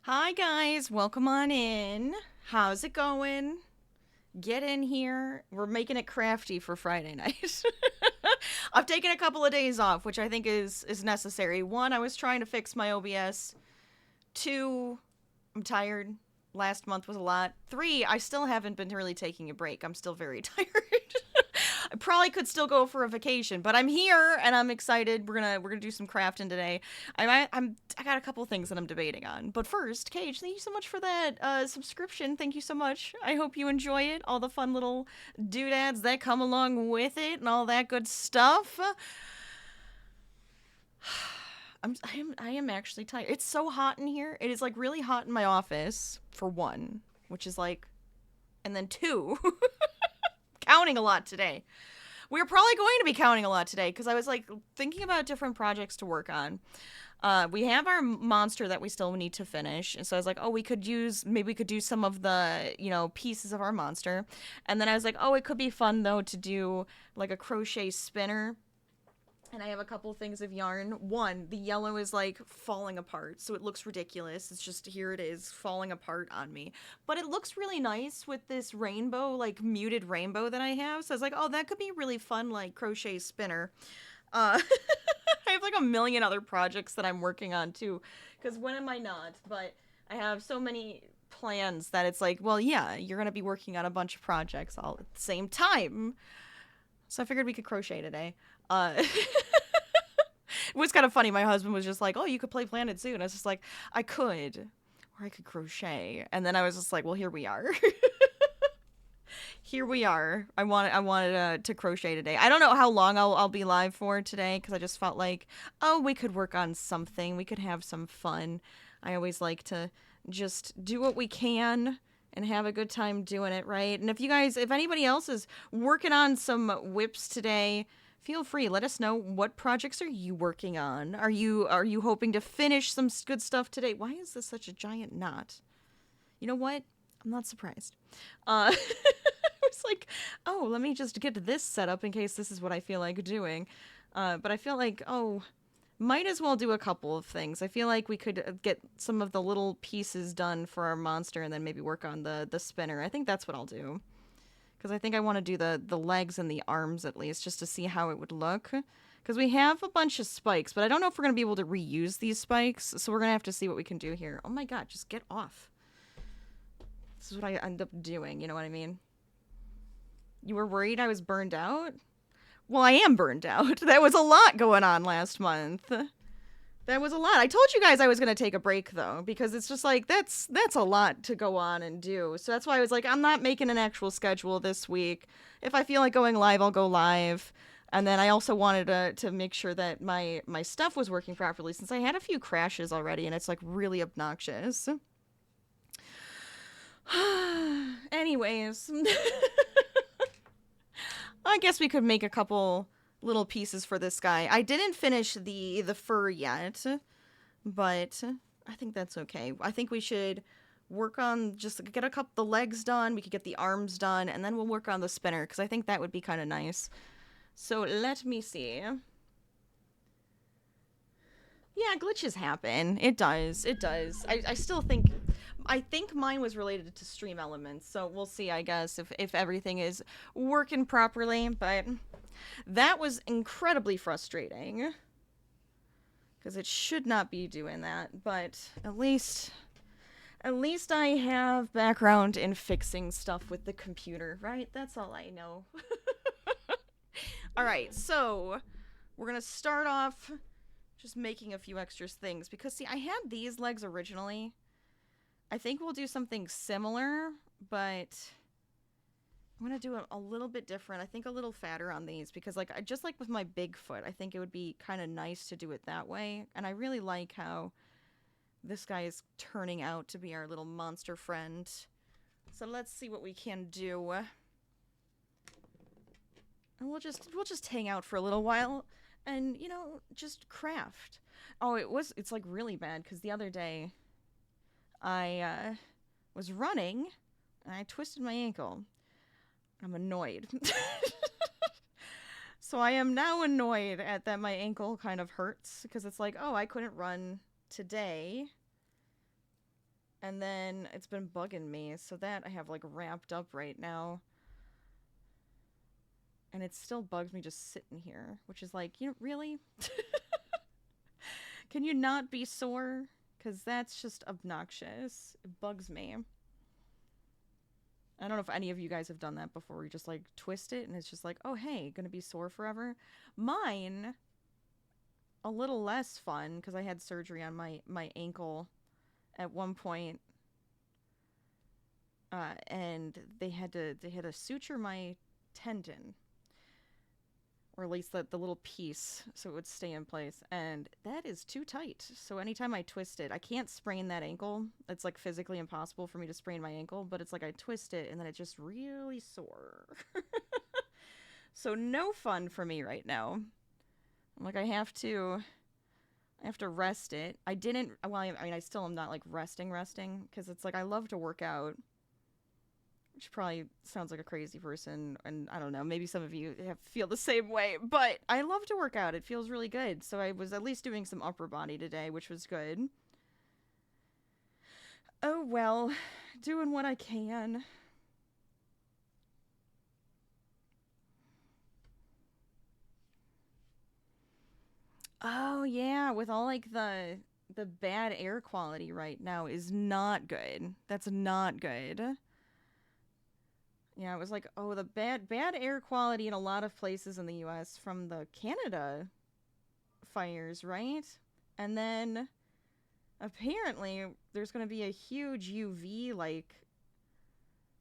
Hi guys, welcome on in. How's it going? Get in here. We're making it crafty for Friday night. I've taken a couple of days off, which I think is necessary. One, I was trying to fix my OBS. Two, I'm tired. Last month was a lot. Three, I still haven't been really taking a break. I'm still very tired. I probably could still go for a vacation, but I'm here and I'm excited. We're gonna do some crafting today. I got a couple things that I'm debating on. But first, Cage, thank you so much for that subscription. Thank you so much. I hope you enjoy it. All the fun little doodads that come along with it and all that good stuff. I am actually tired. It's so hot in here. It is like really hot in my office for one, which is like, and then two, counting a lot today. We're probably going to be counting a lot today because I was like thinking about different projects to work on. We have our monster that we still need to finish, and so I was like, oh, maybe we could do some of the pieces of our monster, and then I was like, oh, it could be fun though to do like a crochet spinner. And I have a couple things of yarn. One, the yellow is like falling apart, so it looks ridiculous. It's just, here it is, falling apart on me. But it looks really nice with this rainbow, like muted rainbow that I have. So I was like, oh, that could be really fun, like crochet spinner. I have like a million other projects that I'm working on too. Because when am I not? But I have so many plans that it's like, well, yeah, you're going to be working on a bunch of projects all at the same time. So I figured we could crochet today. It was kind of funny. My husband was just like, "Oh, you could play Planet Zoo," and I was just like, "I could, or I could crochet." And then I was just like, "Well, here we are." Here we are. I wanted to crochet today. I don't know how long I'll be live for today because I just felt like, oh, we could work on something. We could have some fun. I always like to just do what we can and have a good time doing it, right? And if anybody else is working on some whips today, feel free. Let us know, what projects are you working on? Are you hoping to finish some good stuff today? Why is this such a giant knot? You know what? I'm not surprised. I was like, oh, let me just get this set up in case this is what I feel like doing. But I feel like, oh, might as well do a couple of things. I feel like we could get some of the little pieces done for our monster and then maybe work on the spinner. I think that's what I'll do. Because I think I want to do the legs and the arms at least, just to see how it would look. Because we have a bunch of spikes, but I don't know if we're going to be able to reuse these spikes, so we're going to have to see what we can do here. Oh my god, just get off. This is what I end up doing, you know what I mean? You were worried I was burned out? Well, I am burned out. There was a lot going on last month. That was a lot. I told you guys I was going to take a break, though, because it's just like, that's a lot to go on and do. So that's why I was like, I'm not making an actual schedule this week. If I feel like going live, I'll go live. And then I also wanted to make sure that my stuff was working properly, since I had a few crashes already, and it's like really obnoxious. Anyways. I guess we could make a couple little pieces for this guy. I didn't finish the fur yet, but I think that's okay. I think we should work on, just get a couple the legs done. We could get the arms done, and then we'll work on the spinner, because I think that would be kind of nice. So let me see. Yeah, glitches happen. It does. It does. I still think, I think mine was related to stream elements, so we'll see, I guess, if everything is working properly. But that was incredibly frustrating, because it should not be doing that. But at least I have background in fixing stuff with the computer, right? That's all I know. All right, so we're gonna start off just making a few extra things, because see, I had these legs originally. I think we'll do something similar, but I'm gonna do it a little bit different. I think a little fatter on these, because just like with my Bigfoot, I think it would be kind of nice to do it that way. And I really like how this guy is turning out to be our little monster friend. So let's see what we can do. And we'll just hang out for a little while and, just craft. Oh, it's like really bad, because the other day I was running and I twisted my ankle. I'm annoyed. So I am now annoyed at that my ankle kind of hurts, because it's like, oh, I couldn't run today And then it's been bugging me, so that I have like wrapped up right now. And it still bugs me just sitting here, which is like, you know, really? Can you not be sore? Because that's just obnoxious. It bugs me. I don't know if any of you guys have done that before, where you just like twist it and it's just like, oh, hey, gonna be sore forever. Mine, a little less fun because I had surgery on my ankle at one point. And they had to suture my tendon, or at least the little piece, so it would stay in place. And that is too tight. So anytime I twist it, I can't sprain that ankle. It's like physically impossible for me to sprain my ankle, but it's like I twist it and then it's just really sore. So no fun for me right now. Like I have to rest it. I didn't, well, I mean, I still am not like resting, because it's like I love to work out. Which probably sounds like a crazy person, and I don't know, maybe some of you feel the same way, but I love to work out. It feels really good. So I was at least doing some upper body today, which was good. Oh well, doing what I can. Oh yeah, with all like the bad air quality right now is not good. That's not good. Yeah, it was like, oh, the bad air quality in a lot of places in the US from the Canada fires, right? And then apparently there's going to be a huge UV like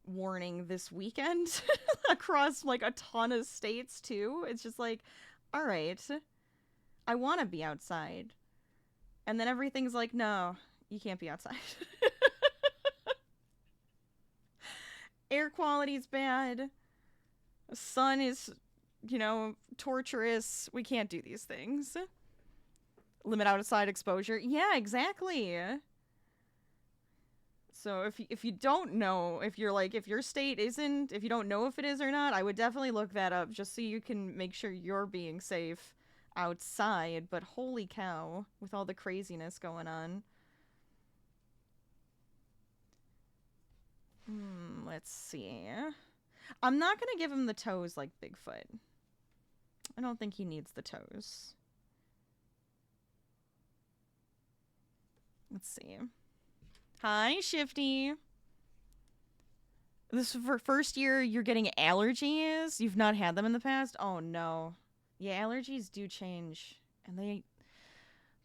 warning this weekend across like a ton of states too. It's just like, all right, I want to be outside. And then everything's like, no, you can't be outside. Air quality's bad. The sun is, you know, torturous. We can't do these things. Limit outside exposure. Yeah, exactly. So if you don't know, if you're like, if your state isn't, if you don't know if it is or not, I would definitely look that up just so you can make sure you're being safe outside. But holy cow, with all the craziness going on. Let's see. I'm not gonna give him the toes like Bigfoot. I don't think he needs the toes. Let's see. Hi, Shifty. This is for first year you're getting allergies? You've not had them in the past? Oh no. Yeah, allergies do change. And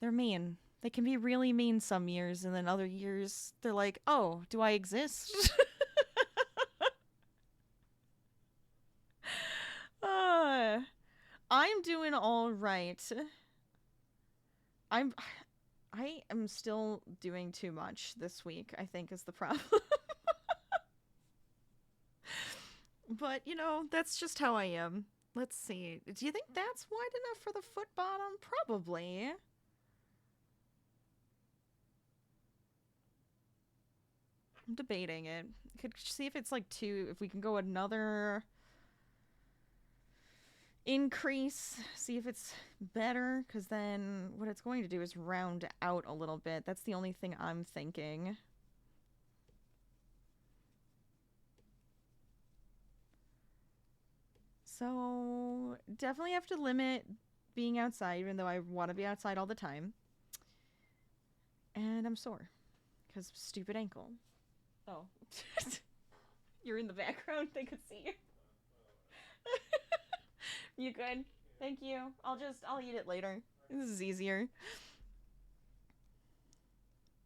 they're mean. They can be really mean some years, and then other years they're like, oh, do I exist? I'm doing all right. I am still doing too much this week, I think is the problem. But, you know, that's just how I am. Let's see. Do you think that's wide enough for the foot bottom? Probably. I'm debating it. Could see if it's like if we can go another increase, see if it's better, because then what it's going to do is round out a little bit. That's the only thing I'm thinking. So definitely have to limit being outside, even though I want to be outside all the time. And I'm sore because stupid ankle. Oh. You're in the background. They could see you. You good? Thank you. I'll eat it later. This is easier.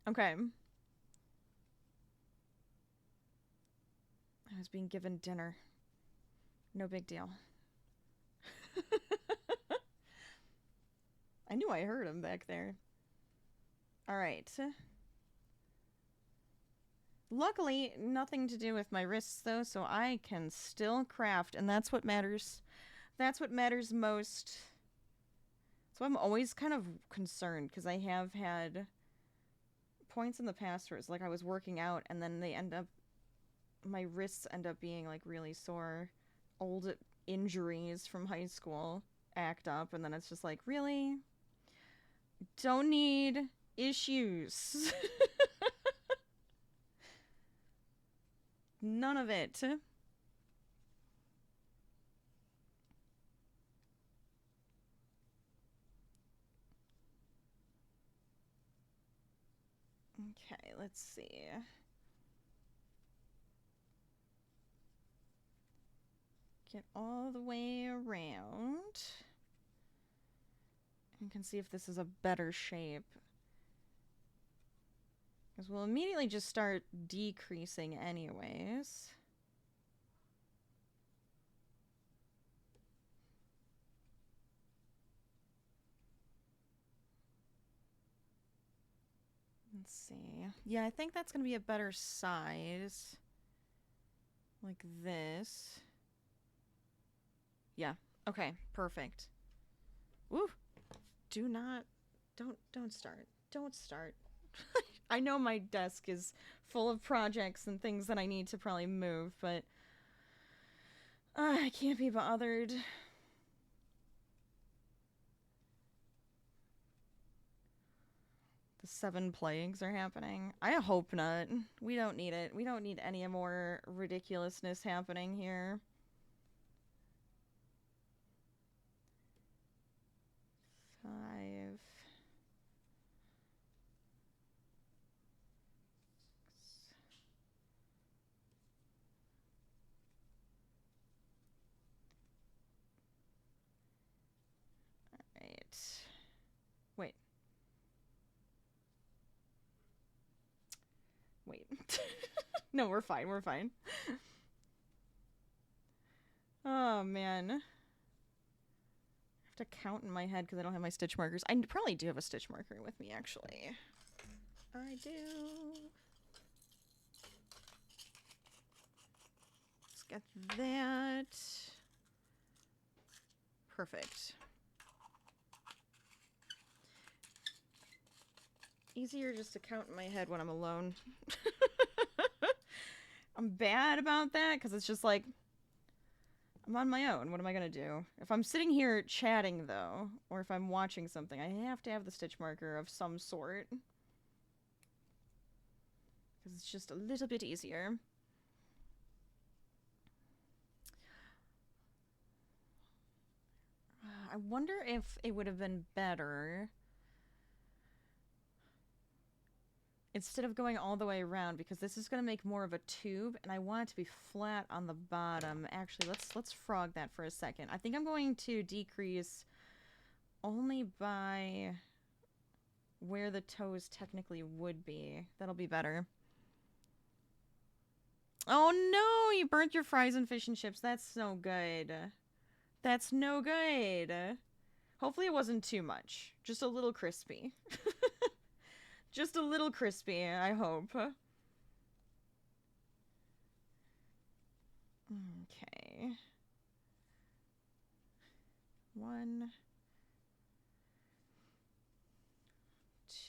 Okay. I was being given dinner. No big deal. I knew I heard him back there. Alright. Luckily, nothing to do with my wrists, though, so I can still craft, and that's what matters. That's what matters most. So I'm always kind of concerned, because I have had points in the past where it's like I was working out, and then my wrists end up being, like, really sore. Old injuries from high school act up, and then it's just like, really? Don't need issues. none of it. Okay, let's see. Get all the way around. You can see if this is a better shape. Because we'll immediately just start decreasing anyways. Let's see. Yeah, I think that's going to be a better size. Like this. Yeah. Okay, perfect. Woo! Don't start. Don't start. I know my desk is full of projects and things that I need to probably move, but I can't be bothered. The 7 plagues are happening. I hope not. We don't need it. We don't need any more ridiculousness happening here. Five. Alright. Wait. No, we're fine. We're fine. Oh, man. I have to count in my head because I don't have my stitch markers. I probably do have a stitch marker with me, actually. I do. Let's get that. Perfect. Easier just to count in my head when I'm alone. I'm bad about that because it's just like, I'm on my own. What am I going to do? If I'm sitting here chatting, though, or if I'm watching something, I have to have the stitch marker of some sort. Because it's just a little bit easier. I wonder if it would have been better instead of going all the way around, because this is going to make more of a tube, and I want it to be flat on the bottom. Actually, let's frog that for a second. I think I'm going to decrease only by where the toes technically would be. That'll be better. Oh no, you burnt your fries and fish and chips. That's no good. That's no good. Hopefully it wasn't too much. Just a little crispy. Just a little crispy, I hope. Okay. 1,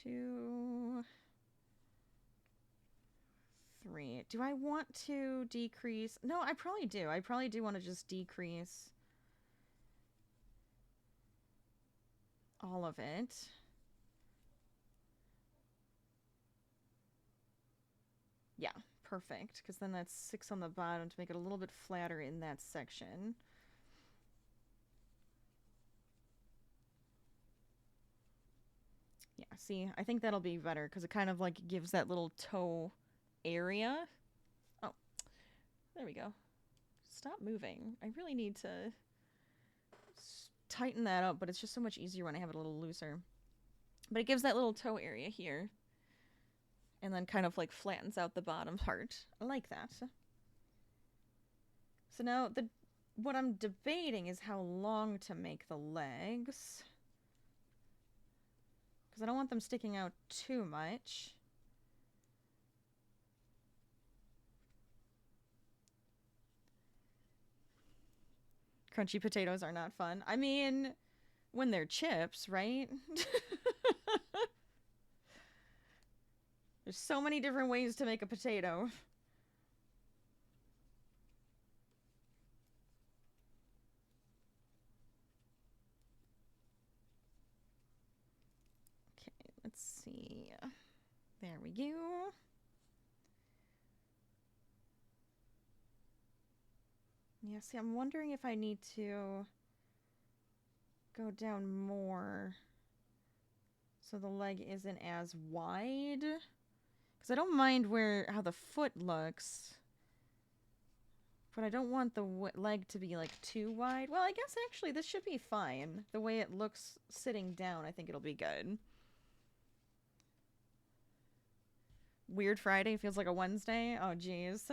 2, 3. Do I want to decrease? No, I probably do. I probably do want to just decrease all of it. Yeah, perfect. Because then that's 6 on the bottom to make it a little bit flatter in that section. Yeah, see, I think that'll be better because it kind of like gives that little toe area. Oh, there we go. Stop moving. I really need to tighten that up, but it's just so much easier when I have it a little looser. But it gives that little toe area here. And then kind of like flattens out the bottom part. I like that. So now what I'm debating is how long to make the legs. Because I don't want them sticking out too much. Crunchy potatoes are not fun. I mean, when they're chips, right? There's so many different ways to make a potato. Okay, let's see. There we go. Yeah, see, I'm wondering if I need to go down more so the leg isn't as wide. Because I don't mind how the foot looks. But I don't want the leg to be, like, too wide. Well, I guess, actually, this should be fine. The way it looks sitting down, I think it'll be good. Weird Friday feels like a Wednesday? Oh, jeez.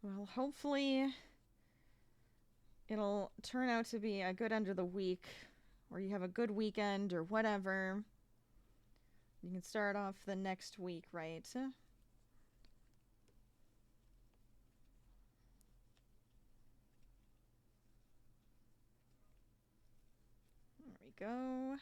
Well, hopefully it'll turn out to be a good end of the week, or you have a good weekend, or whatever. You can start off the next week, right? There we go.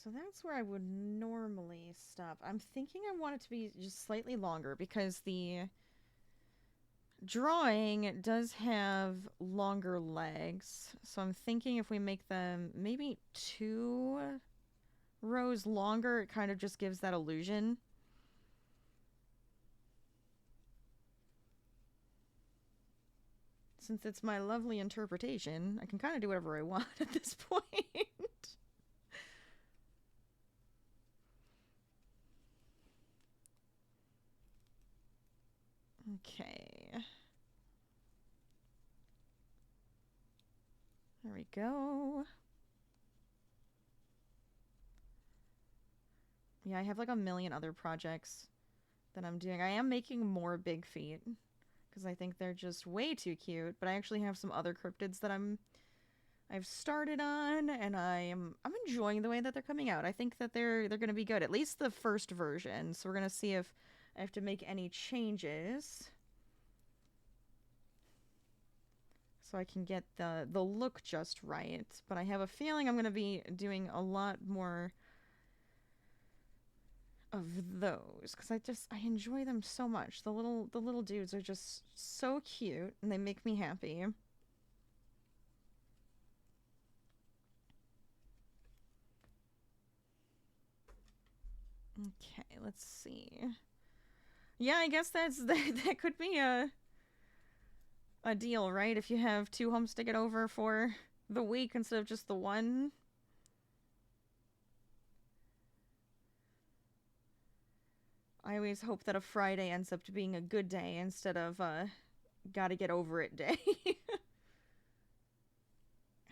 So that's where I would normally stop. I'm thinking I want it to be just slightly longer because the drawing does have longer legs. So I'm thinking if we make them maybe 2 rows longer, it kind of just gives that illusion. Since it's my lovely interpretation, I can kind of do whatever I want at this point. Okay. There we go. Yeah, I have like a million other projects that I'm doing. I am making more big feet because I think they're just way too cute, but I actually have some other cryptids that I've started on, and I'm enjoying the way that they're coming out. I think that they're going to be good, at least the first version. So we're going to see if I have to make any changes so I can get the look just right. But I have a feeling I'm going to be doing a lot more of those because I enjoy them so much. The little dudes are just so cute and they make me happy. Okay, let's see. Yeah, I guess that could be a deal, right? If you have 2 homes to get over for the week instead of just the one. I always hope that a Friday ends up being a good day instead of gotta get over it day.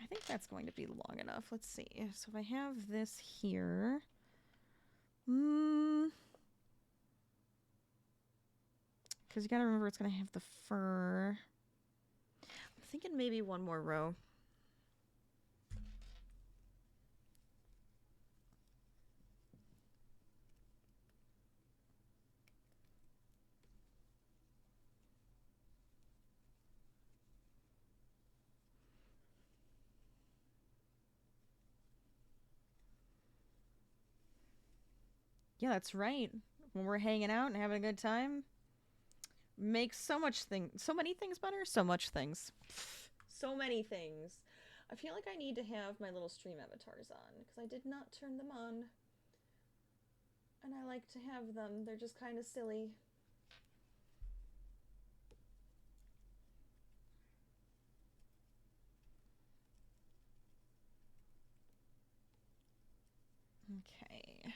I think that's going to be long enough. Let's see. So if I have this here. Because you gotta remember it's gonna have the fur. I'm thinking maybe one more row. Yeah, that's right. When we're hanging out and having a good time, makes so many things better. So much things. So many things. I feel like I need to have my little stream avatars on because I did not turn them on. And I like to have them. They're just kind of silly. Okay.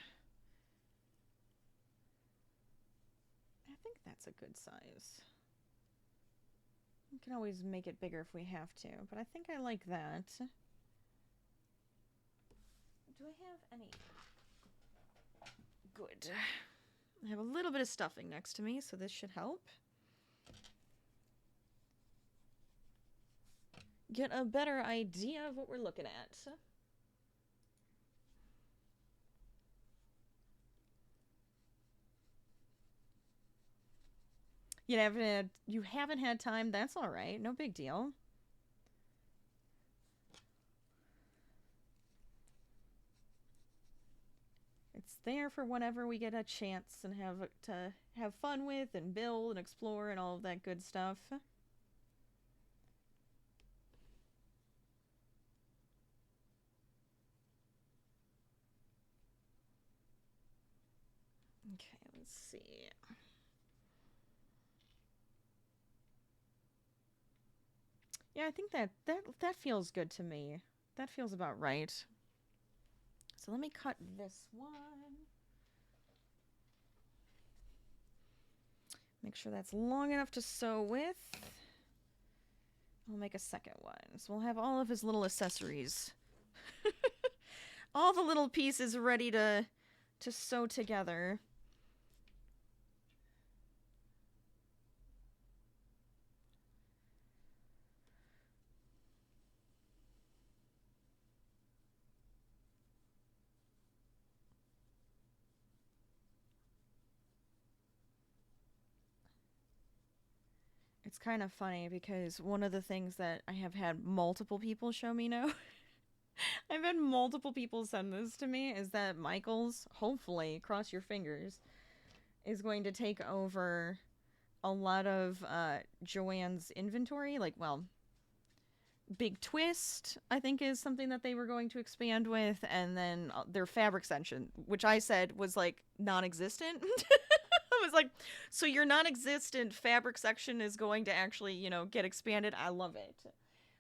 I think that's a good size. We can always make it bigger if we have to, but I think I like that. Do I have any? Good. I have a little bit of stuffing next to me, so this should help. Get a better idea of what we're looking at. You haven't had time, that's all right. No big deal. there for whenever we get a chance and have fun with and build and explore and all of that good stuff. Okay, let's see. Yeah, I think that feels good to me. That feels about right. So let me cut this one. Make sure that's long enough to sew with. I'll make a second one. So we'll have all of his little accessories. All the little pieces ready to sew together. It's kind of funny because one of the things that I have had multiple people show me now, I've had multiple people send this to me, is that Michael's, hopefully, cross your fingers, is going to take over a lot of Joanne's inventory. Like, well, Big Twist, I think, is something that they were going to expand with, and then their fabric section, which I said was, like, non-existent. I was like, so your non-existent fabric section is going to actually, you know, get expanded. I love it.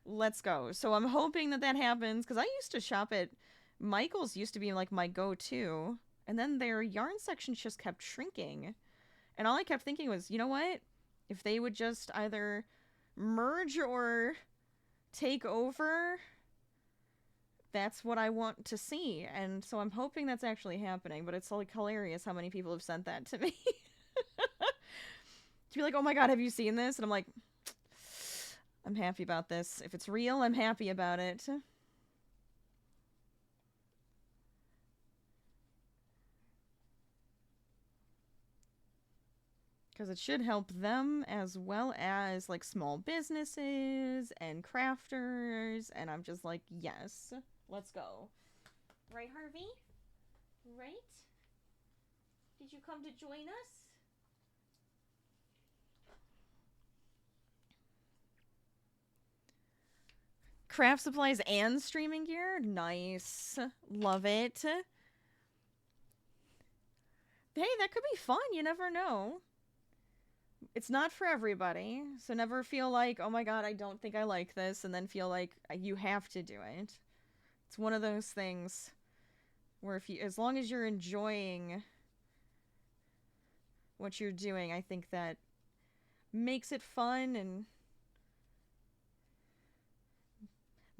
Let's go. So I'm hoping that happens, because I used to shop at Michael's, used to be like my go-to, and then their yarn section just kept shrinking. And all I kept thinking was, you know what? If they would just either merge or take over, that's what I want to see. And so I'm hoping that's actually happening, but it's like hilarious how many people have sent that to me. To be like, oh my god, have you seen this? And I'm like, I'm happy about this. If it's real, I'm happy about it. Because it should help them as well as like small businesses and crafters. And I'm just like, yes, let's go. Right, Harvey? Right? Did you come to join us? Craft supplies and streaming gear? Nice. Love it. Hey, that could be fun. You never know. It's not for everybody, so never feel like, oh my god, I don't think I like this, and then feel like you have to do it. It's one of those things where if you, as long as you're enjoying what you're doing, I think that makes it fun and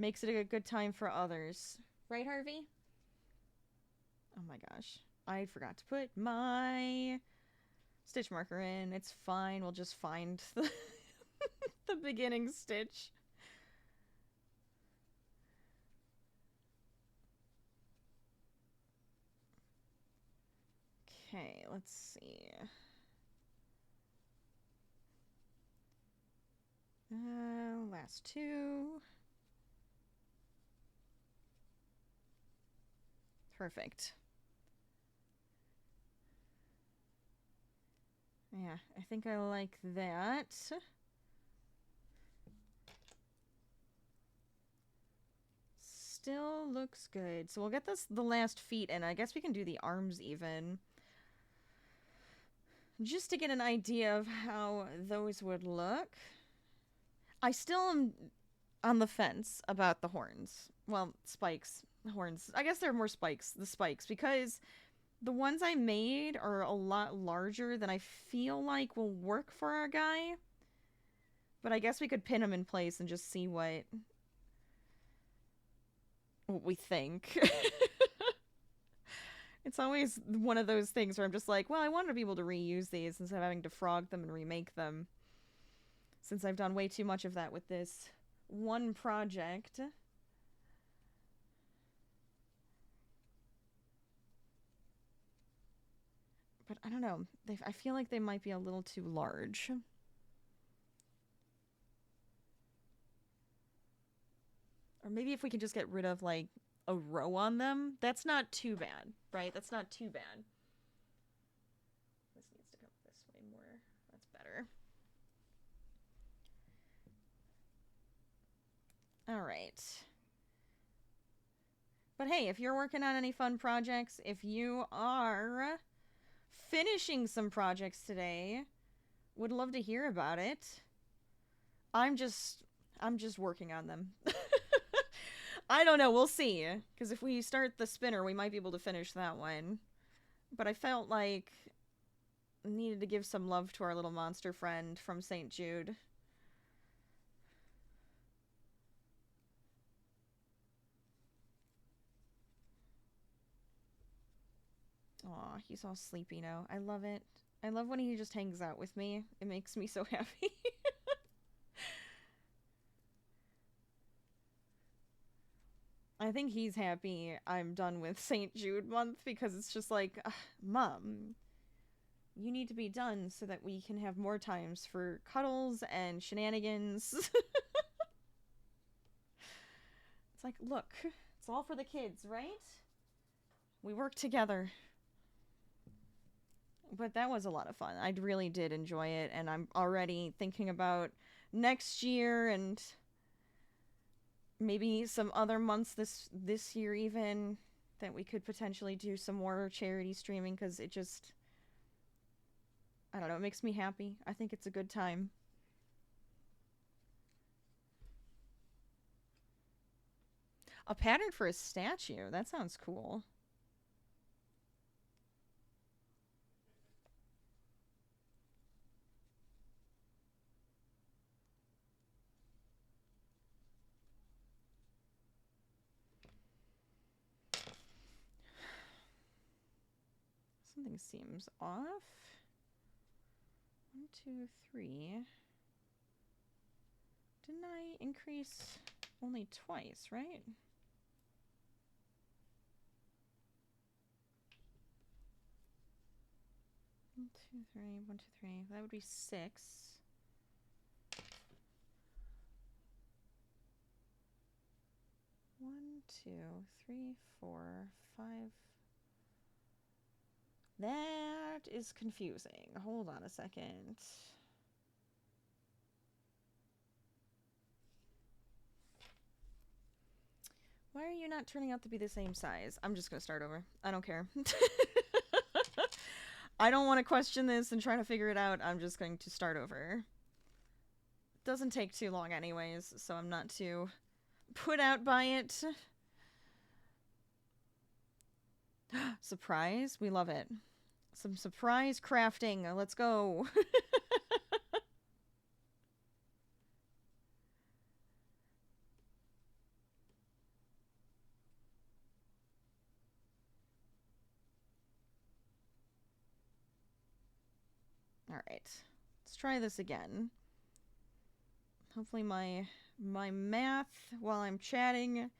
makes it a good time for others. Right, Harvey? Oh my gosh. I forgot to put my stitch marker in. It's fine. We'll just find the beginning stitch. Okay, let's see. Last two. Perfect. Yeah, I think I like that. Still looks good. So we'll get the last feet, and I guess we can do the arms even. Just to get an idea of how those would look. I still am on the fence about the horns. Well, spikes. Horns. I guess they're more spikes. The spikes. Because the ones I made are a lot larger than I feel like will work for our guy. But I guess we could pin them in place and just see what we think. It's always one of those things where I'm just like, well, I wanted to be able to reuse these instead of having to frog them and remake them. Since I've done way too much of that with this one project. But I don't know. I feel like they might be a little too large. Or maybe if we can just get rid of, like, a row on them, that's not too bad, right? That's not too bad. This needs to come this way more. That's better. All right. But hey, if you're working on any fun projects, if you are finishing some projects today, would love to hear about it. I'm just working on them. I don't know, we'll see. Because if we start the spinner, we might be able to finish that one. But I felt like I needed to give some love to our little monster friend from St. Jude. Aw, he's all sleepy now. I love it. I love when he just hangs out with me. It makes me so happy. I think he's happy I'm done with St. Jude month because it's just like, Mom, you need to be done so that we can have more times for cuddles and shenanigans. It's like, look, it's all for the kids, right? We work together. But that was a lot of fun. I really did enjoy it, and I'm already thinking about next year and maybe some other months this year even that we could potentially do some more charity streaming, because it just, I don't know, it makes me happy. I think it's a good time. A pattern for a statue. That sounds cool. Something seems off. 1, 2, 3. Didn't I increase only twice, right? 1, 2, 3, 1, 2, 3. That would be 6. One, 2, 3, 4, 5. That is confusing. Hold on a second. Why are you not turning out to be the same size? I'm just gonna start over. I don't care. I don't want to question this and try to figure it out. I'm just going to start over. Doesn't take too long anyways, so I'm not too put out by it. Surprise? We love it. Some surprise crafting. Let's go. Alright. Let's try this again. Hopefully my math while I'm chatting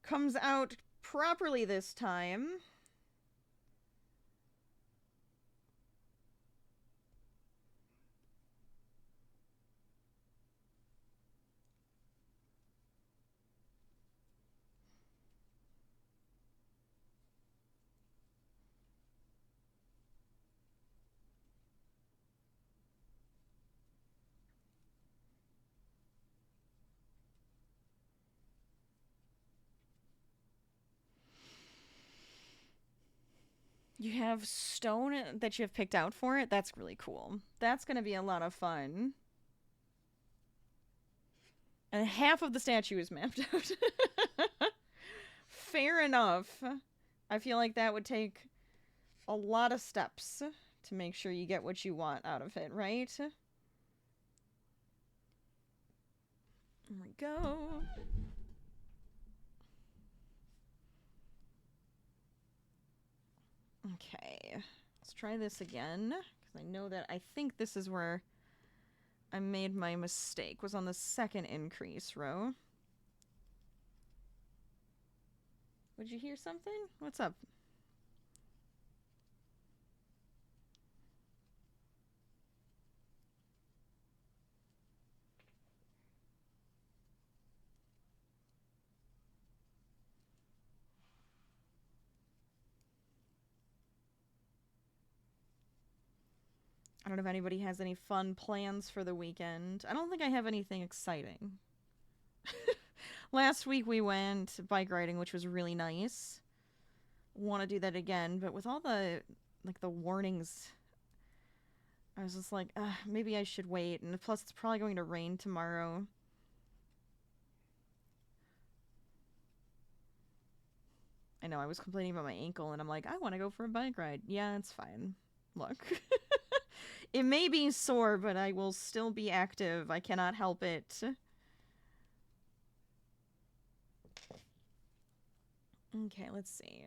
comes out properly this time. You have stone that you have picked out for it? That's really cool. That's going to be a lot of fun. And half of the statue is mapped out. Fair enough. I feel like that would take a lot of steps to make sure you get what you want out of it, right? There we go. Okay, let's try this again, because I know that I think this is where I made my mistake, was on the second increase row. Would you hear something? What's up? I don't know if anybody has any fun plans for the weekend. I don't think I have anything exciting. Last week we went bike riding, which was really nice. Want to do that again, but with all the the warnings, I was just like, maybe I should wait. And plus, it's probably going to rain tomorrow. I know, I was complaining about my ankle, and I'm like, I want to go for a bike ride. Yeah, it's fine. Look. It may be sore, but I will still be active. I cannot help it. Okay, let's see.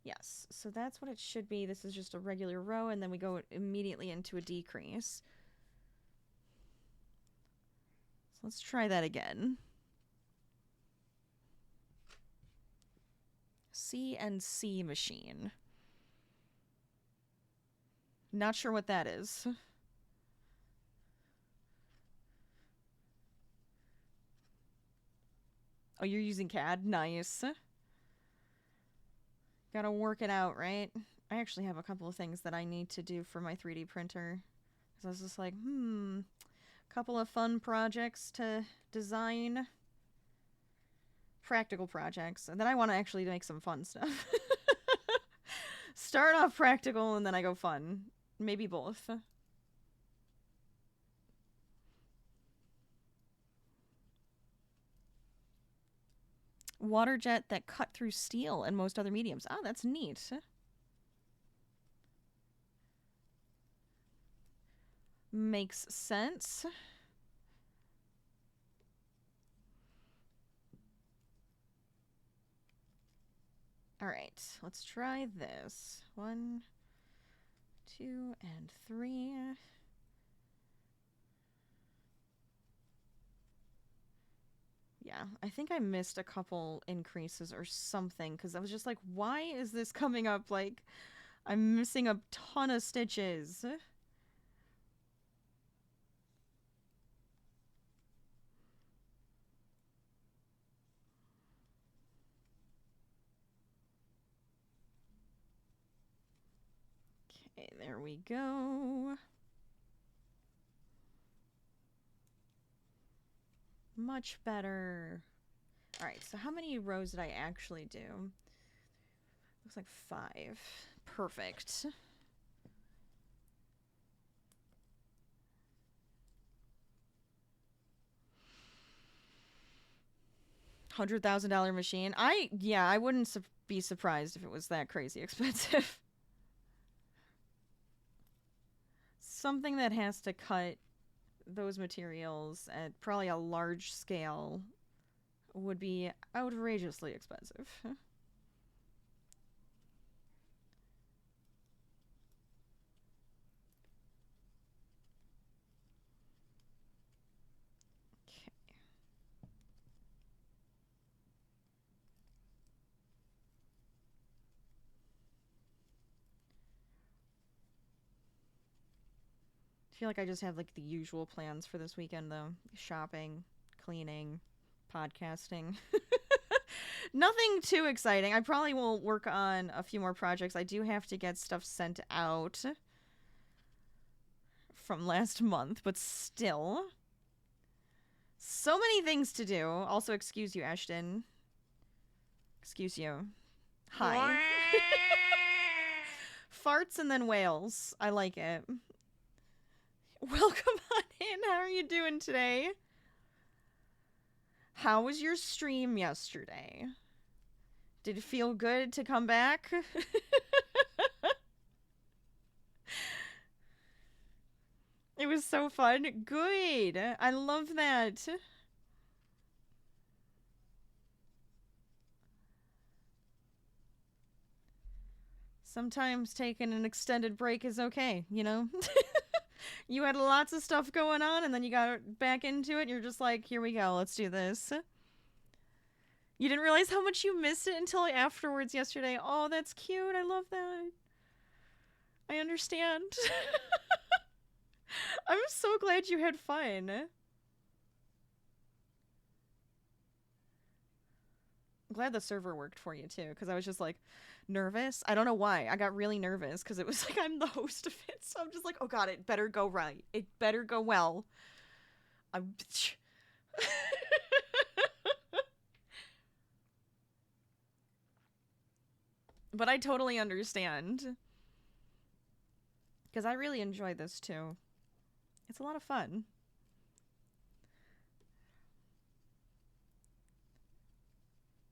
Yes, so that's what it should be. This is just a regular row, and then we go immediately into a decrease. So let's try that again. CNC machine. Not sure what that is. Oh, you're using CAD? Nice. Gotta work it out, right? I actually have a couple of things that I need to do for my 3D printer. Because I was just like, couple of fun projects to design. Practical projects. And then I want to actually make some fun stuff. Start off practical and then I go fun. Maybe both. Water jet that cut through steel and most other mediums. Oh, that's neat. Makes sense. All right, let's try this. 1, 2, and 3. Yeah, I think I missed a couple increases or something, because I was just like, why is this coming up like I'm missing a ton of stitches? Okay, there we go. Much better. All right, so how many rows did I actually do? Looks like 5. Perfect. $100,000 machine. I wouldn't be surprised if it was that crazy expensive. Something that has to cut those materials at probably a large scale would be outrageously expensive. Okay. I feel like I just have like the usual plans for this weekend though. Shopping, cleaning, podcasting. Nothing too exciting. I probably will work on a few more projects. I do have to get stuff sent out from last month, but still. So many things to do. Also, excuse you, Ashton. Excuse you. Hi. Farts and then whales. I like it. Welcome on in. How are you doing today? How was your stream yesterday? Did it feel good to come back? It was so fun. Good. I love that. Sometimes taking an extended break is okay, you know? You had lots of stuff going on, and then you got back into it, and you're just like, here we go, let's do this. You didn't realize how much you missed it until afterwards yesterday. Oh, that's cute. I love that. I understand. I'm so glad you had fun. I'm glad the server worked for you, too, because I was just like, nervous. I don't know why. I got really nervous because it was like I'm the host of it. So I'm just like, oh god, it better go right. It better go well. I'm But I totally understand. Because I really enjoy this too. It's a lot of fun.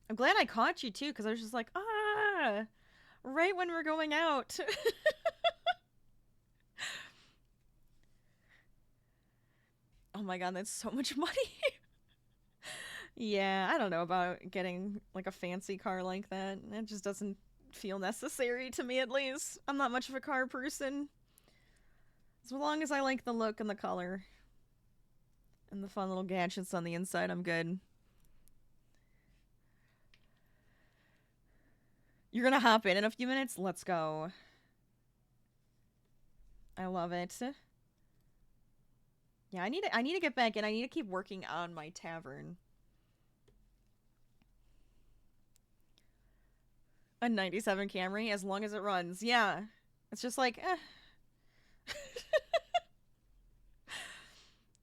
I'm glad I caught you too, because I was just like, right when we're going out. Oh my god, that's so much money. Yeah, I don't know about getting like a fancy car like that. It just doesn't feel necessary to me, at least. I'm not much of a car person. As long as I like the look and the color and the fun little gadgets on the inside, I'm good. You're gonna hop in a few minutes? Let's go. I love it. Yeah, I need to get back in. I need to keep working on my tavern. A 97 Camry, as long as it runs. Yeah. It's just like,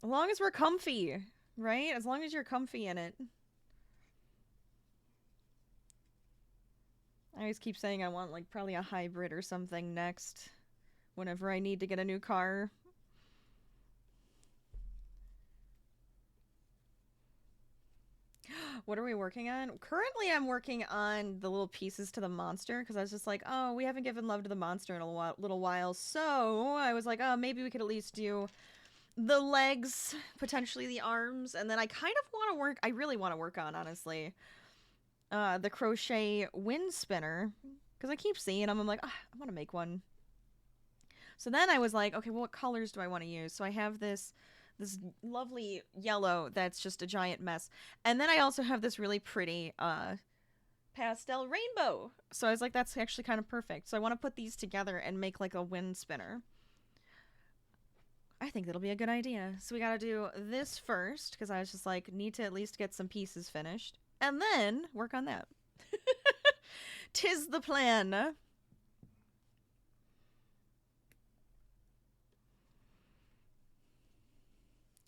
As long as we're comfy, right? As long as you're comfy in it. I always keep saying I want, like, probably a hybrid or something next. Whenever I need to get a new car. What are we working on? Currently, I'm working on the little pieces to the monster, because I was just like, oh, we haven't given love to the monster in a little while, so I was like, oh, maybe we could at least do the legs, potentially the arms, and then I kind of want to work, I really want to work on, honestly, the crochet wind spinner, because I keep seeing them, I'm like, I want to make one. So then I was like, okay, well, what colors do I want to use? So I have this lovely yellow that's just a giant mess. And then I also have this really pretty pastel rainbow. So I was like, that's actually kind of perfect. So I want to put these together and make like a wind spinner. I think that'll be a good idea. So we got to do this first, because I was just like, need to at least get some pieces finished. And then work on that. 'Tis the plan.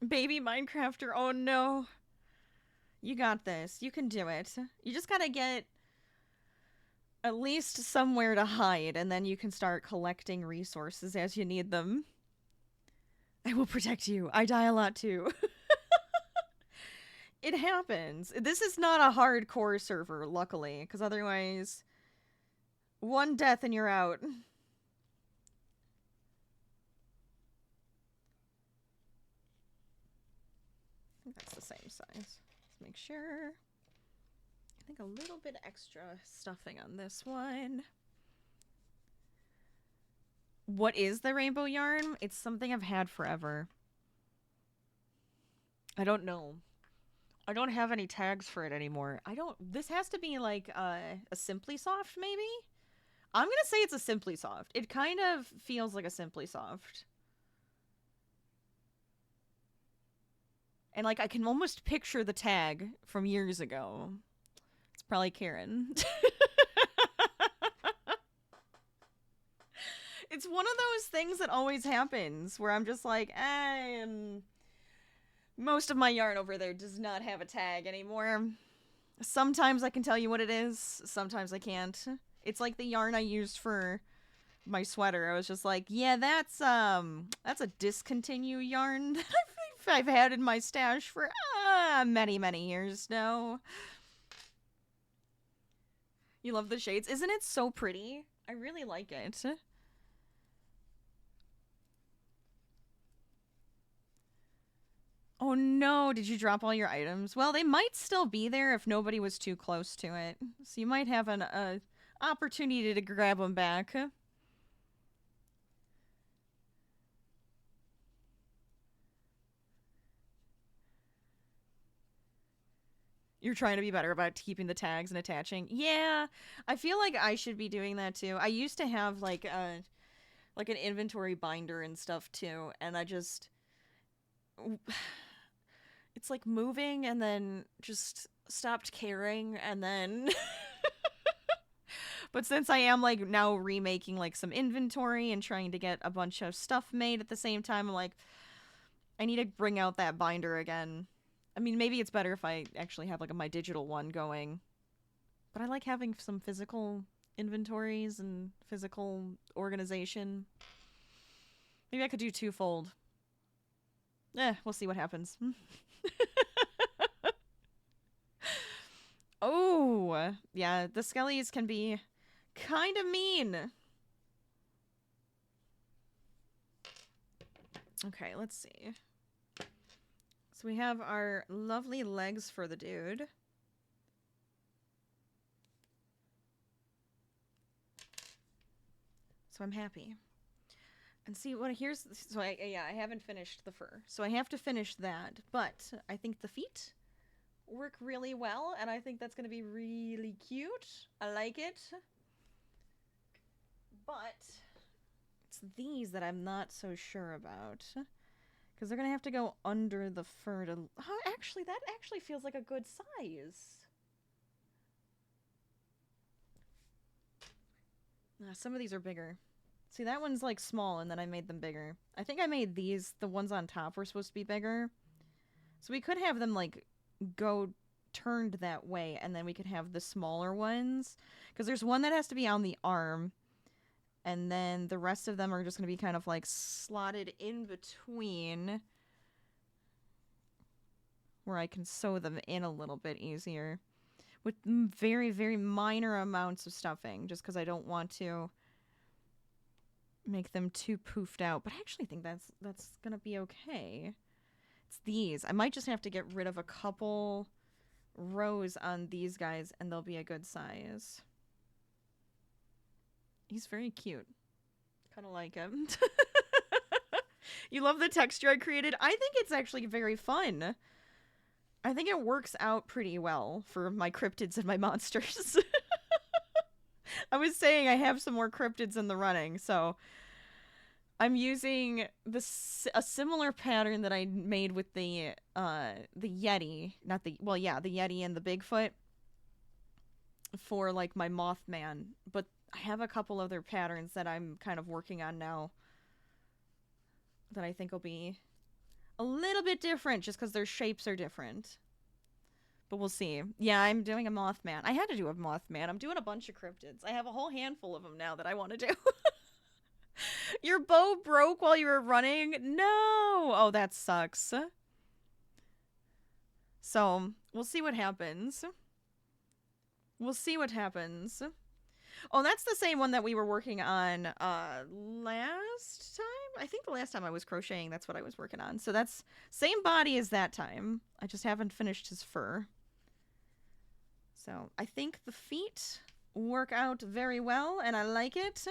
Baby Minecrafter, oh no. You got this. You can do it. You just gotta get at least somewhere to hide, and then you can start collecting resources as you need them. I will protect you. I die a lot too. It happens. This is not a hardcore server, luckily, because otherwise, one death and you're out. I think that's the same size. Let's make sure. I think a little bit extra stuffing on this one. What is the rainbow yarn? It's something I've had forever. I don't know. I don't have any tags for it anymore. This has to be like a Simply Soft, maybe? I'm gonna say it's a Simply Soft. It kind of feels like a Simply Soft. And like I can almost picture the tag from years ago. It's probably Karen. It's one of those things that always happens where I'm just like, most of my yarn over there does not have a tag anymore. Sometimes I can tell you what it is, sometimes I can't. It's like the yarn I used for my sweater. I was just like, yeah, that's a discontinue yarn that I've had in my stash for many, many years now. You love the shades? Isn't it so pretty? I really like it. Oh no, did you drop all your items? Well, they might still be there if nobody was too close to it. So you might have an opportunity to grab them back. You're trying to be better about keeping the tags and attaching. Yeah, I feel like I should be doing that too. I used to have like an inventory binder and stuff too, and I just it's like moving and then just stopped caring and then But since I am like now remaking like some inventory and trying to get a bunch of stuff made at the same time, I'm like, I need to bring out that binder again. I mean, maybe it's better if I actually have like my digital one going. But I like having some physical inventories and physical organization. Maybe I could do twofold. We'll see what happens. Oh, yeah, the Skellies can be kind of mean. Okay, let's see. So we have our lovely legs for the dude. So I'm happy. And see what here's so I haven't finished the fur. So I have to finish that, but I think the feet work really well, and I think that's going to be really cute. I like it. But it's these that I'm not so sure about. Because they're going to have to go under the fur to... Oh, actually, that actually feels like a good size. Some of these are bigger. See, that one's like small, and then I made them bigger. I think I made these, the ones on top were supposed to be bigger. So we could have them like go turned that way, and then we could have the smaller ones. Because there's one that has to be on the arm, and then the rest of them are just going to be kind of like slotted in between, where I can sew them in a little bit easier. With very, very minor amounts of stuffing, just because I don't want to make them too poofed out. But I actually think that's gonna be okay. It's these. I might just have to get rid of a couple rows on these guys, and they'll be a good size. He's very cute. Kind of like him. You love the texture I created? I think it's actually very fun. I think it works out pretty well for my cryptids and my monsters. I was saying I have some more cryptids in the running, so I'm using a similar pattern that I made with the Yeti, the Yeti and the Bigfoot for like my Mothman, but I have a couple other patterns that I'm kind of working on now that I think will be a little bit different just because their shapes are different. But we'll see. Yeah, I'm doing a Mothman. I had to do a Mothman. I'm doing a bunch of cryptids. I have a whole handful of them now that I want to do. Your bow broke while you were running? No! Oh, that sucks. So, we'll see what happens. We'll see what happens. Oh, that's the same one that we were working on last time? I think the last time I was crocheting, that's what I was working on. So that's same body as that time. I just haven't finished his fur. So I think the feet work out very well, and I like it.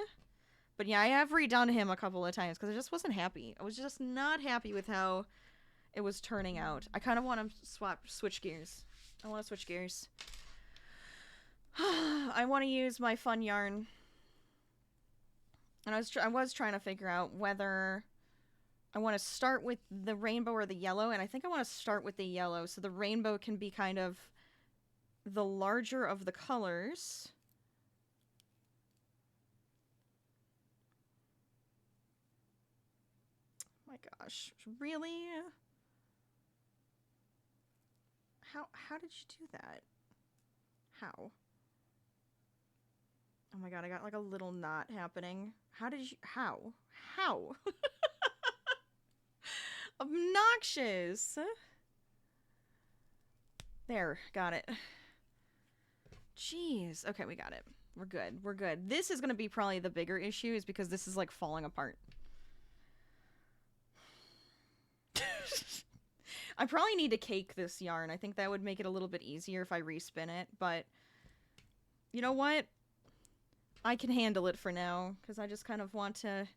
But yeah, I have redone him a couple of times because I just wasn't happy. I was just not happy with how it was turning out. I kind of want to switch gears. I want to switch gears. I want to use my fun yarn. And I was trying to figure out whether I want to start with the rainbow or the yellow, and I think I want to start with the yellow so the rainbow can be kind of the larger of the colors. My gosh, really? How did you do that? How? Oh my god, I got like a little knot happening. How did you... How? Obnoxious! There, got it. Jeez. Okay, we got it. We're good. We're good. This is going to be probably the bigger issue is because this is like falling apart. I probably need to cake this yarn. I think that would make it a little bit easier if I respin it, but you know what? I can handle it for now because I just kind of want to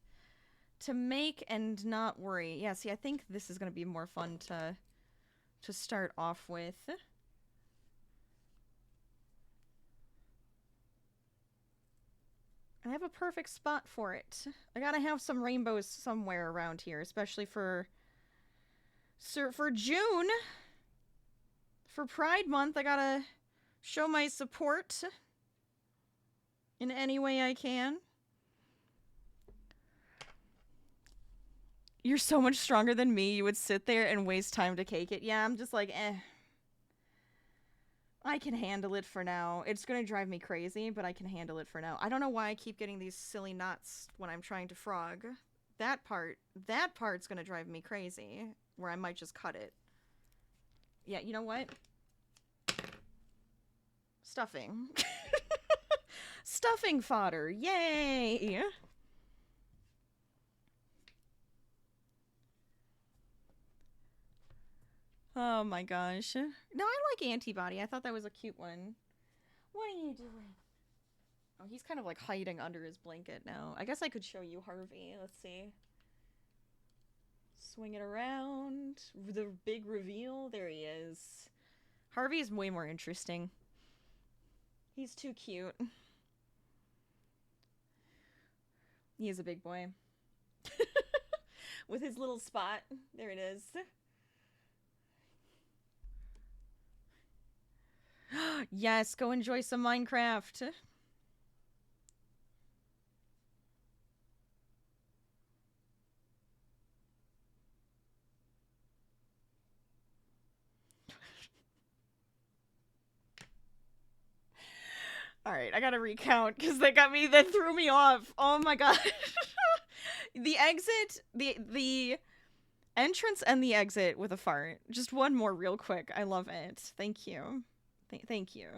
make and not worry. Yeah, see, I think this is going to be more fun to start off with. I have a perfect spot for it. I gotta have some rainbows somewhere around here, especially for June. For Pride Month, I gotta show my support. in any way I can. You're so much stronger than me. You would sit there and waste time to cake it. Yeah, I'm just like, eh. I can handle it for now. It's gonna drive me crazy, but I can handle it for now. I don't know why I keep getting these silly knots when I'm trying to frog. That part's gonna drive me crazy, where I might just cut it. Yeah, you know what? Stuffing. Stuffing fodder. Yay! Oh my gosh. No, I like Antibody. I thought that was a cute one. What are you doing? Oh, he's kind of like hiding under his blanket now. I guess I could show you Harvey. Let's see. Swing it around. The big reveal. There he is. Harvey is way more interesting. He's too cute. He is a big boy. With his little spot. There it is. Yes, go enjoy some Minecraft. Alright, I gotta recount, because that threw me off. Oh my god. The exit, the entrance and the exit with a fart. Just one more real quick. I love it. Thank you. Thank you.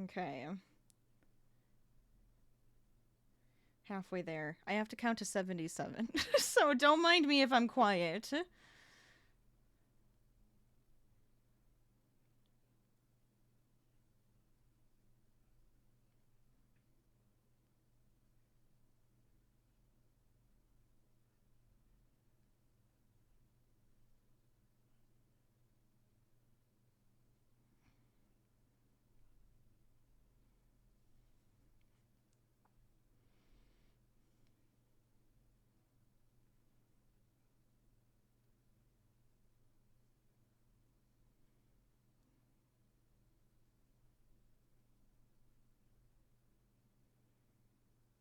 Okay. Halfway there. I have to count to 77. So don't mind me if I'm quiet.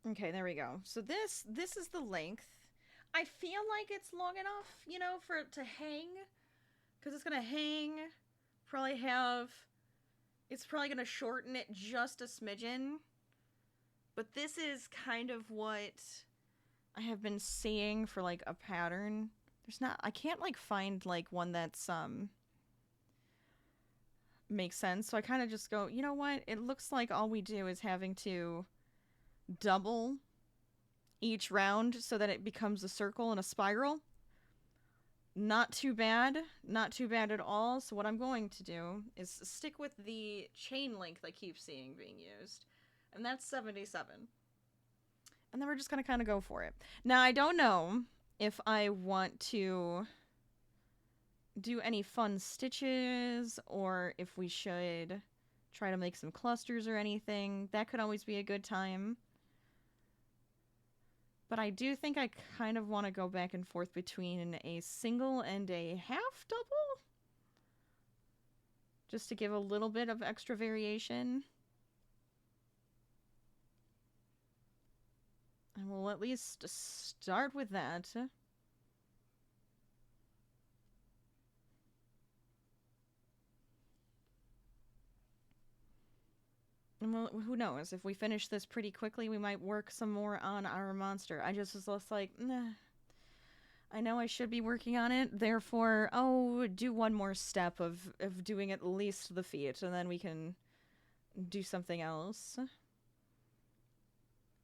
Okay, there we go. So this is the length. I feel like it's long enough, you know, for it to hang. Because it's going to hang. It's probably going to shorten it just a smidgen. But this is kind of what I have been seeing for, like, a pattern. I can't, like, find, like, one that's, makes sense. So I kind of just go, you know what? It looks like all we do is having to double each round so that it becomes a circle and a spiral. Not too bad. Not too bad at all. So what I'm going to do is stick with the chain length I keep seeing being used. And that's 77. And then we're just going to kind of go for it. Now, I don't know if I want to do any fun stitches or if we should try to make some clusters or anything. That could always be a good time. But I do think I kind of want to go back and forth between a single and a half double. Just to give a little bit of extra variation. And we'll at least start with that. And well, who knows? If we finish this pretty quickly, we might work some more on our monster. I just was less like, nah. I know I should be working on it, therefore, do one more step of doing at least the feet, and then we can do something else.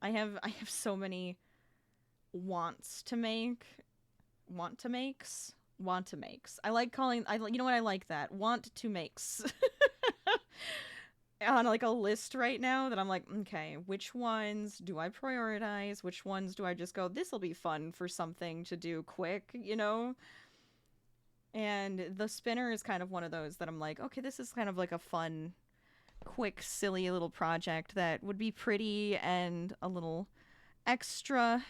I have so many wants to make. Want to makes? Want to makes. I like calling, you know what, I like that. Want to makes. on like a list right now that I'm like, okay, which ones do I prioritize? Which ones do I just go, this will be fun for something to do quick, you know? And the spinner is kind of one of those that I'm like, okay, this is kind of like a fun, quick, silly little project that would be pretty and a little extra.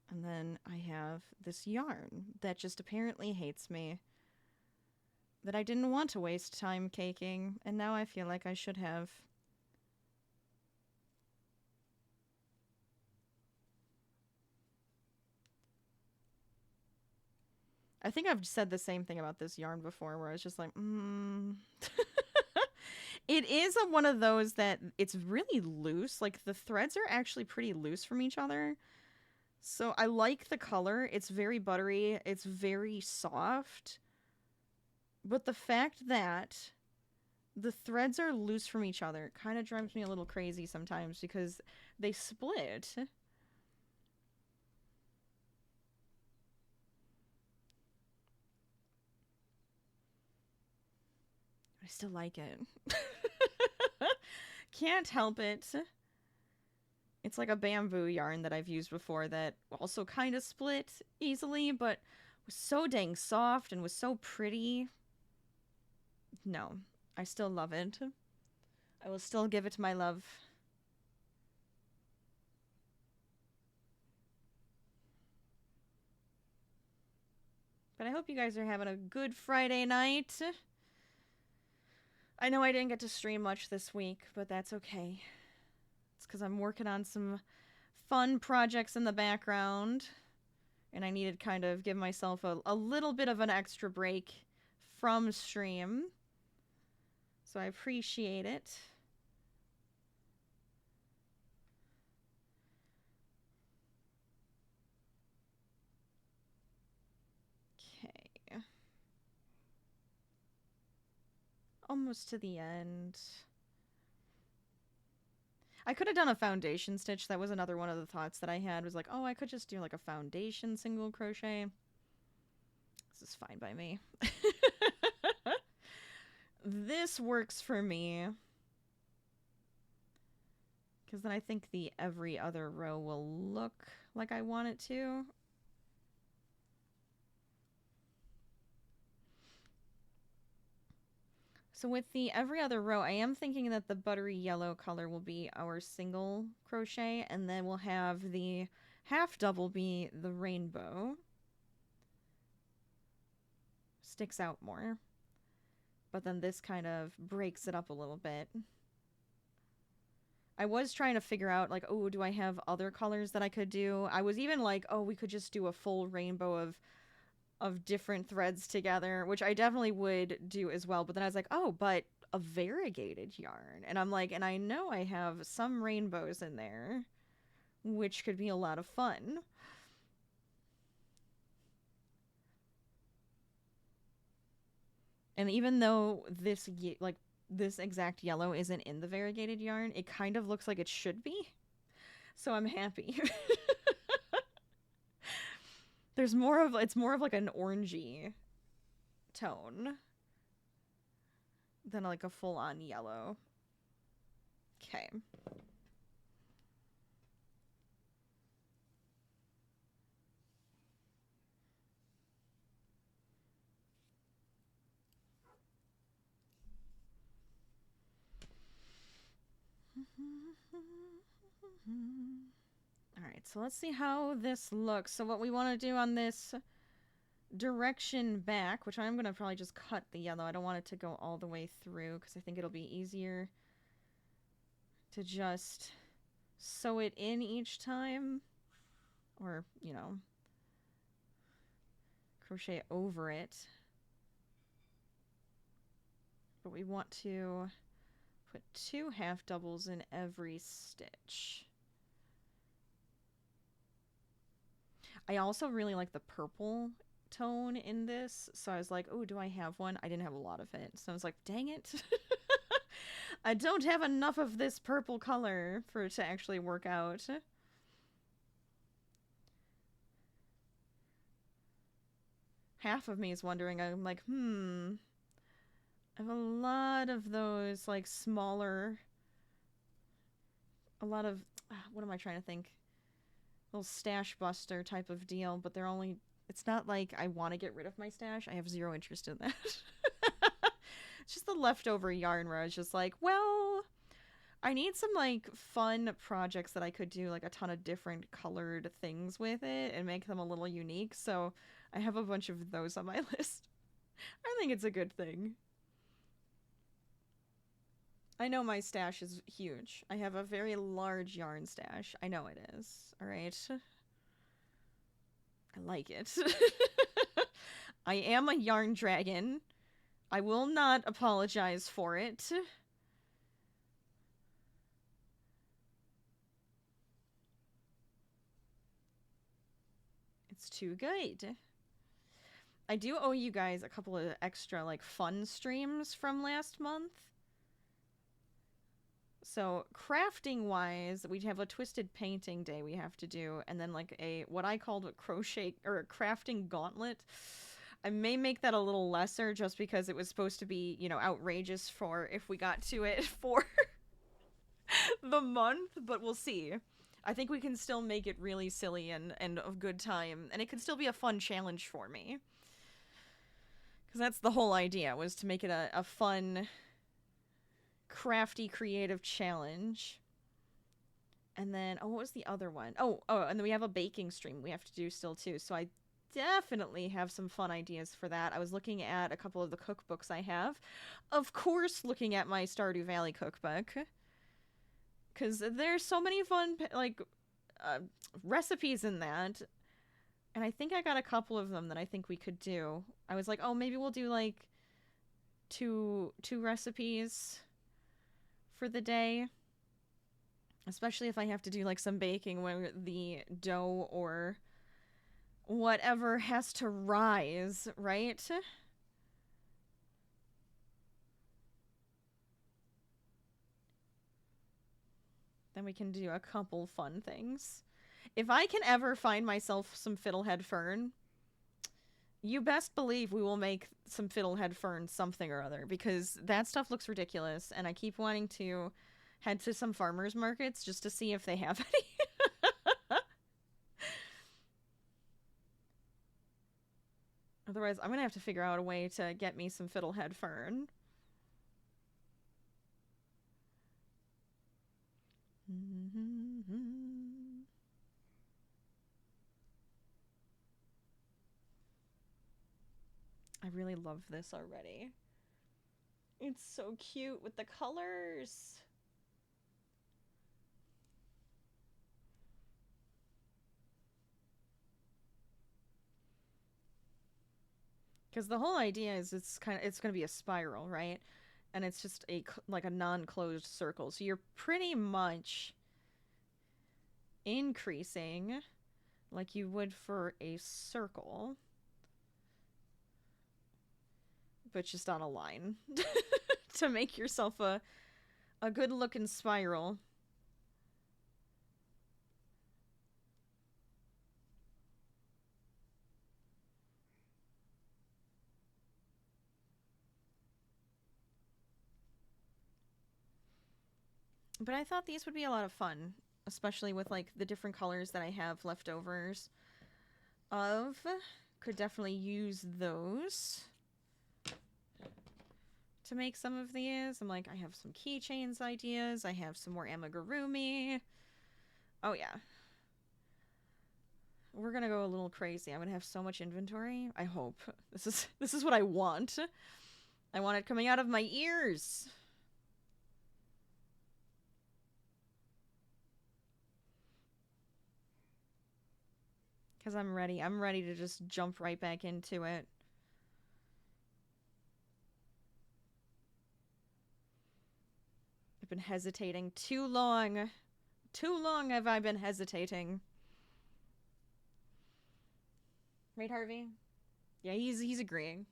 And then I have this yarn that just apparently hates me, that I didn't want to waste time caking, and now I feel like I should have. I think I've said the same thing about this yarn before, where I was just like, It is one of those that it's really loose. Like, the threads are actually pretty loose from each other. So I like the color. It's very buttery. It's very soft. But the fact that the threads are loose from each other kind of drives me a little crazy sometimes because they split. I still like it. Can't help it. It's like a bamboo yarn that I've used before that also kind of split easily, but was so dang soft and was so pretty. No, I still love it. I will still give it my love. But I hope you guys are having a good Friday night. I know I didn't get to stream much this week, but that's okay. It's because I'm working on some fun projects in the background, and I needed kind of give myself a little bit of an extra break from stream. So I appreciate it. Okay. Almost to the end. I could have done a foundation stitch. That was another one of the thoughts that I had, was like, oh, I could just do like a foundation single crochet. This is fine by me. This works for me. Because then I think the every other row will look like I want it to. So with the every other row, I am thinking that the buttery yellow color will be our single crochet, and then we'll have the half double be the rainbow. Sticks out more. But then this kind of breaks it up a little bit. I was trying to figure out, like, oh, do I have other colors that I could do? I was even like, oh, we could just do a full rainbow of different threads together, which I definitely would do as well. But then I was like, oh, but a variegated yarn. And I'm like, and I know I have some rainbows in there, which could be a lot of fun. And even though this, like, this exact yellow isn't in the variegated yarn, it kind of looks like it should be. So I'm happy. It's more of like an orangey tone than like a full-on yellow. Okay. All right, so let's see how this looks. So what we want to do on this direction back, which I'm going to probably just cut the yellow. I don't want it to go all the way through because I think it'll be easier to just sew it in each time, or, you know, crochet over it. But we want to put 2 half doubles in every stitch. I also really like the purple tone in this, so I was like, oh, do I have one? I didn't have a lot of it, so I was like, dang it. I don't have enough of this purple color for it to actually work out. half of me is wondering, I'm like, I have a lot of those, like, smaller, a lot of, what am I trying to think? Little stash buster type of deal, but they're only, it's not like I want to get rid of my stash. I have zero interest in that. It's just the leftover yarn where I was just like, well, I need some, like, fun projects that I could do, like, a ton of different colored things with it and make them a little unique, so I have a bunch of those on my list. I think it's a good thing. I know my stash is huge. I have a very large yarn stash. I know it is. Alright. I like it. I am a yarn dragon. I will not apologize for it. It's too good. I do owe you guys a couple of extra, like, fun streams from last month. So, crafting-wise, we have a twisted painting day we have to do, and then, like, a, what I called a crochet, or a crafting gauntlet. I may make that a little lesser just because it was supposed to be, you know, outrageous for if we got to it for the month, but we'll see. I think we can still make it really silly and a good time, and it can still be a fun challenge for me. Because that's the whole idea, was to make it a fun, crafty, creative challenge. And then, oh, what was the other one? Oh, and then we have a baking stream we have to do still, too. So I definitely have some fun ideas for that. I was looking at a couple of the cookbooks I have. Of course, looking at my Stardew Valley cookbook. Because there's so many fun, like, recipes in that. And I think I got a couple of them that I think we could do. I was like, oh, maybe we'll do, like, two recipes for the day. Especially if I have to do, like, some baking where the dough or whatever has to rise, right? Then we can do a couple fun things. If I can ever find myself some fiddlehead fern, you best believe we will make some fiddlehead fern something or other, because that stuff looks ridiculous, and I keep wanting to head to some farmers markets just to see if they have any. Otherwise, I'm gonna have to figure out a way to get me some fiddlehead fern. I really love this already. It's so cute with the colors. Because the whole idea is it's going to be a spiral, right? And it's just like a non-closed circle. So you're pretty much increasing like you would for a circle, but just on a line to make yourself a good looking spiral. But I thought these would be a lot of fun, especially with, like, the different colors that I have leftovers of. Could definitely use those to make some of these. I'm like, I have some keychains ideas. I have some more amigurumi. Oh, yeah. We're gonna go a little crazy. I'm gonna have so much inventory. I hope. This is what I want. I want it coming out of my ears. Because I'm ready. I'm ready to just jump right back into it. I've been hesitating too long. Too long have I been hesitating. Right, Harvey? Yeah, he's agreeing.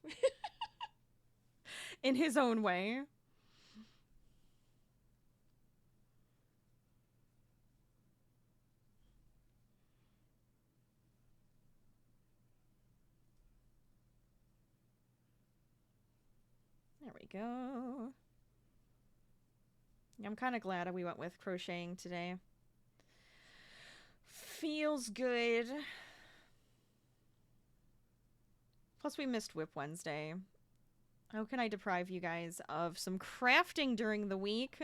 In his own way. There we go. I'm kind of glad we went with crocheting today. Feels good. Plus, we missed Whip Wednesday. How can I deprive you guys of some crafting during the week?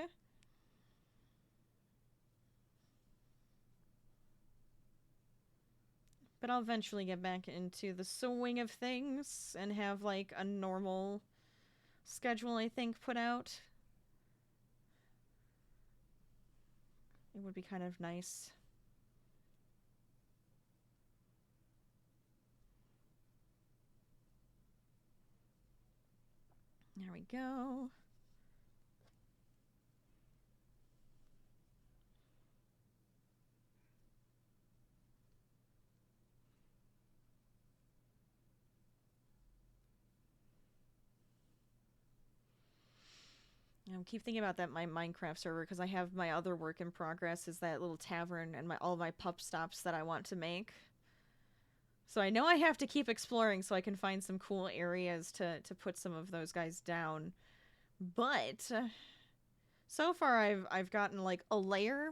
But I'll eventually get back into the swing of things and have, like, a normal schedule, I think, put out. It would be kind of nice. There we go. I keep thinking about that my Minecraft server because I have my other work in progress is that little tavern and all my pup stops that I want to make. So I know I have to keep exploring so I can find some cool areas to put some of those guys down. But so far I've gotten like a layer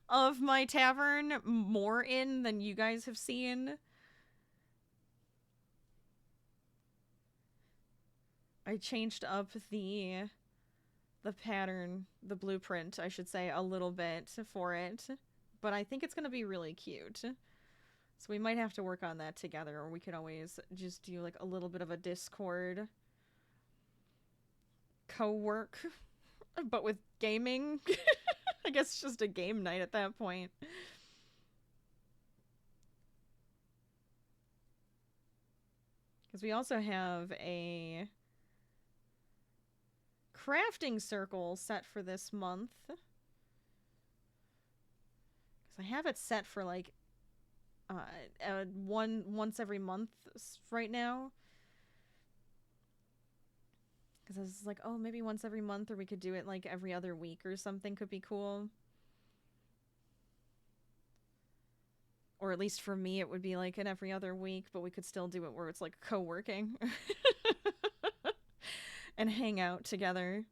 of my tavern more in than you guys have seen. I changed up the pattern, the blueprint, I should say, a little bit for it. But I think it's going to be really cute. So we might have to work on that together, or we could always just do like a little bit of a Discord co-work, but with gaming. I guess it's just a game night at that point. Because we also have a crafting circle set for this month. Because I have it set for like once every month right now. Because I was like, oh, maybe once every month, or we could do it like every other week or something could be cool. Or at least for me, it would be like an every other week, but we could still do it where it's like co-working. And hang out together.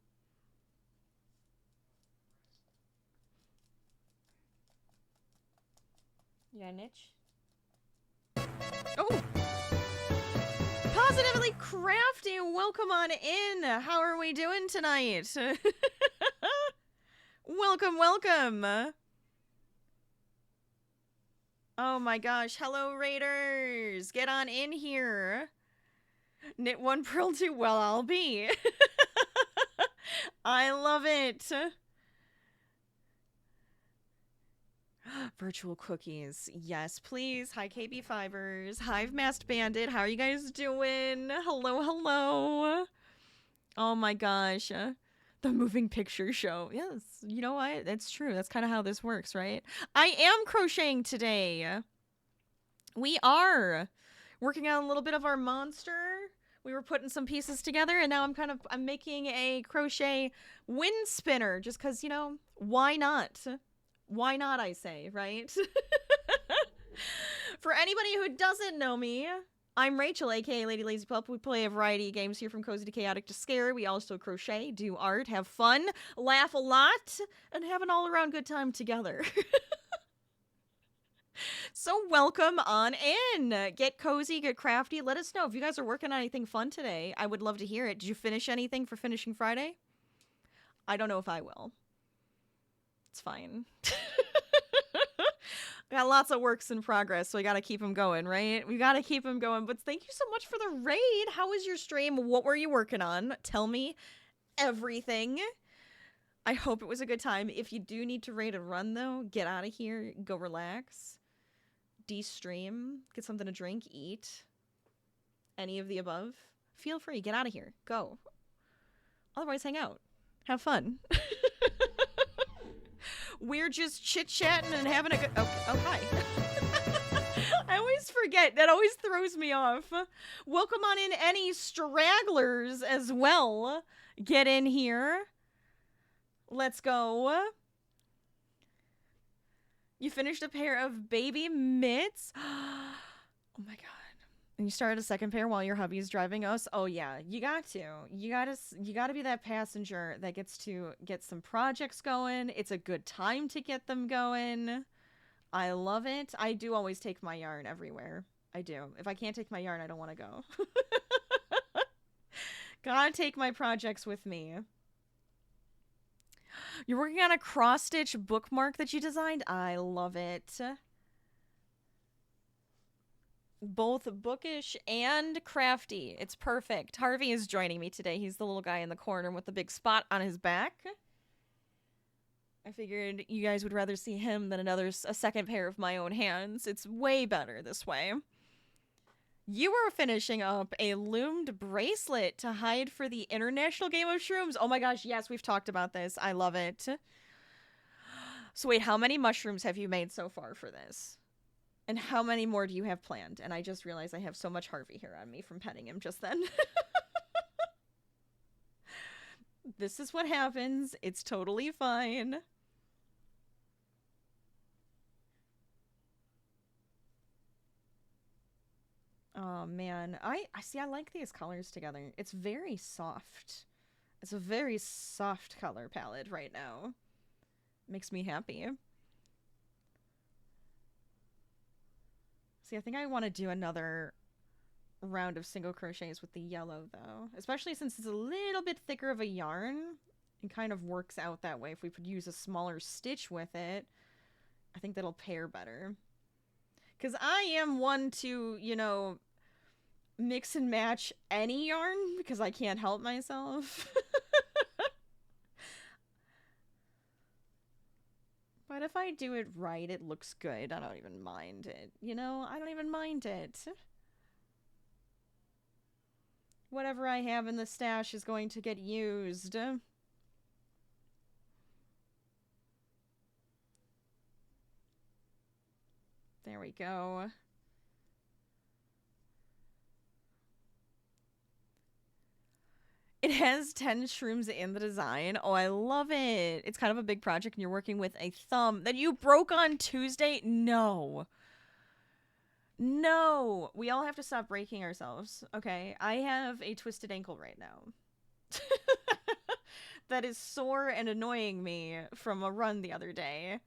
You got an itch? Oh! Positively Crafty, welcome on in! How are we doing tonight? Welcome, welcome! Oh my gosh, hello Raiders! Get on in here! Knit one, purl two, well I'll be! I love it! Virtual cookies. Yes, please. Hi, KB Fibers. Hive Masked Bandit. How are you guys doing? Hello, hello. Oh my gosh. The moving picture show. Yes, you know what? That's true. That's kind of how this works, right? I am crocheting today. We are working on a little bit of our monster. We were putting some pieces together, and now I'm making a crochet wind spinner just because, you know, why not? Why not, I say, right? For anybody who doesn't know me, I'm Rachel, aka LadyLazyPup. We play a variety of games here from cozy to chaotic to scary. We also crochet, do art, have fun, laugh a lot, and have an all-around good time together. So welcome on in. Get cozy, get crafty. Let us know if you guys are working on anything fun today. I would love to hear it. Did you finish anything for Finishing Friday? I don't know if I will. It's fine. Got lots of works in progress, so we gotta keep them going, right? We gotta keep them going. But thank you so much for the raid. How was your stream? What were you working on? Tell me everything. I hope it was a good time. If you do need to raid and run, though, get out of here. Go relax. De-stream. Get something to drink. Eat. Any of the above. Feel free. Get out of here. Go. Otherwise, hang out. Have fun. We're just chit-chatting and having a good... Oh, hi. I always forget. That always throws me off. Welcome on in any stragglers as well. Get in here. Let's go. You finished a pair of baby mitts? Oh my god. And you started a second pair while your hubby's driving us. Oh yeah, you got to. You got to be that passenger that gets to get some projects going. It's a good time to get them going. I love it. I do always take my yarn everywhere. I do. If I can't take my yarn, I don't want to go. Gotta take my projects with me. You're working on a cross-stitch bookmark that you designed? I love it. Both bookish and crafty. It's perfect. Harvey is joining me today. He's the little guy in the corner with the big spot on his back. I figured you guys would rather see him than a second pair of my own hands. It's way better this way. You were finishing up a loomed bracelet to hide for the International Game of Shrooms. Oh my gosh, yes, we've talked about this. I love it. So wait, how many mushrooms have you made so far for this? And how many more do you have planned? And I just realized I have so much Harvey hair on me from petting him just then. This is what happens. It's totally fine. Oh man, I see. I like these colors together. It's very soft. It's a very soft color palette right now. Makes me happy. See, I think I want to do another round of single crochets with the yellow though, especially since it's a little bit thicker of a yarn. It kind of works out that way. If we could use a smaller stitch with it, I think that'll pair better. Because I am one to, you know, mix and match any yarn because I can't help myself. But if I do it right, it looks good. I don't even mind it. You know, I don't even mind it. Whatever I have in the stash is going to get used. There we go. It has 10 shrooms in the design. Oh, I love it. It's kind of a big project and you're working with a thumb that you broke on Tuesday? No. No. We all have to stop breaking ourselves. Okay. I have a twisted ankle right now. That is sore and annoying me from a run the other day.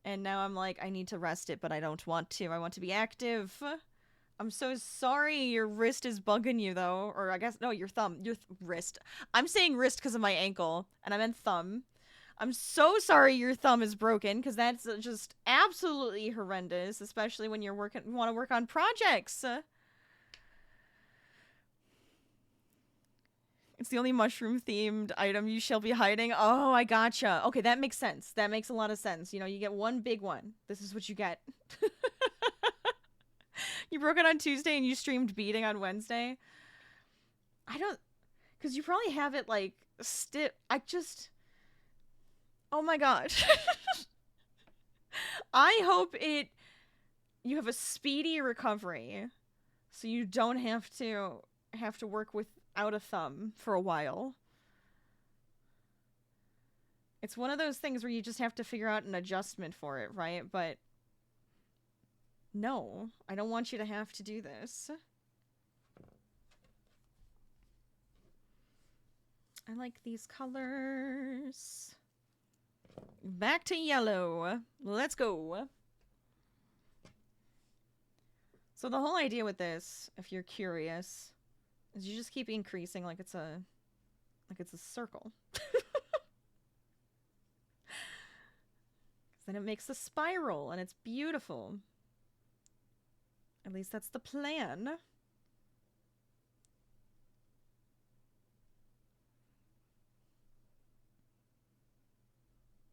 And now I'm like, I need to rest it, but I don't want to. I want to be active. I'm so sorry your wrist is bugging you, though. Or I guess, no, your thumb. Your wrist. I'm saying wrist because of my ankle, and I meant thumb. I'm so sorry your thumb is broken, because that's just absolutely horrendous, especially when you want to work on projects. It's the only mushroom-themed item you shall be hiding. Oh, I gotcha. Okay, that makes sense. That makes a lot of sense. You know, you get one big one. This is what you get. You broke it on Tuesday and you streamed beading on Wednesday. I don't... Because you probably have it, like, oh my gosh. I hope you have a speedy recovery so you don't have to work without a thumb for a while. It's one of those things where you just have to figure out an adjustment for it, right? But no, I don't want you to have to do this. I like these colors. Back to yellow. Let's go. So the whole idea with this, if you're curious, is you just keep increasing like it's a circle. Then it makes a spiral and it's beautiful. At least that's the plan.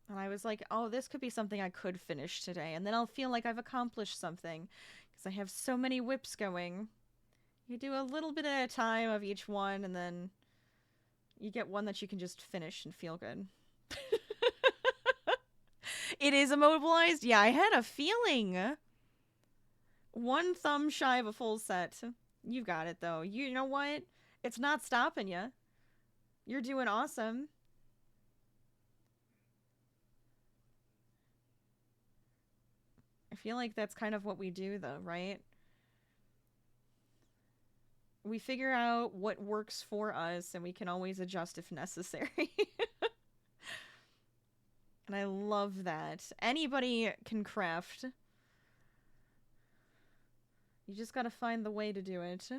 And I was like, oh, this could be something I could finish today. And then I'll feel like I've accomplished something. Because I have so many whips going. You do a little bit at a time of each one. And then you get one that you can just finish and feel good. It is immobilized? Yeah, I had a feeling. One thumb shy of a full set. You got it, though. You know what? It's not stopping you. You're doing awesome. I feel like that's kind of what we do, though, right? We figure out what works for us, and we can always adjust if necessary. And I love that. Anybody can craft. You just gotta find the way to do it.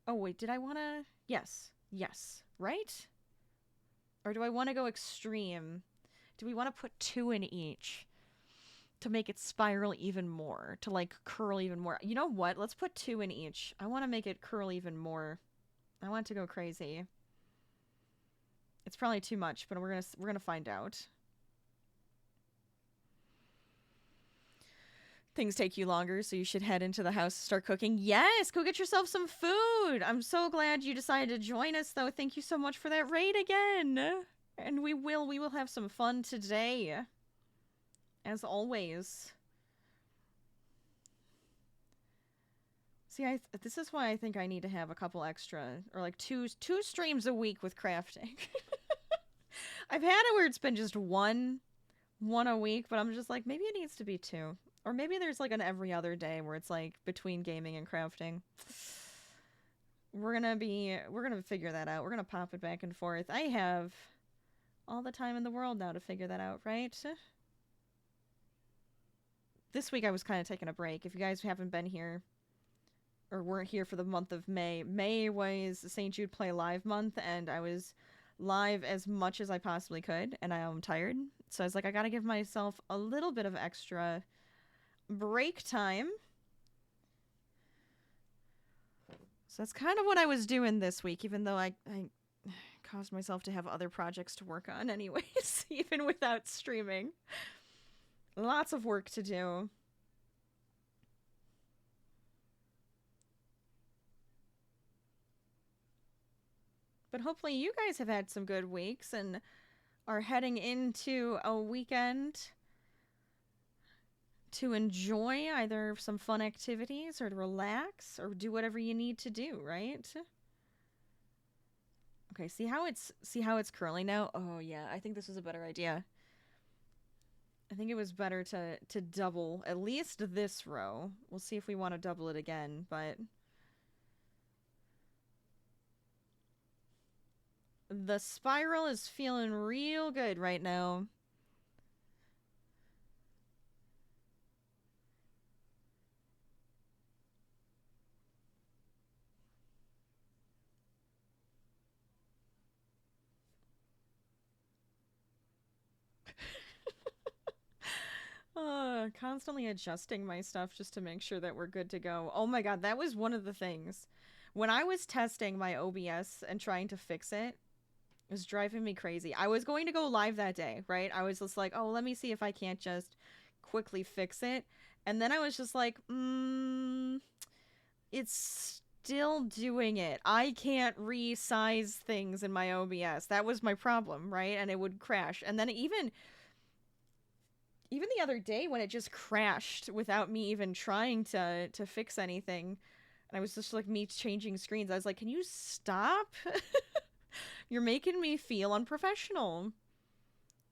Oh, wait, did I wanna... Yes. Yes. Right? Or do I want to go extreme? Do we want to put 2 in each? To make it spiral even more. To, like, curl even more. You know what? Let's put 2 in each. I want to make it curl even more. I want it to go crazy. It's probably too much, but we're gonna find out. Things take you longer, so you should head into the house and start cooking. Yes, go get yourself some food. I'm so glad you decided to join us, though. Thank you so much for that raid again. And we will have some fun today. As always. See, this is why I think I need to have a couple extra, or like two streams a week with crafting. I've had it where it's been just one a week, but I'm just like, maybe it needs to be 2. Or maybe there's like an every other day where it's like between gaming and crafting. We're gonna figure that out. We're gonna pop it back and forth. I have all the time in the world now to figure that out, right? This week I was kind of taking a break. If you guys haven't been here or weren't here for the month of May, May was St. Jude Play Live month, and I was live as much as I possibly could, and I am tired. So I was like, I gotta give myself a little bit of extra break time. So that's kind of what I was doing this week, even though I caused myself to have other projects to work on anyways, even without streaming. Lots of work to do. But hopefully you guys have had some good weeks and are heading into a weekend to enjoy either some fun activities or to relax or do whatever you need to do, right? Okay, see how it's curling now? Oh yeah, I think this was a better idea. I think it was better to double at least this row. We'll see if we want to double it again, but the spiral is feeling real good right now. Constantly adjusting my stuff just to make sure that we're good to go. Oh my god, that was one of the things. When I was testing my OBS and trying to fix it, it was driving me crazy. I was going to go live that day, right? I was just like, oh, let me see if I can't just quickly fix it. And then I was just like, it's still doing it. I can't resize things in my OBS. That was my problem, right? And it would crash. And then even the other day when it just crashed without me even trying to fix anything, and I was just like me changing screens, I was like, can you stop? You're making me feel unprofessional.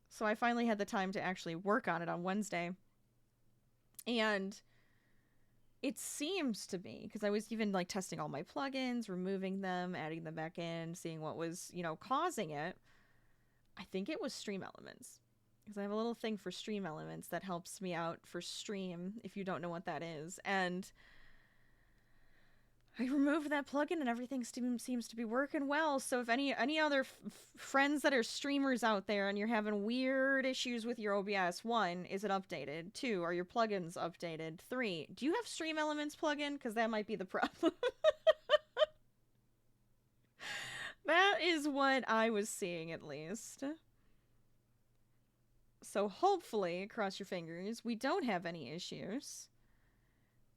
So I finally had the time to actually work on it on Wednesday. And it seems to be, because I was even like testing all my plugins, removing them, adding them back in, seeing what was, causing it. I think it was Stream Elements. Because I have a little thing for Stream Elements that helps me out for stream, if you don't know what that is. And I removed that plugin and everything seems to be working well. So if any other friends that are streamers out there and you're having weird issues with your OBS, 1, is it updated? 2, are your plugins updated? 3, do you have Stream Elements plugin? Because that might be the problem. That is what I was seeing, at least. So hopefully, cross your fingers, we don't have any issues.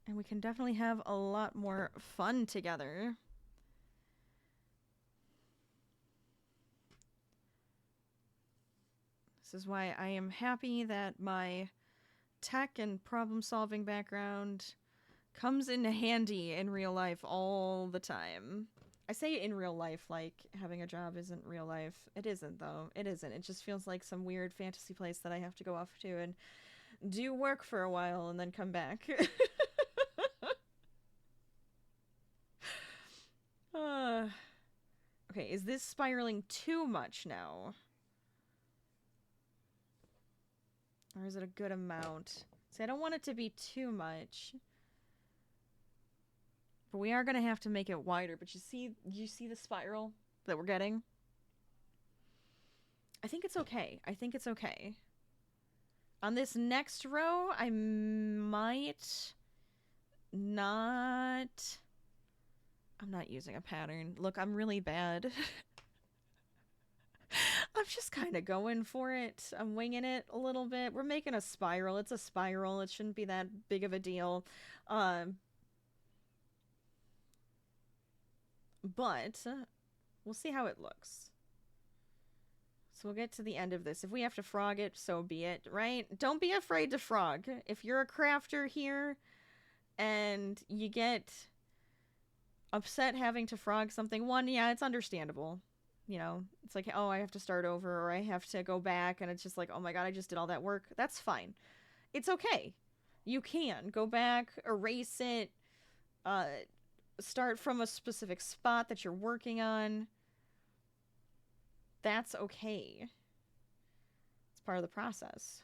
And we can definitely have a lot more fun together. This is why I am happy that my tech and problem-solving background comes in handy in real life all the time. I say in real life like having a job isn't real life. It isn't, though. It isn't. It just feels like some weird fantasy place that I have to go off to and do work for a while and then come back. Okay, is this spiraling too much now? Or is it a good amount? See, I don't want it to be too much. But we are going to have to make it wider. But you see the spiral that we're getting? I think it's okay. I think it's okay. On this next row, I might not... I'm not using a pattern. Look, I'm really bad. I'm just kind of going for it. I'm winging it a little bit. We're making a spiral. It's a spiral. It shouldn't be that big of a deal. But we'll see how it looks. So we'll get to the end of this. If we have to frog it, so be it, right? Don't be afraid to frog. If you're a crafter here and you get upset having to frog something, one, yeah, it's understandable. You know, it's like, oh, I have to start over, or I have to go back, and it's just like, oh my god, I just did all that work. That's fine. It's okay. You can go back, erase it, start from a specific spot that you're working on. That's okay. It's part of the process.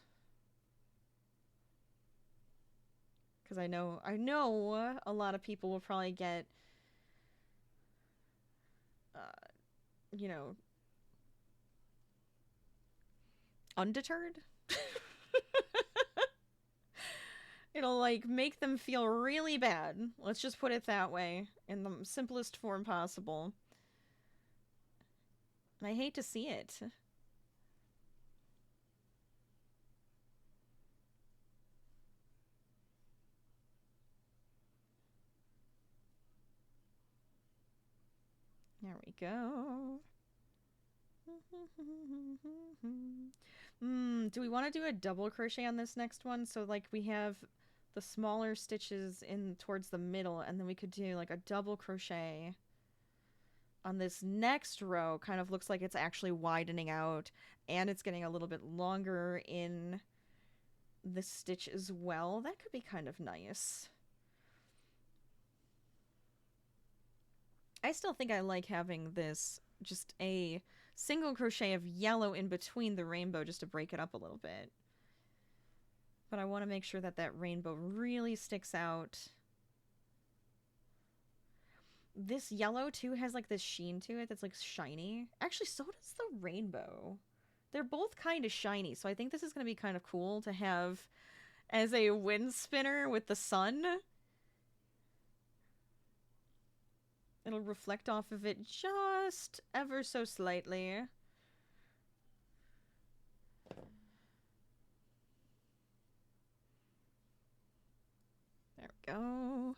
Because I know a lot of people will probably get, you know, undeterred. It'll, like, make them feel really bad. Let's just put it that way, in the simplest form possible. And I hate to see it. There we go. Do we want to do a double crochet on this next one? So, like, we have the smaller stitches in towards the middle, and then we could do, like, a double crochet on this next row. Kind of looks like it's actually widening out, and it's getting a little bit longer in the stitch as well. That could be kind of nice. I still think I like having this just a single crochet of yellow in between the rainbow just to break it up a little bit. But I want to make sure that that rainbow really sticks out. This yellow, too, has, like, this sheen to it that's, like, shiny. Actually, so does the rainbow. They're both kind of shiny, so I think this is going to be kind of cool to have as a wind spinner with the sun. It'll reflect off of it just ever so slightly. There we go.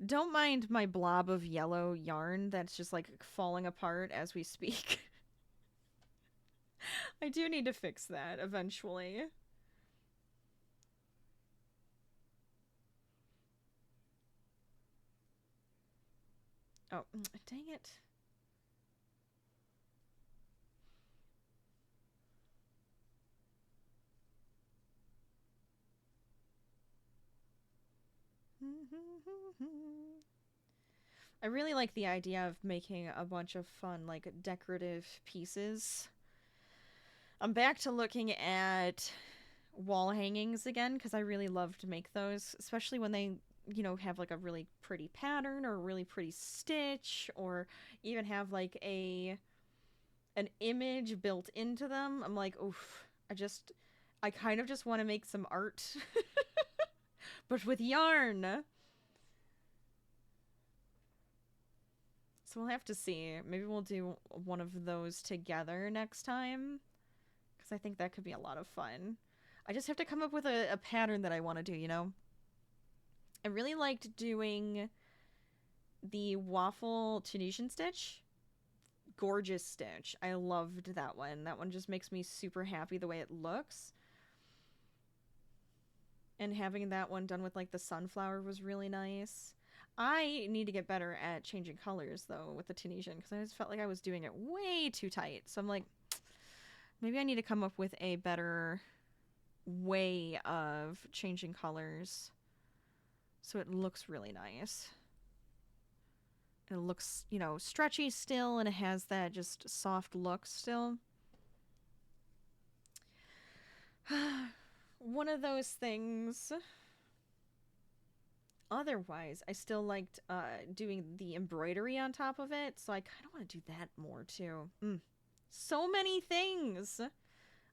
Don't mind my blob of yellow yarn that's just, like, falling apart as we speak. I do need to fix that eventually. Oh, dang it. I really like the idea of making a bunch of fun, like, decorative pieces. I'm back to looking at wall hangings again, because I really love to make those, especially when they, you know, have, like, a really pretty pattern or a really pretty stitch, or even have, like, an image built into them. I'm like, oof, I kind of just want to make some art, but with yarn. So we'll have to see. Maybe we'll do one of those together next time, because I think that could be a lot of fun. I just have to come up with a pattern that I want to do, you know? I really liked doing the waffle Tunisian stitch. Gorgeous stitch. I loved that one. That one just makes me super happy the way it looks. And having that one done with, like, the sunflower was really nice. I need to get better at changing colors, though, with the Tunisian, because I just felt like I was doing it way too tight. So I'm like, maybe I need to come up with a better way of changing colors so it looks really nice. It looks, you know, stretchy still, and it has that just soft look still. One of those things. Otherwise, I still liked doing the embroidery on top of it, so I kind of want to do that more too. So many things.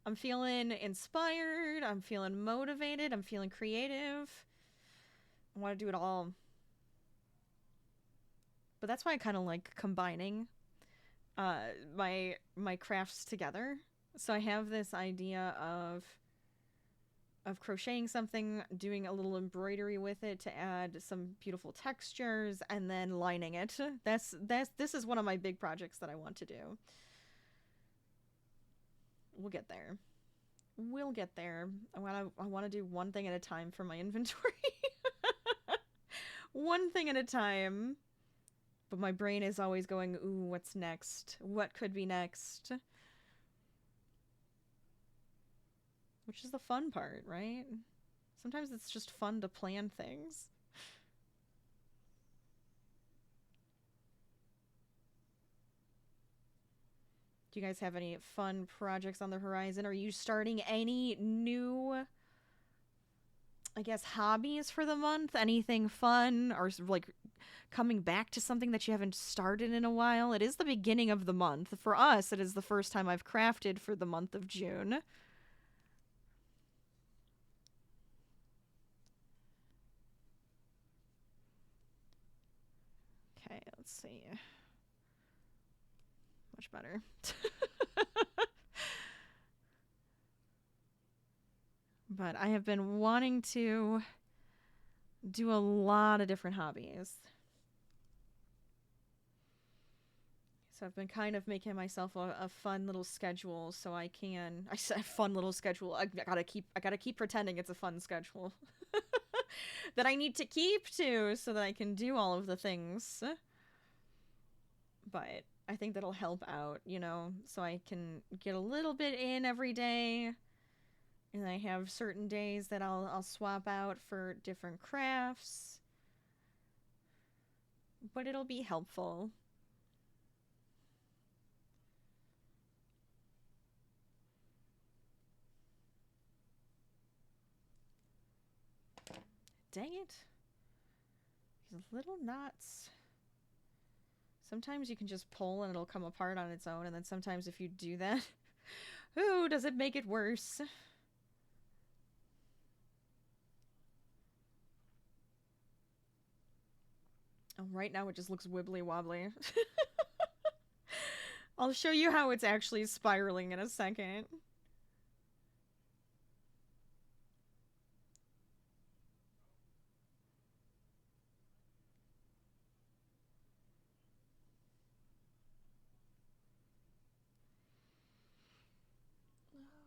I'm feeling inspired, I'm feeling motivated, I'm feeling creative. I want to do it all. But that's why I kind of like combining my crafts together. So I have this idea of crocheting something, doing a little embroidery with it to add some beautiful textures, and then lining it. This is one of my big projects that I want to do. We'll get there. We'll get there. I want to do one thing at a time for my inventory. One thing at a time. But my brain is always going, ooh, what's next? What could be next? Which is the fun part, right? Sometimes it's just fun to plan things. Do you guys have any fun projects on the horizon? Are you starting any new, I guess, hobbies for the month? Anything fun? Or like coming back to something that you haven't started in a while? It is the beginning of the month. For us, it is the first time I've crafted for the month of June. Okay, let's see. Much better. But I have been wanting to do a lot of different hobbies. So I've been kind of making myself a fun little schedule so I can. I said fun little schedule. I gotta keep pretending it's a fun schedule that I need to keep to so that I can do all of the things. But I think that'll help out, you know, so I can get a little bit in every day. And I have certain days that I'll swap out for different crafts. But it'll be helpful. Dang it. These little knots. Sometimes you can just pull and it'll come apart on its own, and then sometimes if you do that, ooh, does it make it worse? Oh, right now it just looks wibbly wobbly. I'll show you how it's actually spiraling in a second.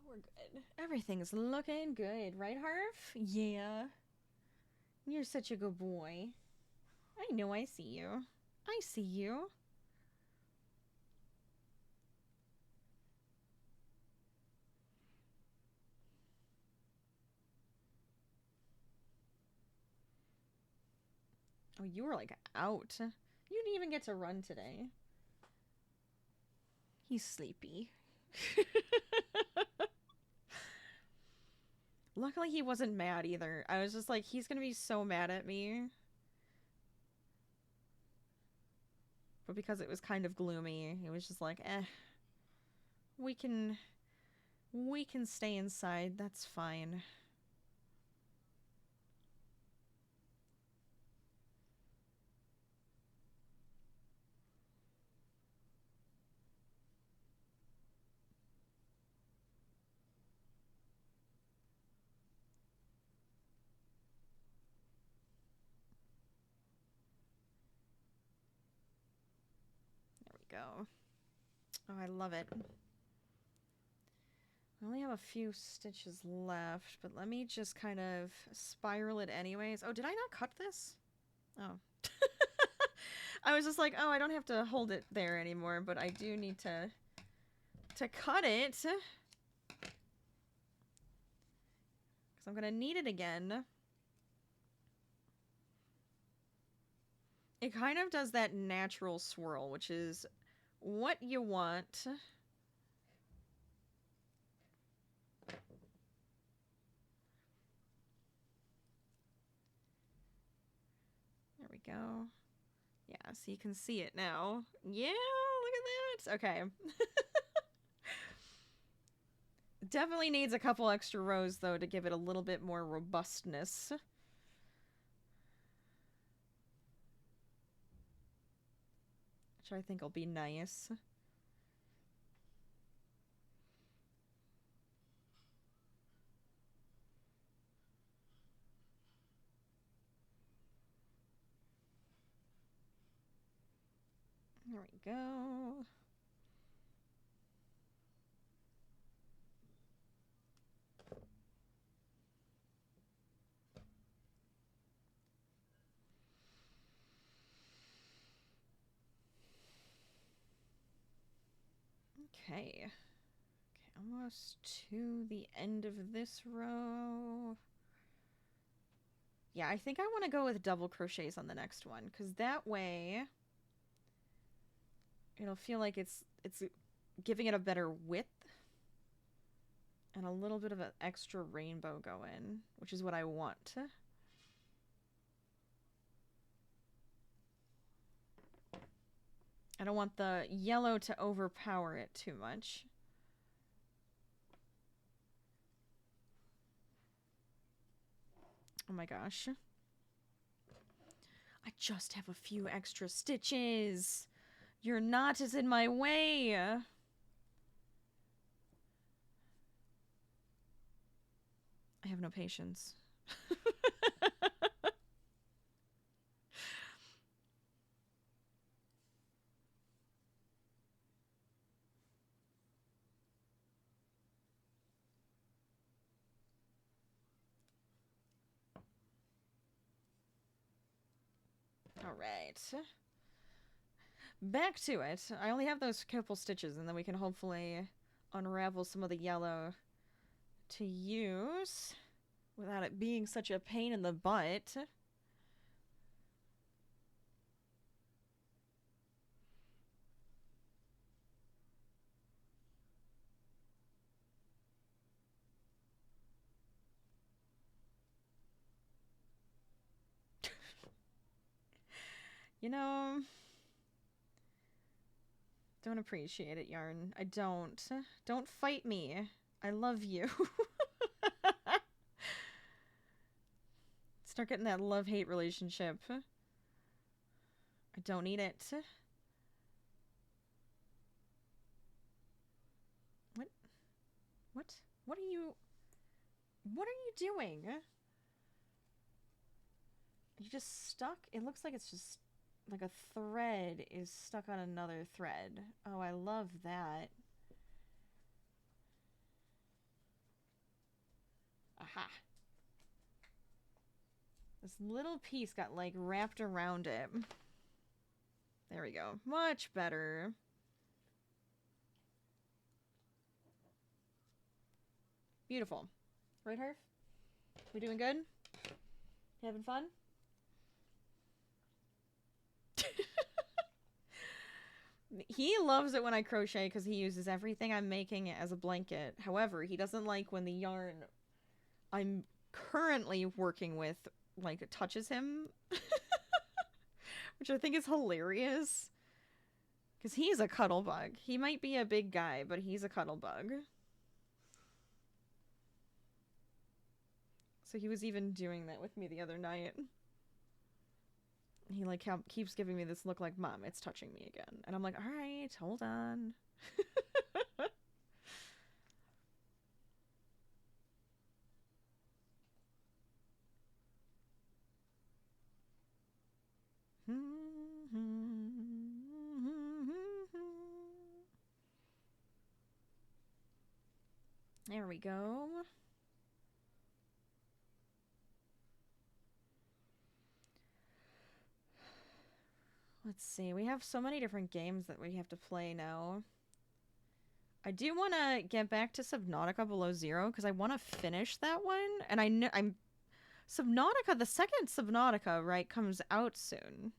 We're good. Everything's looking good, right, Harv? Yeah. You're such a good boy. I know I see you. I see you. Oh, you were like out. You didn't even get to run today. He's sleepy. Luckily, he wasn't mad either. I was just like, he's gonna be so mad at me. But because it was kind of gloomy, it was just like, we can stay inside. That's fine. Go. Oh, I love it. I only have a few stitches left, but let me just kind of spiral it anyways. Oh, did I not cut this? Oh. I was just like, oh, I don't have to hold it there anymore, but I do need to cut it. Because I'm going to need it again. It kind of does that natural swirl, which is what you want. There we go. Yeah, so you can see it now. Yeah, look at that. Okay. Definitely needs a couple extra rows, though, to give it a little bit more robustness. Which I think will be nice. There we go. Okay. Okay, almost to the end of this row. Yeah, I think I want to go with double crochets on the next one, because that way it'll feel like it's giving it a better width and a little bit of an extra rainbow going, which is what I want. I don't want the yellow to overpower it too much. Oh my gosh. I just have a few extra stitches. Your knot is in my way. I have no patience. All right. Back to it. I only have those couple stitches, and then we can hopefully unravel some of the yellow to use without it being such a pain in the butt. You know, don't appreciate it, Yarn. I don't. Don't fight me. I love you. Start getting that love-hate relationship. I don't need it. What? What? What are you doing? You just stuck? It looks like it's just like a thread is stuck on another thread. Oh, I love that. Aha. This little piece got like wrapped around it. There we go. Much better. Beautiful. Right, Herf? We doing good? You having fun? He loves it when I crochet because he uses everything I'm making as a blanket. However, he doesn't like when the yarn I'm currently working with like touches him. Which I think is hilarious. Because he's a cuddle bug. He might be a big guy, but he's a cuddle bug. So he was even doing that with me the other night. He like keeps giving me this look like, Mom, it's touching me again. And I'm like, all right, hold on. There we go. Let's see. We have so many different games that we have to play now. I do want to get back to Subnautica Below Zero because I want to finish that one. And I'm Subnautica, the second Subnautica, right, comes out soon.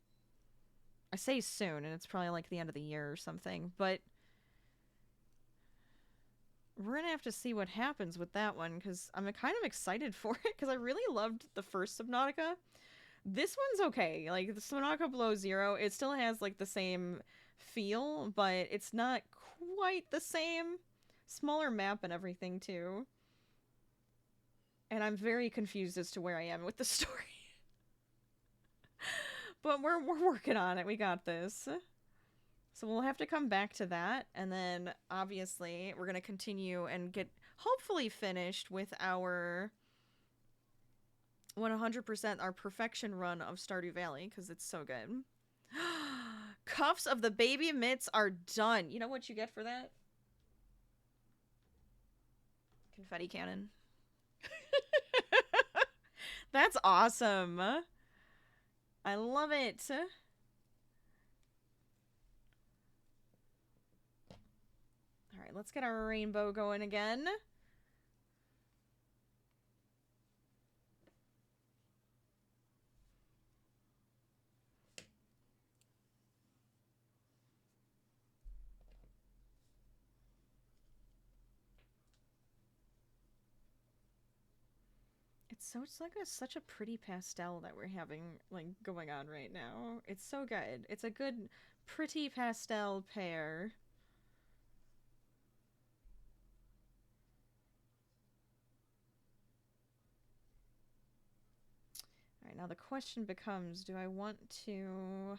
I say soon, and it's probably like the end of the year or something, but we're gonna have to see what happens with that one, because I'm kind of excited for it, because I really loved the first Subnautica. This one's okay. Like, the Subnautica Below Zero, it still has, like, the same feel, but it's not quite the same. Smaller map and everything, too. And I'm very confused as to where I am with the story. But we're working on it. We got this. So we'll have to come back to that, and then, obviously, we're going to continue and get, hopefully, finished with our 100% our perfection run of Stardew Valley, because it's so good. Cuffs of the baby mitts are done. You know what you get for that? Confetti cannon. That's awesome. I love it. Alright, let's get our rainbow going again. It's like such a pretty pastel that we're having, like, going on right now. It's so good. It's a good, pretty pastel pair. Alright, now the question becomes, do I want to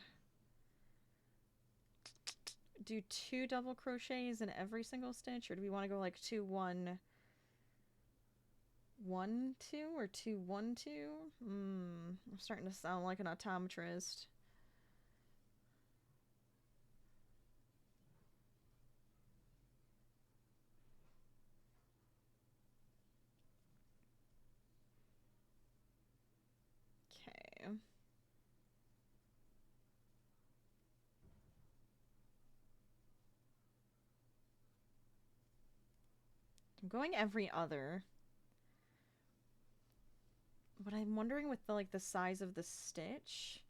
do 2 double crochets in every single stitch, or do we want to go like 2 1 1 2 or 2 1 2? I'm starting to sound like an optometrist. Okay. I'm going every other. But I'm wondering with the, like, the size of the stitch,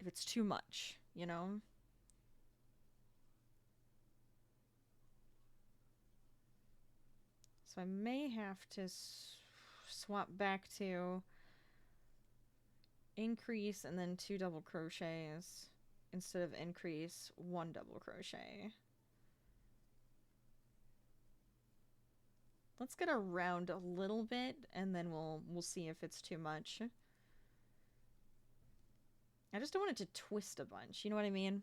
if it's too much, you know? So I may have to swap back to increase and then 2 double crochets instead of increase 1 double crochet. Let's get around a little bit, and then we'll see if it's too much. I just don't want it to twist a bunch, you know what I mean?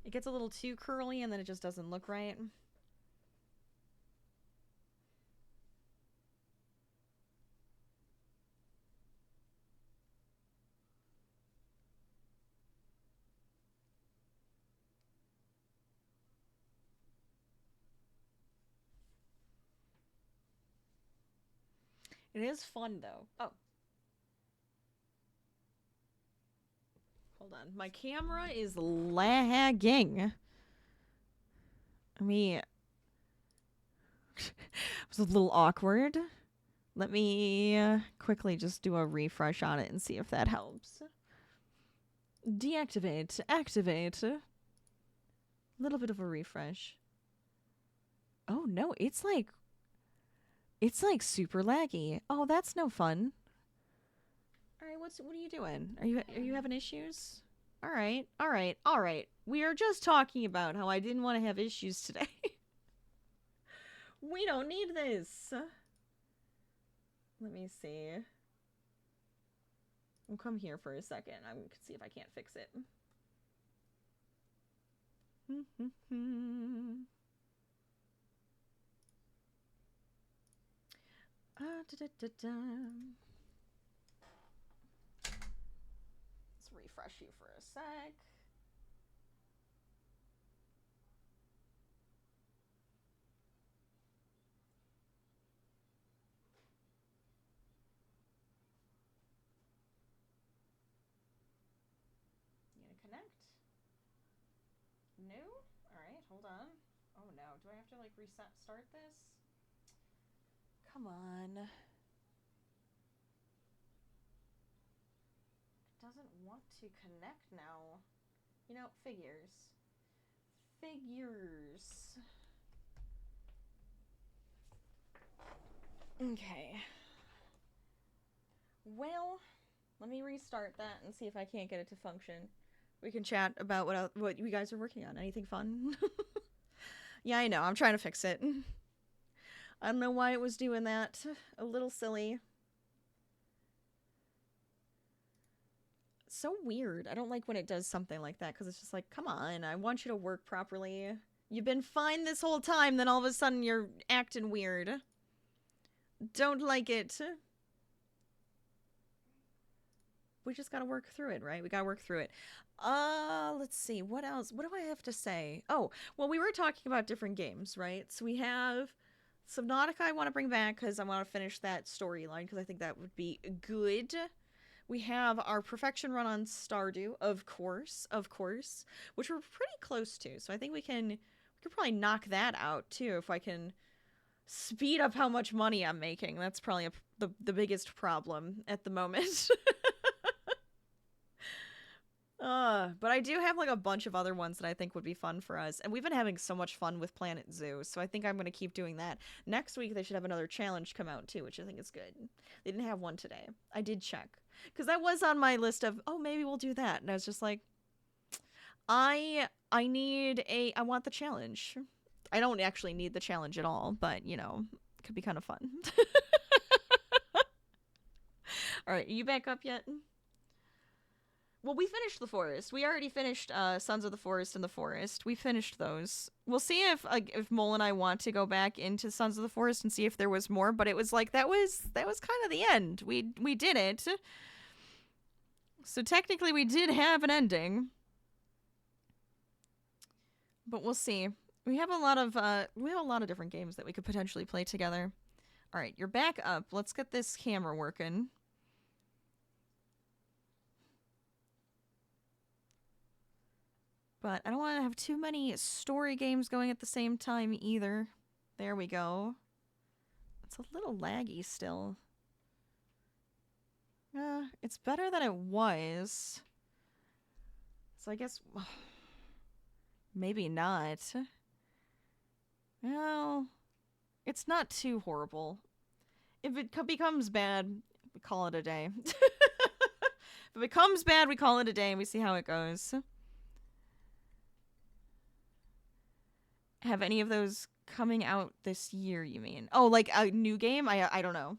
It gets a little too curly, and then it just doesn't look right. It is fun, though. Oh. Hold on. My camera is lagging. I mean, it was a little awkward. Let me quickly just do a refresh on it and see if that helps. Deactivate. Activate. A little bit of a refresh. Oh, no. It's like super laggy. Oh, that's no fun. All right, what are you doing? Are you having issues? All right. We are just talking about how I didn't want to have issues today. We don't need this. Let me see. We'll come here for a second. I can see if I can't fix it. Let's refresh you for a sec. You gonna connect? No? Alright, hold on. Oh no, do I have to like start this? Come on. It doesn't want to connect now. You know, figures. Figures. Okay. Well, let me restart that and see if I can't get it to function. We can chat about what you guys are working on. Anything fun? Yeah, I know. I'm trying to fix it. I don't know why it was doing that. A little silly. So weird. I don't like when it does something like that because it's just like, come on, I want you to work properly. You've been fine this whole time, then all of a sudden you're acting weird. Don't like it. We just gotta work through it, right? We gotta work through it. Let's see. What else? What do I have to say? Oh, well, we were talking about different games, right? So we have Subnautica I want to bring back because I want to finish that storyline because I think that would be good. We have our perfection run on Stardew, of course, which we're pretty close to. So I think we could probably knock that out too if I can speed up how much money I'm making. That's probably the biggest problem at the moment. But I do have like a bunch of other ones that I think would be fun for us. And we've been having so much fun with Planet Zoo, so I think I'm going to keep doing that. Next week, they should have another challenge come out too, which I think is good. They didn't have one today. I did check. Because that was on my list of, oh, maybe we'll do that. And I was just like, I want the challenge. I don't actually need the challenge at all, but, you know, it could be kind of fun. All right, are you back up yet? Well, we finished The Forest. We already finished Sons of the Forest and The Forest. We finished those. We'll see if Mole and I want to go back into Sons of the Forest and see if there was more, but it was like that was kind of the end. We did it. So technically we did have an ending. But we'll see. We have a lot of different games that we could potentially play together. All right, you're back up. Let's get this camera working. But I don't want to have too many story games going at the same time either. There we go. It's a little laggy still. It's better than it was. So I guess... maybe not. Well, it's not too horrible. If it becomes bad, we call it a day. If it becomes bad, we call it a day and we see how it goes. Have any of those coming out this year, you mean? Oh, like a new game? I don't know.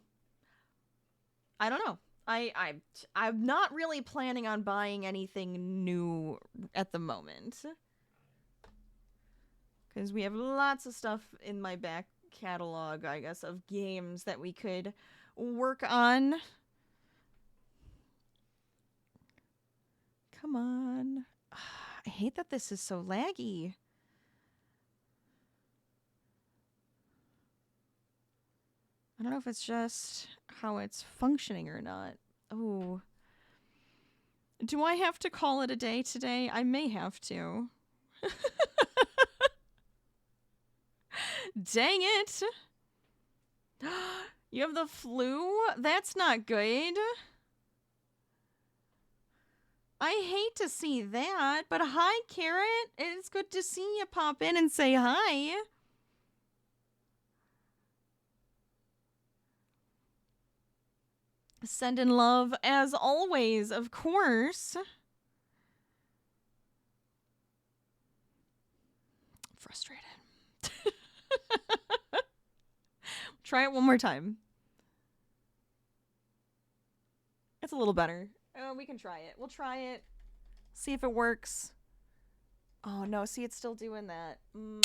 I don't know. I'm not really planning on buying anything new at the moment. Because we have lots of stuff in my back catalog, I guess, of games that we could work on. Come on. I hate that this is so laggy. I don't know if it's just how it's functioning or not. Oh. Do I have to call it a day today? I may have to. Dang it! You have the flu? That's not good. I hate to see that, but hi, Carrot. It's good to see you pop in and say hi. Send in love as always, of course. Frustrated. Try it one more time. It's a little better. Oh, we can try it. We'll try it. See if it works. Oh, no. See, it's still doing that. Ooh.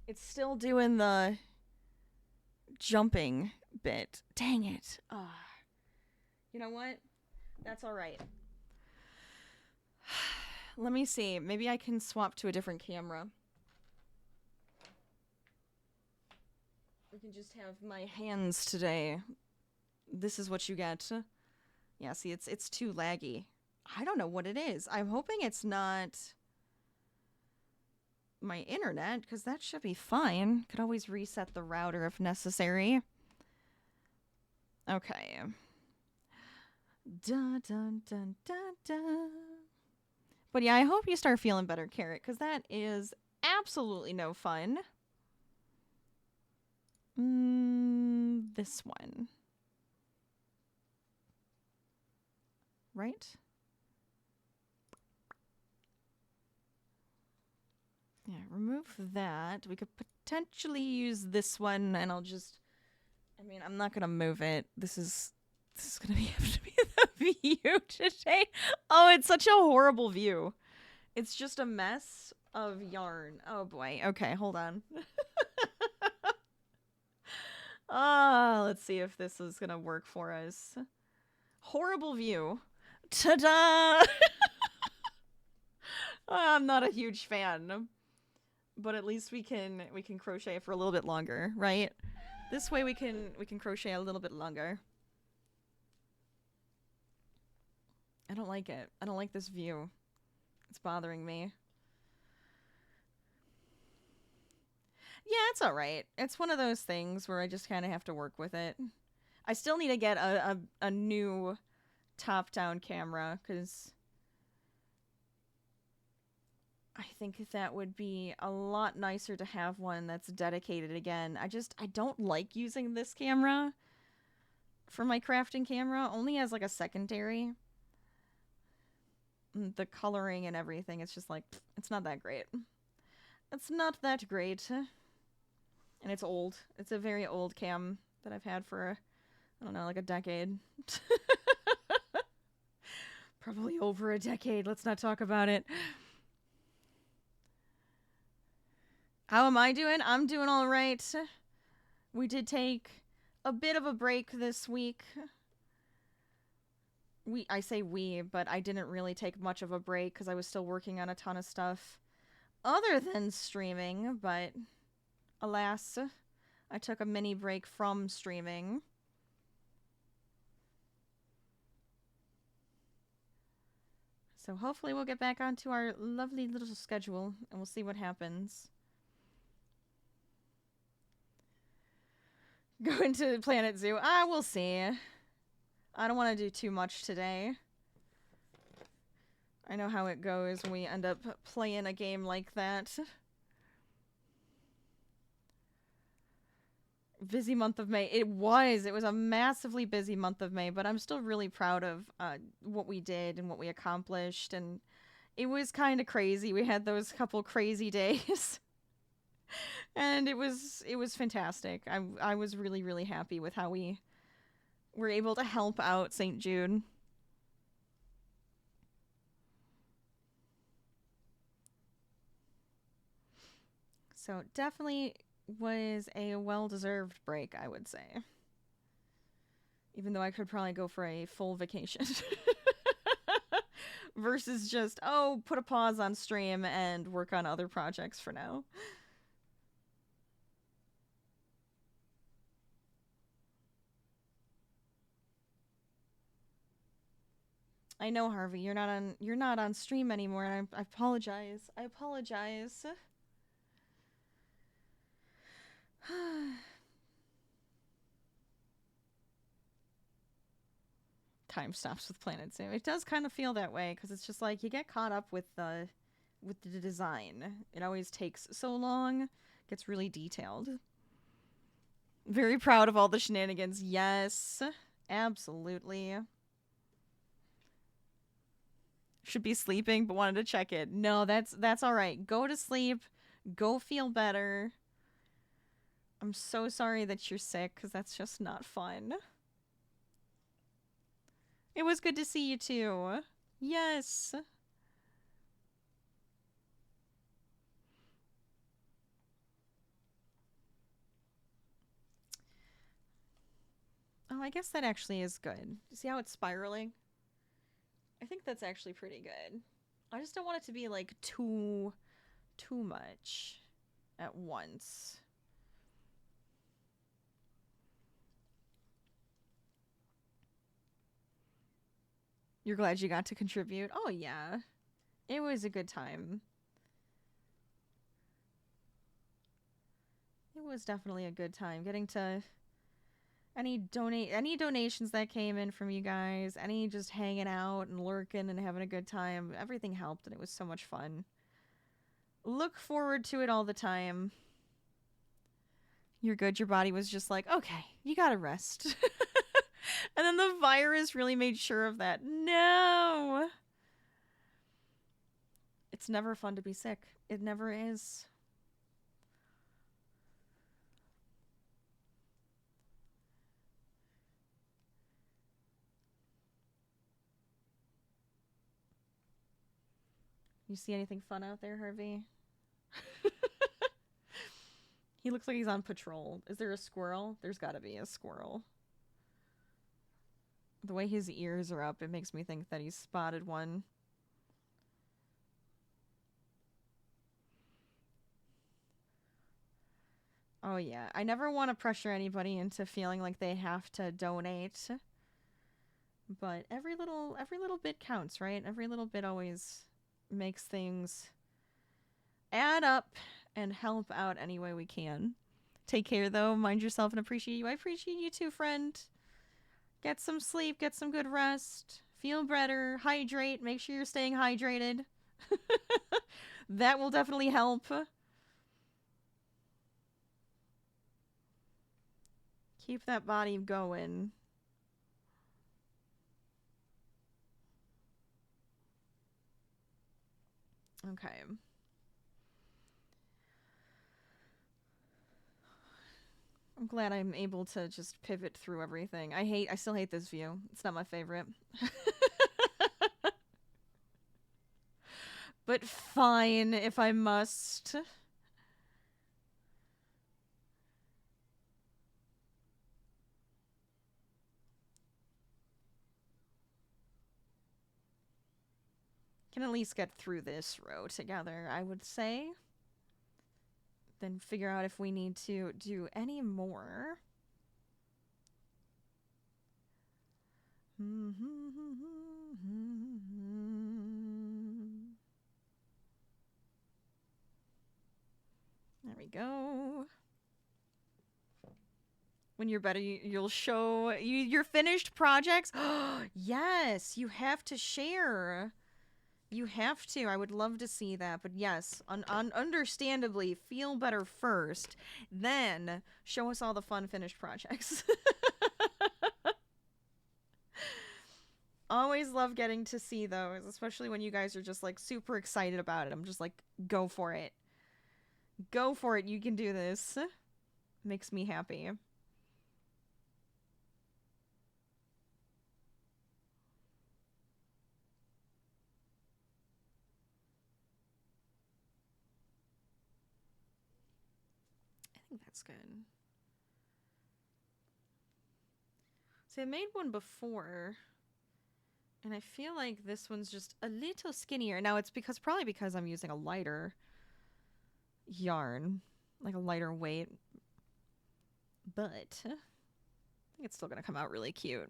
It's still doing the jumping bit. Dang it. You know what? That's all right. Let me see. Maybe I can swap to a different camera. We can just have my hands today. This is what you get. Yeah, see, it's too laggy. I don't know what it is. I'm hoping it's not my internet, because that should be fine. Could always reset the router if necessary. Okay. Dun dun dun dun dun. But yeah, I hope you start feeling better, Carrot, because that is absolutely no fun. This one. Right? Yeah, remove that. We could potentially use this one, and I'll just... I mean, I'm not gonna move it. This is gonna have to be the view today. Oh, it's such a horrible view. It's just a mess of yarn. Oh boy. Okay, hold on. Let's see if this is gonna work for us. Horrible view. Ta-da! I'm not a huge fan, but at least we can crochet for a little bit longer, right? This way we can crochet a little bit longer. I don't like it. I don't like this view. It's bothering me. Yeah, it's alright. It's one of those things where I just kind of have to work with it. I still need to get a new top-down camera, because I think that would be a lot nicer to have one that's dedicated again. I don't like using this camera for my crafting camera, only as like a secondary. The coloring and everything, it's just like, it's not that great. It's not that great. And it's old. It's a very old cam that I've had for, I don't know, like a decade. Probably over a decade. Let's not talk about it. How am I doing? I'm doing all right. We did take a bit of a break this week. I say we, but I didn't really take much of a break because I was still working on a ton of stuff other than streaming, but alas, I took a mini break from streaming. So hopefully we'll get back onto our lovely little schedule and we'll see what happens. Going to Planet Zoo. We'll see. I don't want to do too much today. I know how it goes when we end up playing a game like that. Busy month of May. It was a massively busy month of May, but I'm still really proud of what we did and what we accomplished, and it was kind of crazy. We had those couple crazy days. And it was fantastic. I was really, really happy with how we were able to help out St. Jude. So definitely was a well-deserved break, I would say. Even though I could probably go for a full vacation. Versus just, put a pause on stream and work on other projects for now. I know, Harvey, you're not on stream anymore, and I apologize. I apologize. Time stops with Planet Zoo. It does kind of feel that way, because it's just like you get caught up with the design. It always takes so long. Gets really detailed. Very proud of all the shenanigans. Yes, absolutely. Should be sleeping, but wanted to check it. No, that's all right. Go to sleep. Go feel better. I'm so sorry that you're sick, because that's just not fun. It was good to see you too. Yes. Oh, I guess that actually is good. See how it's spiraling? I think that's actually pretty good. I just don't want it to be like too much at once. You're glad you got to contribute? Oh, yeah. It was a good time. It was definitely a good time getting to Any donations that came in from you guys, any just hanging out and lurking and having a good time, everything helped and it was so much fun. Look forward to it all the time. You're good. Your body was just like, okay, you gotta rest. And then the virus really made sure of that. No! It's never fun to be sick. It never is. You see anything fun out there, Harvey? He looks like he's on patrol. Is there a squirrel? There's gotta be a squirrel. The way his ears are up, it makes me think that he's spotted one. Oh yeah, I never want to pressure anybody into feeling like they have to donate. But every little bit counts, right? Every little bit always makes things add up and help out any way we can. Take care though, mind yourself and appreciate you. I appreciate you too, friend. Get some sleep, get some good rest, feel better, hydrate, make sure you're staying hydrated. That will definitely help. Keep that body going. Okay. I'm glad I'm able to just pivot through everything. I still hate this view. It's not my favorite. But fine if I must. Can at least get through this row together, I would say. Then figure out if we need to do any more. There we go. When you're better, you'll show your finished projects. Yes, you have to share. You have to. I would love to see that. But yes, understandably, feel better first. Then show us all the fun finished projects. Always love getting to see those, especially when you guys are just like super excited about it. I'm just like, go for it. Go for it. You can do this. Makes me happy. I think that's good. See, I made one before, and I feel like this one's just a little skinnier. Now, it's probably because I'm using a lighter yarn, like a lighter weight. But I think it's still going to come out really cute.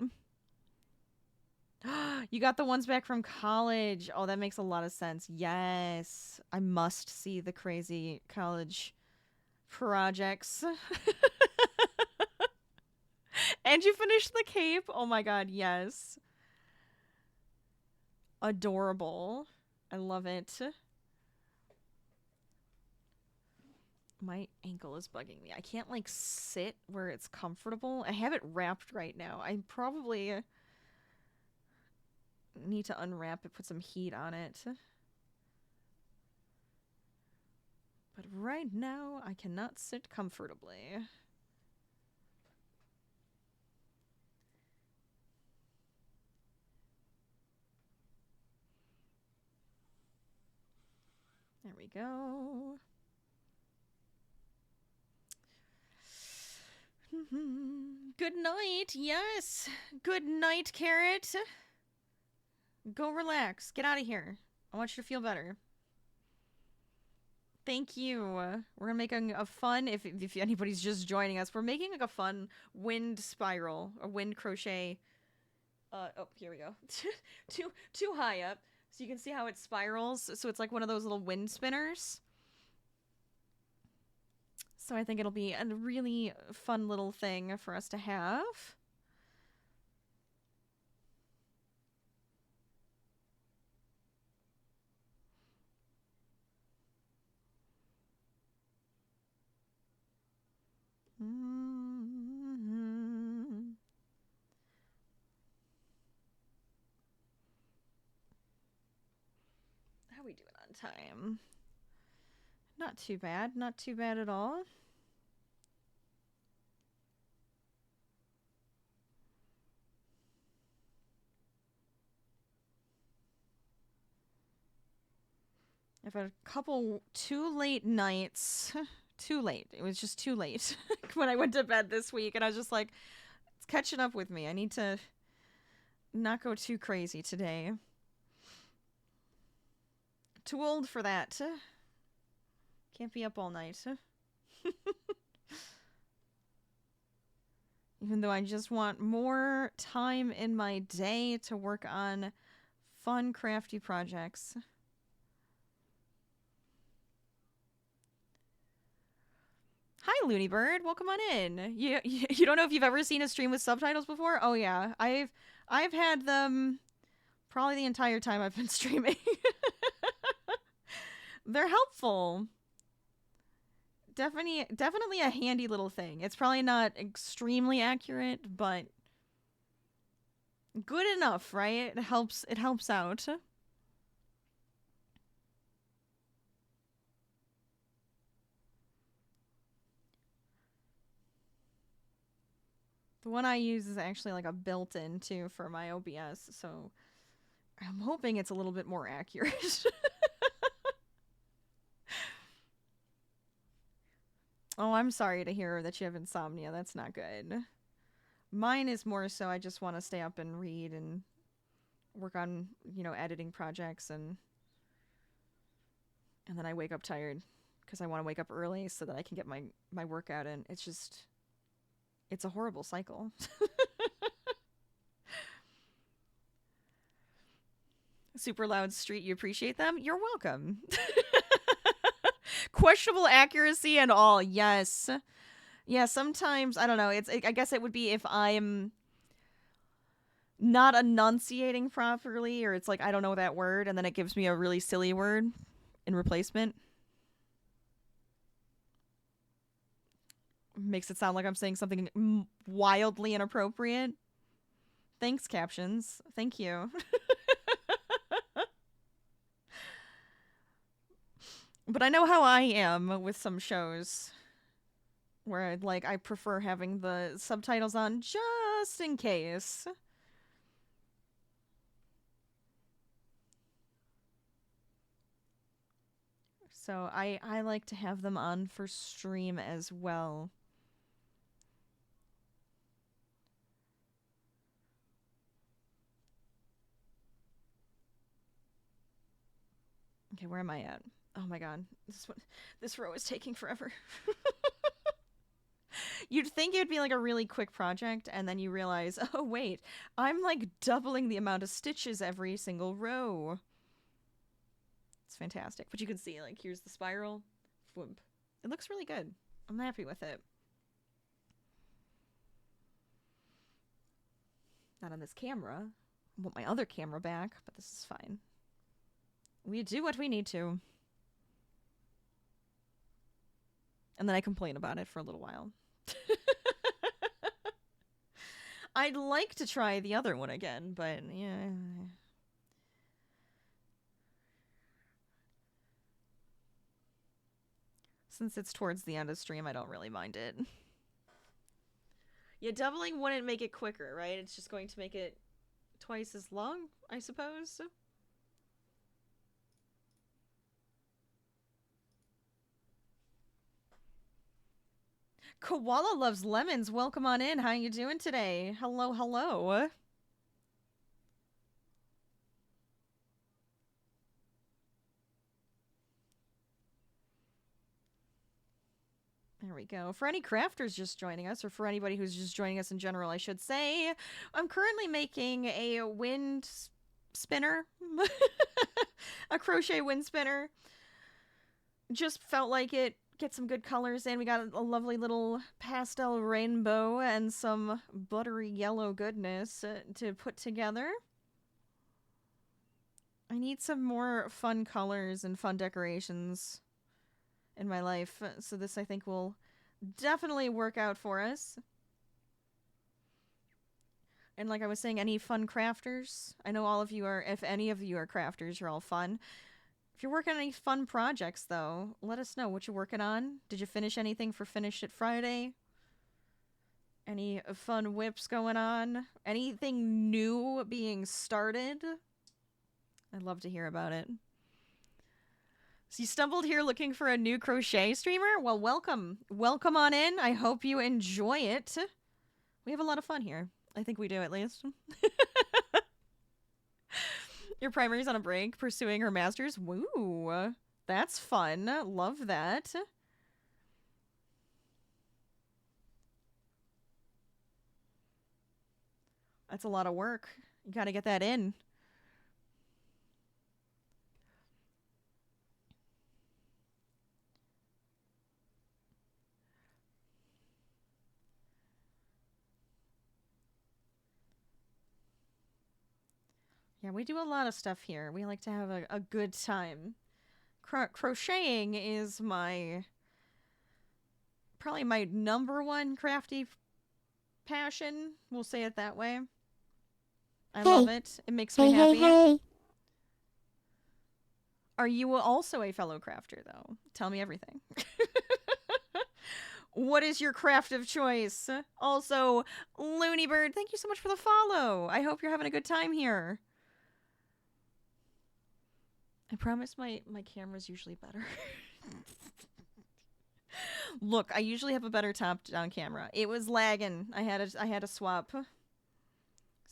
You got the ones back from college. Oh, that makes a lot of sense. Yes. I must see the crazy college projects. And you finished the cape? Oh my god, yes. Adorable. I love it. My ankle is bugging me. I can't, like, sit where it's comfortable. I have it wrapped right now. I probably need to unwrap it, put some heat on it. But right now, I cannot sit comfortably. There we go. Good night, yes. Good night, Carrot. Go relax. Get out of here. I want you to feel better. Thank you. We're gonna make a fun, if anybody's just joining us, we're making like a fun wind spiral, a wind crochet. Oh, here we go. too high up, so you can see how it spirals. So it's like one of those little wind spinners. So I think it'll be a really fun little thing for us to have. How are we doing on time? Not too bad. Not too bad at all. I've had a couple too late nights. Too late. It was just too late when I went to bed this week, and I was just like, it's catching up with me. I need to not go too crazy today. Too old for that. Can't be up all night. Even though I just want more time in my day to work on fun, crafty projects. Hi, Looney Bird. Welcome on in. You don't know if you've ever seen a stream with subtitles before? Oh yeah, I've had them probably the entire time I've been streaming. They're helpful. Definitely a handy little thing. It's probably not extremely accurate, but good enough, right? It helps out. The one I use is actually like a built-in too for my OBS, so I'm hoping it's a little bit more accurate. Oh, I'm sorry to hear that you have insomnia. That's not good. Mine is more so I just want to stay up and read and work on, editing projects, and then I wake up tired because I want to wake up early so that I can get my workout in. It's a horrible cycle. Super loud street, you appreciate them? You're welcome. Questionable accuracy and all, yes. Yeah, sometimes, I don't know, I guess it would be if I'm not enunciating properly, or it's like I don't know that word, and then it gives me a really silly word in replacement. Makes it sound like I'm saying something wildly inappropriate. Thanks, captions. Thank you. But I know how I am with some shows where I prefer having the subtitles on just in case. So I like to have them on for stream as well. Okay, where am I at? Oh my god, this row is taking forever. You'd think it would be like a really quick project, and then you realize, oh wait, I'm like doubling the amount of stitches every single row. It's fantastic. But you can see, like, here's the spiral. Whoomp. It looks really good. I'm happy with it. Not on this camera. I want my other camera back, but this is fine. We do what we need to. And then I complain about it for a little while. I'd like to try the other one again, but yeah. Since it's towards the end of stream, I don't really mind it. Yeah, doubling wouldn't make it quicker, right? It's just going to make it twice as long, I suppose. Koala loves lemons. Welcome on in. How you doing today? Hello, hello. There we go. For any crafters just joining us, or for anybody who's just joining us in general, I should say, I'm currently making a wind spinner. A crochet wind spinner. Just felt like it get some good colors in. We got a lovely little pastel rainbow and some buttery yellow goodness to put together. I need some more fun colors and fun decorations in my life, so this I think will definitely work out for us. And like I was saying, any fun crafters? I know all of you are, if any of you are crafters, you're all fun. If you're working on any fun projects, though, let us know what you're working on. Did you finish anything for Finish It Friday? Any fun whips going on? Anything new being started? I'd love to hear about it. So you stumbled here looking for a new crochet streamer? Well, welcome. Welcome on in. I hope you enjoy it. We have a lot of fun here. I think we do, at least. Your primary's on a break, pursuing her master's. Woo! That's fun. Love that. That's a lot of work. You gotta get that in. Yeah, we do a lot of stuff here. We like to have a good time. Crocheting is probably my number one crafty passion. We'll say it that way. I love it. It makes me happy. Hey. Are you also a fellow crafter, though? Tell me everything. What is your craft of choice? Also, Looney Bird, thank you so much for the follow. I hope you're having a good time here. I promise my camera's usually better. Look, I usually have a better top-down camera. It was lagging. I had to swap. So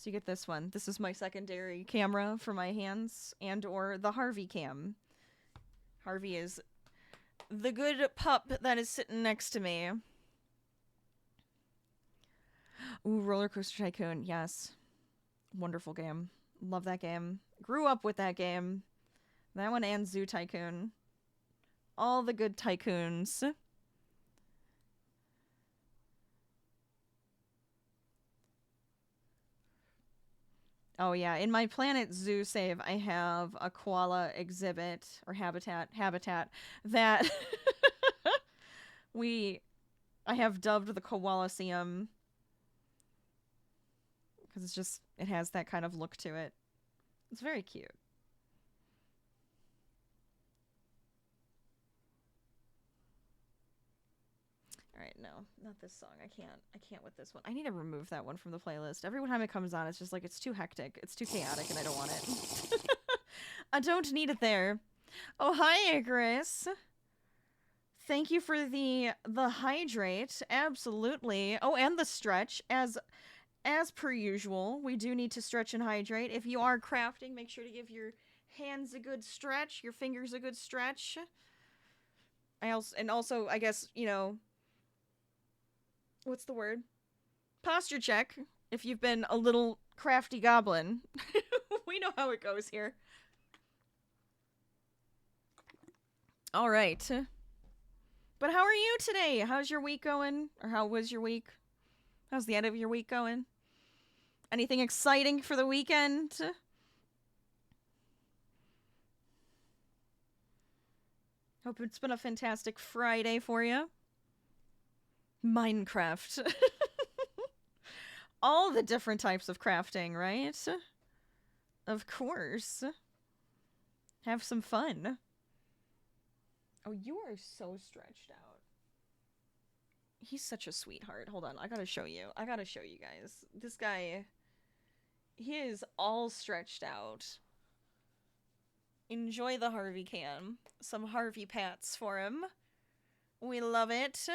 you get this one. This is my secondary camera for my hands and or the Harvey cam. Harvey is the good pup that is sitting next to me. Ooh, Roller Coaster Tycoon. Yes. Wonderful game. Love that game. Grew up with that game. That one and Zoo Tycoon. All the good tycoons. Oh yeah, in my Planet Zoo save, I have a koala exhibit or habitat that I have dubbed the Koalaseum because it has that kind of look to it. It's very cute. Alright, no, not this song. I can't with this one. I need to remove that one from the playlist. Every time it comes on, it's just like, it's too hectic. It's too chaotic, and I don't want it. I don't need it there. Oh, hi, Icarus. Thank you for the hydrate. Absolutely. Oh, and the stretch. As per usual, we do need to stretch and hydrate. If you are crafting, make sure to give your hands a good stretch, your fingers a good stretch. Also, I guess, you know, what's the word? Posture check. If you've been a little crafty goblin. We know how it goes here. All right. But how are you today? How's your week going? Or how was your week? How's the end of your week going? Anything exciting for the weekend? Hope it's been a fantastic Friday for you. Minecraft. All the different types of crafting, right? Of course. Have some fun. Oh, you are so stretched out. He's such a sweetheart. Hold on, I gotta show you. I gotta show you guys. This guy, he is all stretched out. Enjoy the Harvey cam. Some Harvey pats for him. We love it.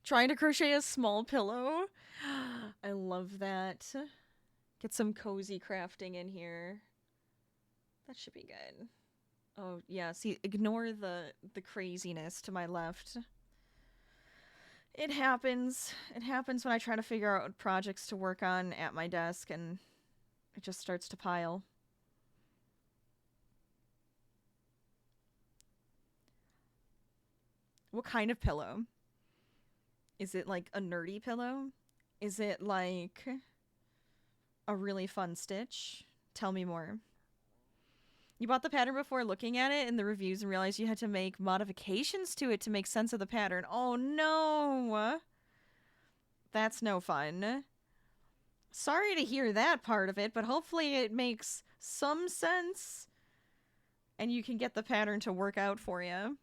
Trying to crochet a small pillow. I love that. Get some cozy crafting in here. That should be good. Oh, yeah, see, ignore the craziness to my left. It happens. It happens when I try to figure out projects to work on at my desk, and it just starts to pile. What kind of pillow? Is it like a nerdy pillow? Is it like a really fun stitch? Tell me more. You bought the pattern before looking at it in the reviews and realized you had to make modifications to it to make sense of the pattern. Oh no! That's no fun. Sorry to hear that part of it, but hopefully it makes some sense and you can get the pattern to work out for you.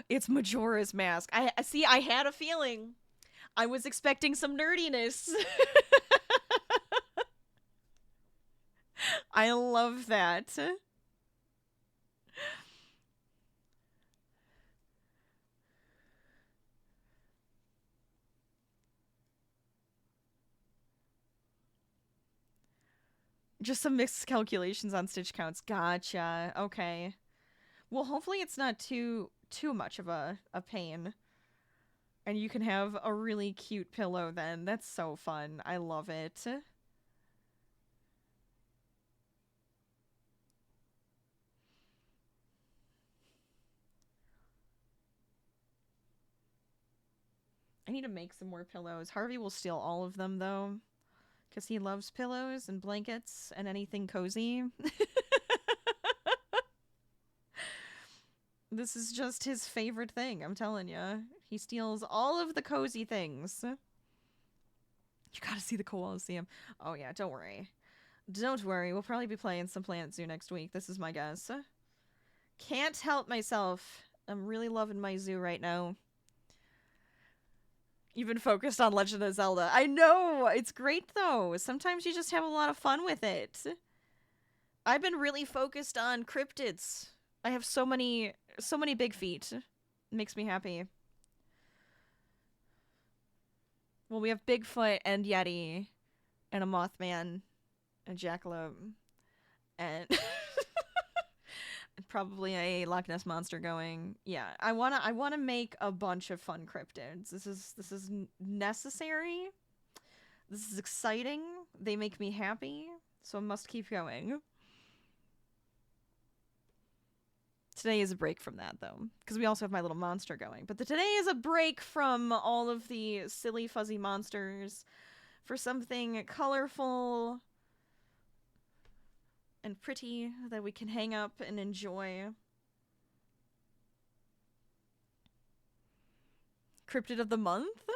It's Majora's Mask. I see, I had a feeling. I was expecting some nerdiness. I love that. Just some mixed calculations on stitch counts. Gotcha. Okay. Well, hopefully it's not too much of a pain. And you can have a really cute pillow then. That's so fun. I love it. I need to make some more pillows. Harvey will steal all of them, though. Because he loves pillows and blankets and anything cozy. This is just his favorite thing, I'm telling you. He steals all of the cozy things. You gotta see the Colosseum. Oh yeah, don't worry. Don't worry, we'll probably be playing some Planet Zoo next week. This is my guess. Can't help myself. I'm really loving my zoo right now. You've been focused on Legend of Zelda. I know! It's great, though. Sometimes you just have a lot of fun with it. I've been really focused on cryptids. I have so many big feet. It makes me happy. Well, we have Bigfoot and Yeti and a Mothman and Jackalope and probably a Loch Ness monster going. Yeah, I wanna make a bunch of fun cryptids. This is necessary. This is exciting. They make me happy, so I must keep going. Today is a break from that, though, because we also have My Little Monster going. But today is a break from all of the silly, fuzzy monsters for something colorful and pretty that we can hang up and enjoy. Cryptid of the month?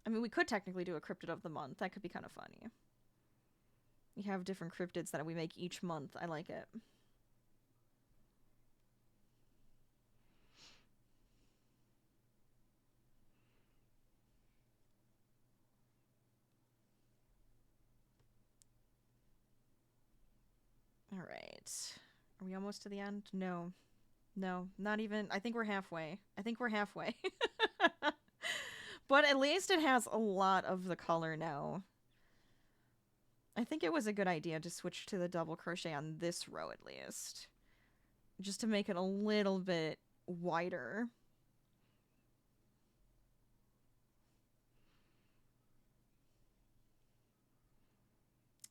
I mean, we could technically do a cryptid of the month. That could be kind of funny. We have different cryptids that we make each month. I like it. All right. Are we almost to the end? No. No, not even. I think we're halfway. But at least it has a lot of the color now. I think it was a good idea to switch to the double crochet on this row at least. Just to make it a little bit wider.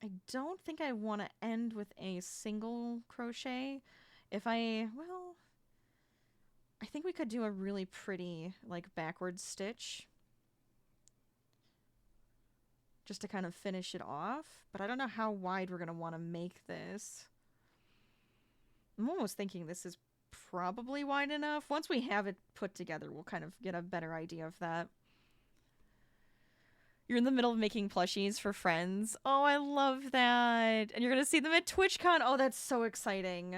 I don't think I want to end with a single crochet. Well, I think we could do a really pretty, like, backwards stitch. Just to kind of finish it off. But I don't know how wide we're going to want to make this. I'm almost thinking this is probably wide enough. Once we have it put together, we'll kind of get a better idea of that. You're in the middle of making plushies for friends. Oh, I love that. And you're going to see them at TwitchCon. Oh, that's so exciting.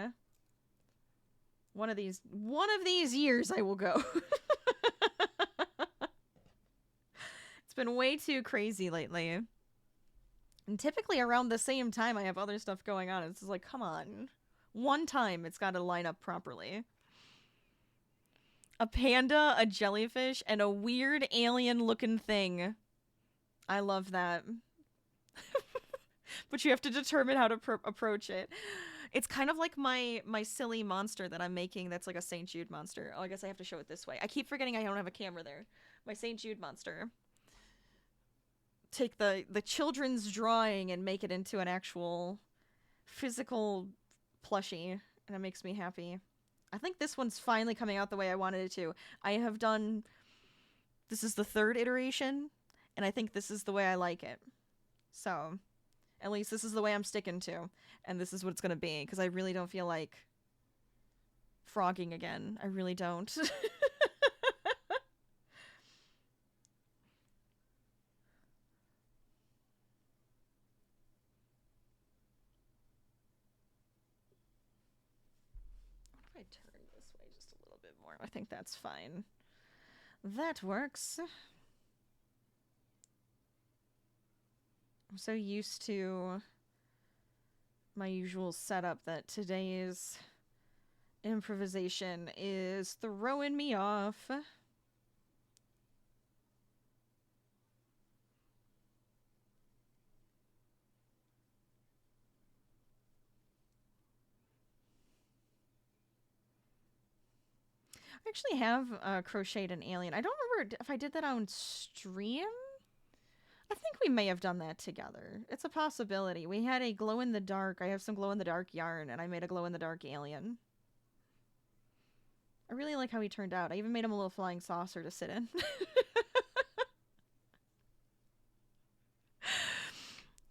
One of these years I will go. It's been way too crazy lately. And typically around the same time I have other stuff going on. It's just like, come on. One time it's got to line up properly. A panda, a jellyfish, and a weird alien-looking thing. I love that. But you have to determine how to approach it. It's kind of like my silly monster that I'm making that's like a St. Jude monster. Oh, I guess I have to show it this way. I keep forgetting I don't have a camera there. My St. Jude monster. Take the children's drawing and make it into an actual physical plushie. And it makes me happy. I think this one's finally coming out the way I wanted it to. I have done... This is the 3rd iteration, and I think this is the way I like it. So, at least this is the way I'm sticking to. And this is what it's going to be, because I really don't feel like frogging again. I really don't. What if I turn this way just a little bit more? I think that's fine. That works. I'm so used to my usual setup that today's improvisation is throwing me off. I actually have crocheted an alien. I don't remember if I did that on stream. I think we may have done that together. It's a possibility. We had a glow-in-the-dark. I have some glow-in-the-dark yarn, and I made a glow-in-the-dark alien. I really like how he turned out. I even made him a little flying saucer to sit in.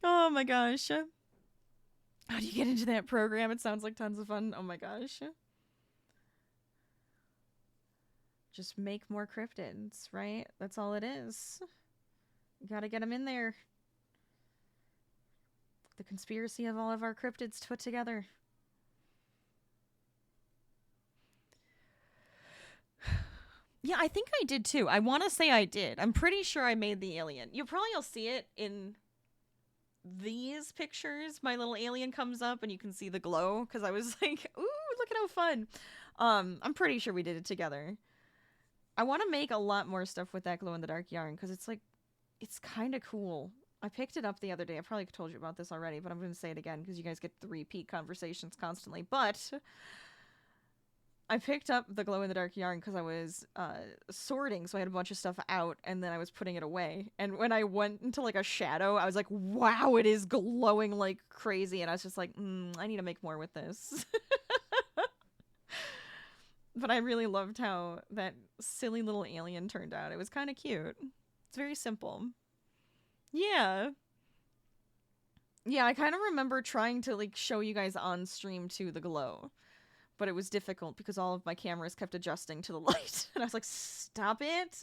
Oh my gosh. How do you get into that program? It sounds like tons of fun. Oh my gosh. Just make more cryptids, right? That's all it is. You gotta get them in there. The conspiracy of all of our cryptids put together. Yeah, I think I did too. I want to say I did. I'm pretty sure I made the alien. You probably will see it in these pictures. My little alien comes up and you can see the glow because I was like, ooh, look at how fun. I'm pretty sure we did it together. I want to make a lot more stuff with that glow-in-the-dark yarn because it's like, it's kind of cool. I picked it up the other day. I probably told you about this already, but I'm going to say it again because you guys get the repeat conversations constantly. But I picked up the glow-in-the-dark yarn because I was sorting, so I had a bunch of stuff out, and then I was putting it away. And when I went into, like, a shadow, I was like, wow, it is glowing like crazy. And I was just like, I need to make more with this. But I really loved how that silly little alien turned out. It was kind of cute. It's very simple. Yeah. Yeah, I kind of remember trying to, like, show you guys on stream, too, the glow. But it was difficult because all of my cameras kept adjusting to the light. And I was like, stop it.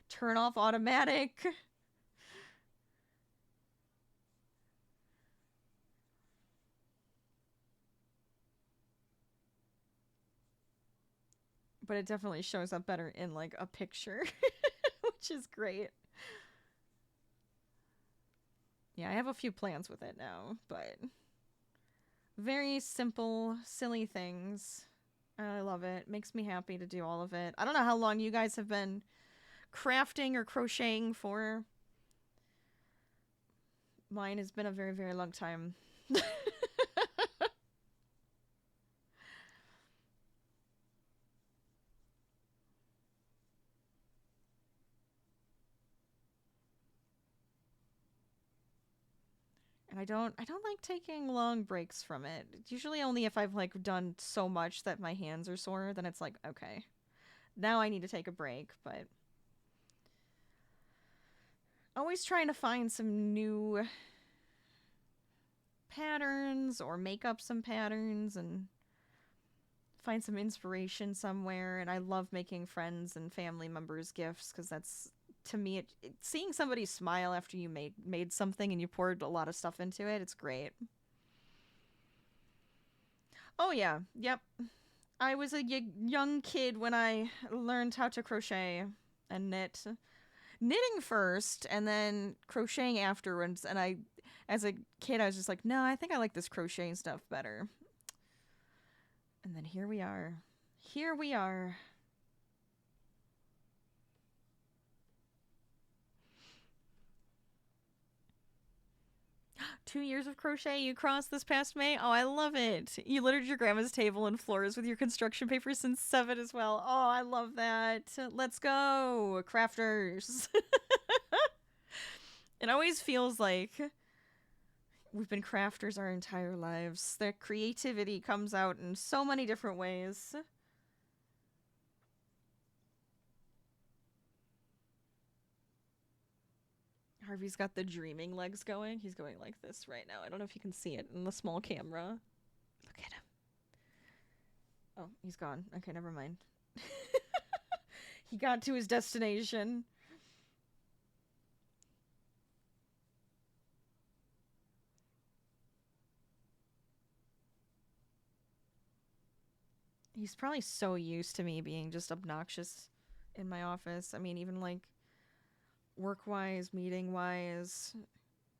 Turn off automatic. But it definitely shows up better in, like, a picture. Which is great. Yeah, I have a few plans with it now, but very simple, silly things. I love it. Makes me happy to do all of it. I don't know how long you guys have been crafting or crocheting for. Mine has been a very, very long time. And I don't like taking long breaks from it. It's usually only if I've like done so much that my hands are sore, then it's like, okay, now I need to take a break, but always trying to find some new patterns or make up some patterns and find some inspiration somewhere. And I love making friends and family members gifts because that's, to me, seeing somebody smile after you made something and you poured a lot of stuff into it, it's great. Oh yeah, yep. I was a young kid when I learned how to crochet and knit. Knitting first and then crocheting afterwards, and I, as a kid, I was just like, no, I think I like this crocheting stuff better. And then here we are. Here we are. "2 years of crochet you crossed this past May? Oh, I love it. You littered your grandma's table and floors with your construction paper since 7 as well. Oh, I love that. Let's go, crafters." It always feels like we've been crafters our entire lives. The creativity comes out in so many different ways. Harvey's got the dreaming legs going. He's going like this right now. I don't know if you can see it in the small camera. Look at him. Oh, he's gone. Okay, never mind. He got to his destination. He's probably so used to me being just obnoxious in my office. I mean, even like work-wise, meeting-wise,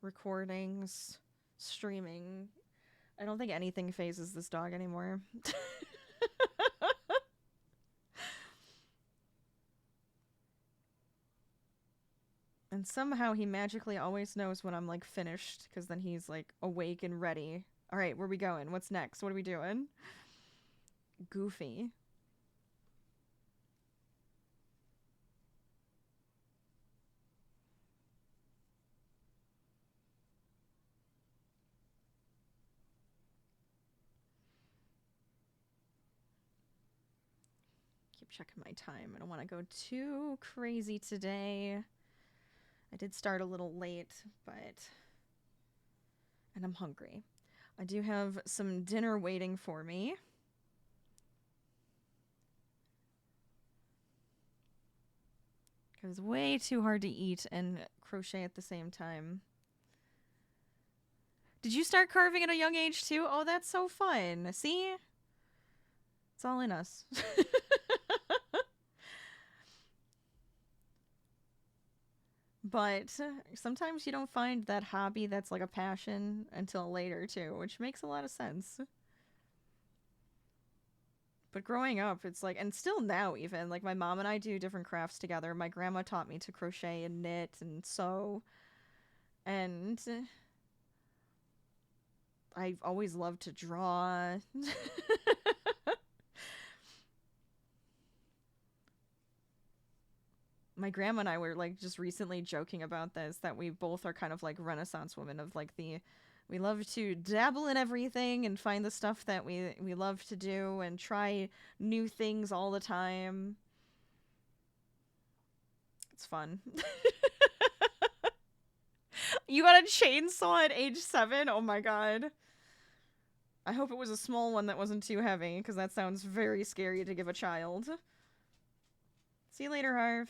recordings, streaming. I don't think anything phases this dog anymore. And somehow he magically always knows when I'm like finished, because then he's like awake and ready. All right, where are we going? What's next? What are we doing? Goofy. Keep checking my time. I don't want to go too crazy today. I did start a little late, but... And I'm hungry. I do have some dinner waiting for me. Because it's way too hard to eat and crochet at the same time. Did you start carving at a young age too? Oh, that's so fun. See? It's all in us. But sometimes you don't find that hobby that's like a passion until later too, which makes a lot of sense. But growing up, it's like, and still now even, like my mom and I do different crafts together. My grandma taught me to crochet and knit and sew. And I've always loved to draw. My grandma and I were like just recently joking about this, that we both are kind of like Renaissance women of like we love to dabble in everything and find the stuff that we love to do and try new things all the time. It's fun. You got a chainsaw at age 7? Oh my god. I hope it was a small one that wasn't too heavy, because that sounds very scary to give a child. See you later, Harv.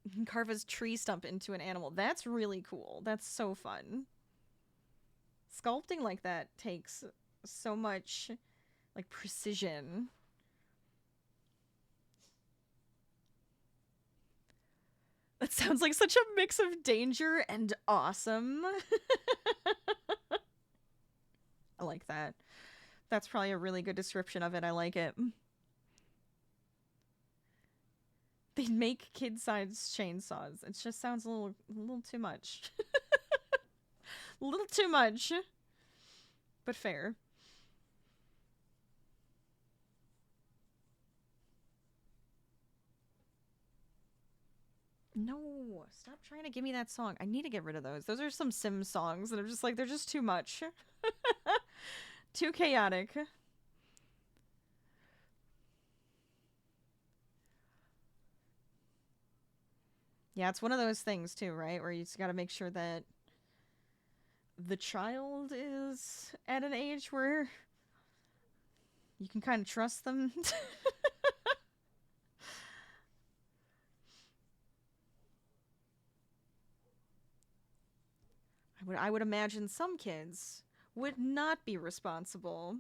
You can carve a tree stump into an animal. That's really cool. That's so fun. Sculpting like that takes so much, like, precision. That sounds like such a mix of danger and awesome. I like that. That's probably a really good description of it. I like it. They make kid-sized chainsaws. It just sounds a little too much. A little too much. But fair. No, stop trying to give me that song. I need to get rid of those. Those are some Sims songs that are just like, they're just too much. Too chaotic. Yeah, it's one of those things too, right? Where you just gotta make sure that the child is at an age where you can kind of trust them. I would imagine some kids would not be responsible.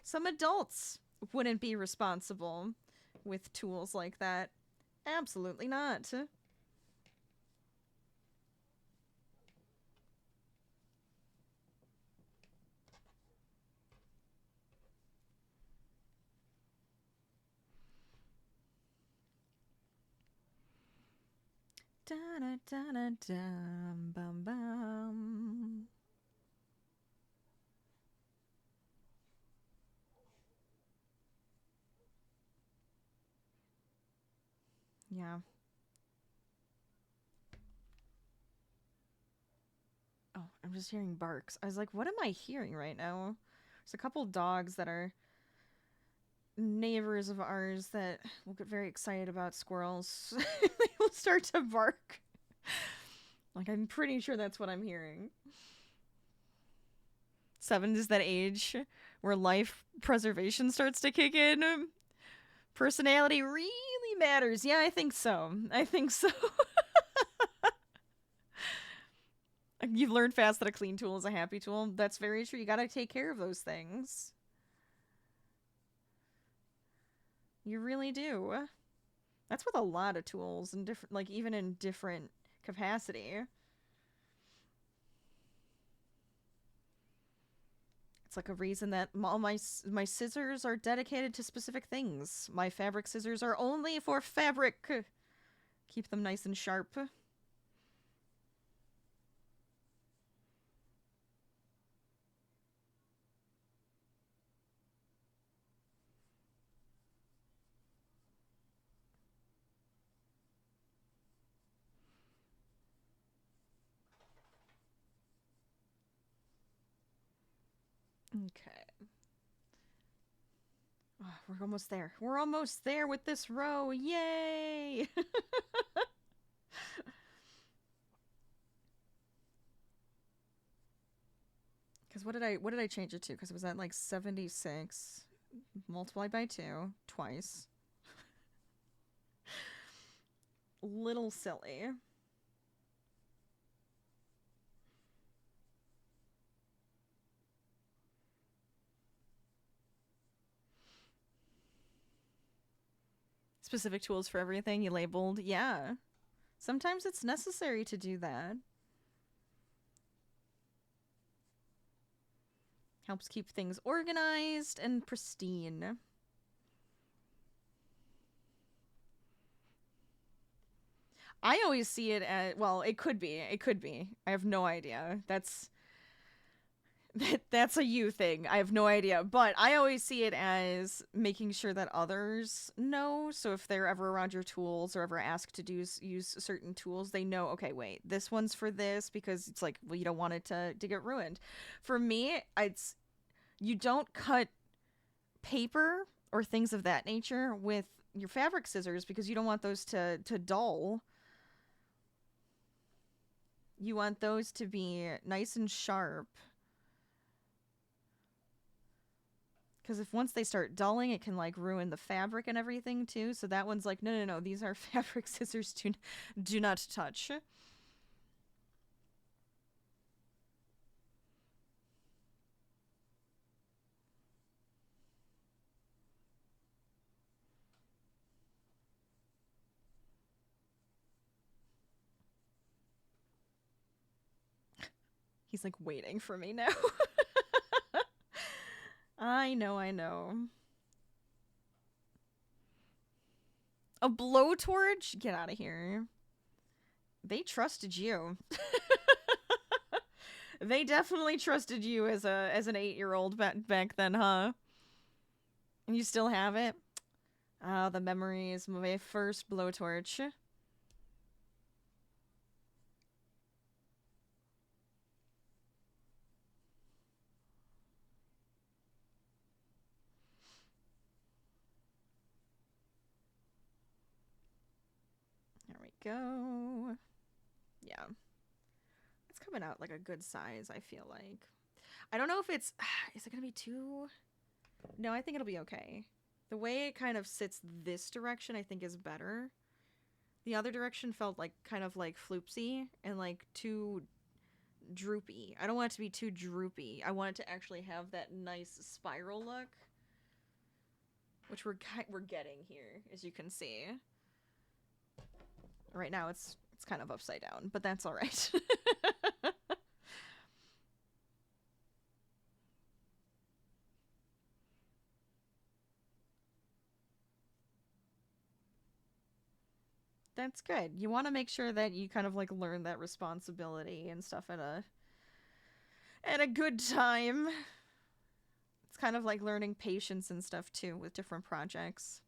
Some adults wouldn't be responsible with tools like that. Absolutely not. Da da da da dum bum bum. Yeah. Oh, I'm just hearing barks. I was like, what am I hearing right now? There's a couple dogs that are neighbors of ours that will get very excited about squirrels. They will start to bark. Like, I'm pretty sure that's what I'm hearing. 7 is that age where life preservation starts to kick in. Personality really matters. Yeah, I think so. I think so. You've learned fast that a clean tool is a happy tool. That's very true. You gotta take care of those things. You really do. That's with a lot of tools and different, like even in different capacity. It's like a reason that all my scissors are dedicated to specific things. My fabric scissors are only for fabric. Keep them nice and sharp. Okay. Oh, we're almost there. We're almost there with this row. Yay! Because what did I change it to? Because it was at like 76 multiplied by 2 twice. Little silly. Specific tools for everything you labeled. Yeah. Sometimes it's necessary to do that. Helps keep things organized and pristine. I always see it as, well, it could be. It could be. I have no idea. That's a you thing. I have no idea. But I always see it as making sure that others know. So if they're ever around your tools or ever asked to use certain tools, they know, okay, wait, this one's for this, because it's like, well, you don't want it to get ruined. For me, you don't cut paper or things of that nature with your fabric scissors because you don't want those to dull. You want those to be nice and sharp. Because if once they start dulling, it can like ruin the fabric and everything too. So that one's like, no, these are fabric scissors. Do not touch. He's like waiting for me now. I know. A blowtorch? Get out of here. They trusted you. They definitely trusted you as an 8-year-old back then, huh? And you still have it? Ah, the memories of my first blowtorch. There we go. Yeah. It's coming out like a good size, I feel like. I don't know if it's... Is it going to be too... No, I think it'll be okay. The way it kind of sits this direction, I think, is better. The other direction felt like kind of like floopsy and like too droopy. I don't want it to be too droopy. I want it to actually have that nice spiral look, which we're getting here, as you can see. Right now it's kind of upside down, but that's all right. That's good. You want to make sure that you kind of like learn that responsibility and stuff at a good time. It's kind of like learning patience and stuff too with different projects.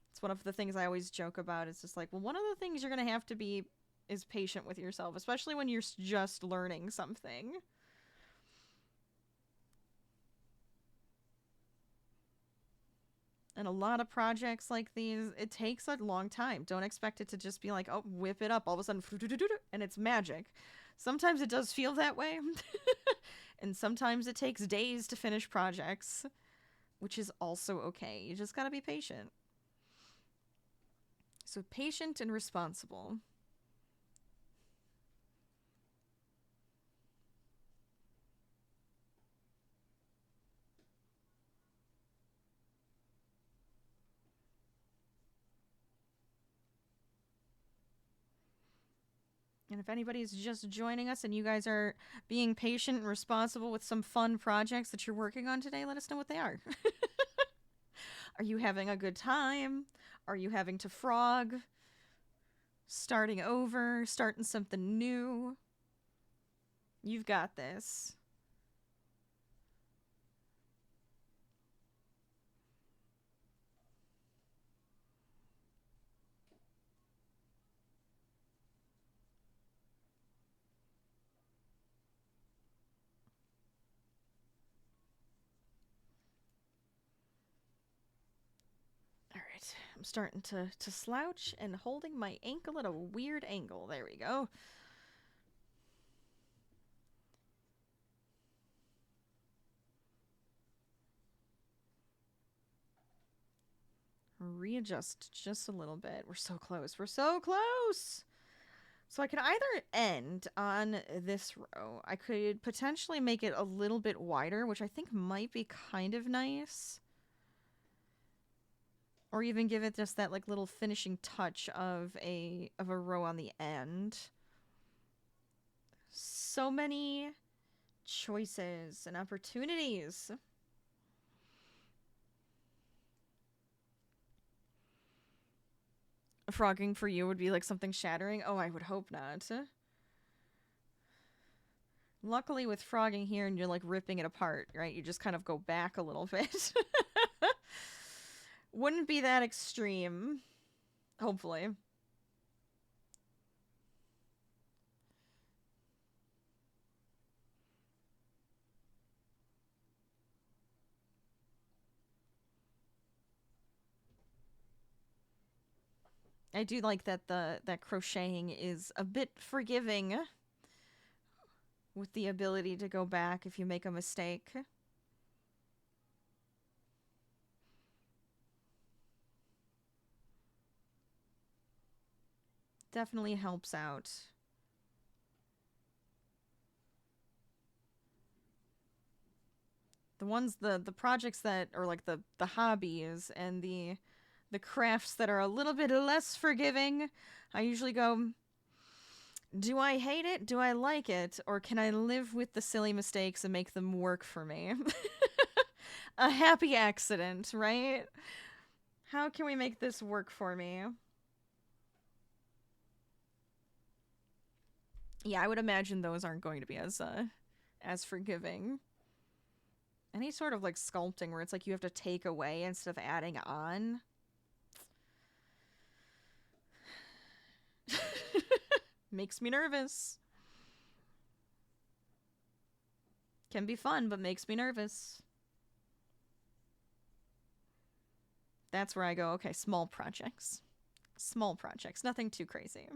It's one of the things I always joke about. It's just like, well, one of the things you're going to have to be is patient with yourself, especially when you're just learning something. And a lot of projects like these, it takes a long time. Don't expect it to just be like, oh, whip it up all of a sudden, and it's magic. Sometimes it does feel that way. And sometimes it takes days to finish projects, which is also okay. You just gotta be patient. So patient and responsible. And if anybody's just joining us and you guys are being patient and responsible with some fun projects that you're working on today, let us know what they are. Are you having a good time? Are you having to frog? Starting over? Starting something new? You've got this. Alright, I'm starting to slouch and holding my ankle at a weird angle. There we go. Readjust just a little bit. We're so close. We're so close! So I could either end on this row. I could potentially make it a little bit wider, which I think might be kind of nice. Or even give it just that like little finishing touch of a row on the end. So many choices and opportunities. Frogging for you would be like something shattering? Oh, I would hope not. Luckily with frogging here and you're like ripping it apart, right? You just kind of go back a little bit. Wouldn't be that extreme. Hopefully. I do like that that crocheting is a bit forgiving with the ability to go back if you make a mistake. Definitely helps out. The projects that are like the hobbies and the crafts that are a little bit less forgiving, I usually go, do I hate it? Do I like it? Or can I live with the silly mistakes and make them work for me? A happy accident, right? How can we make this work for me? Yeah, I would imagine those aren't going to be as forgiving. Any sort of like sculpting where it's like you have to take away instead of adding on. Makes me nervous. Can be fun, but makes me nervous. That's where I go, okay, small projects. Small projects, nothing too crazy.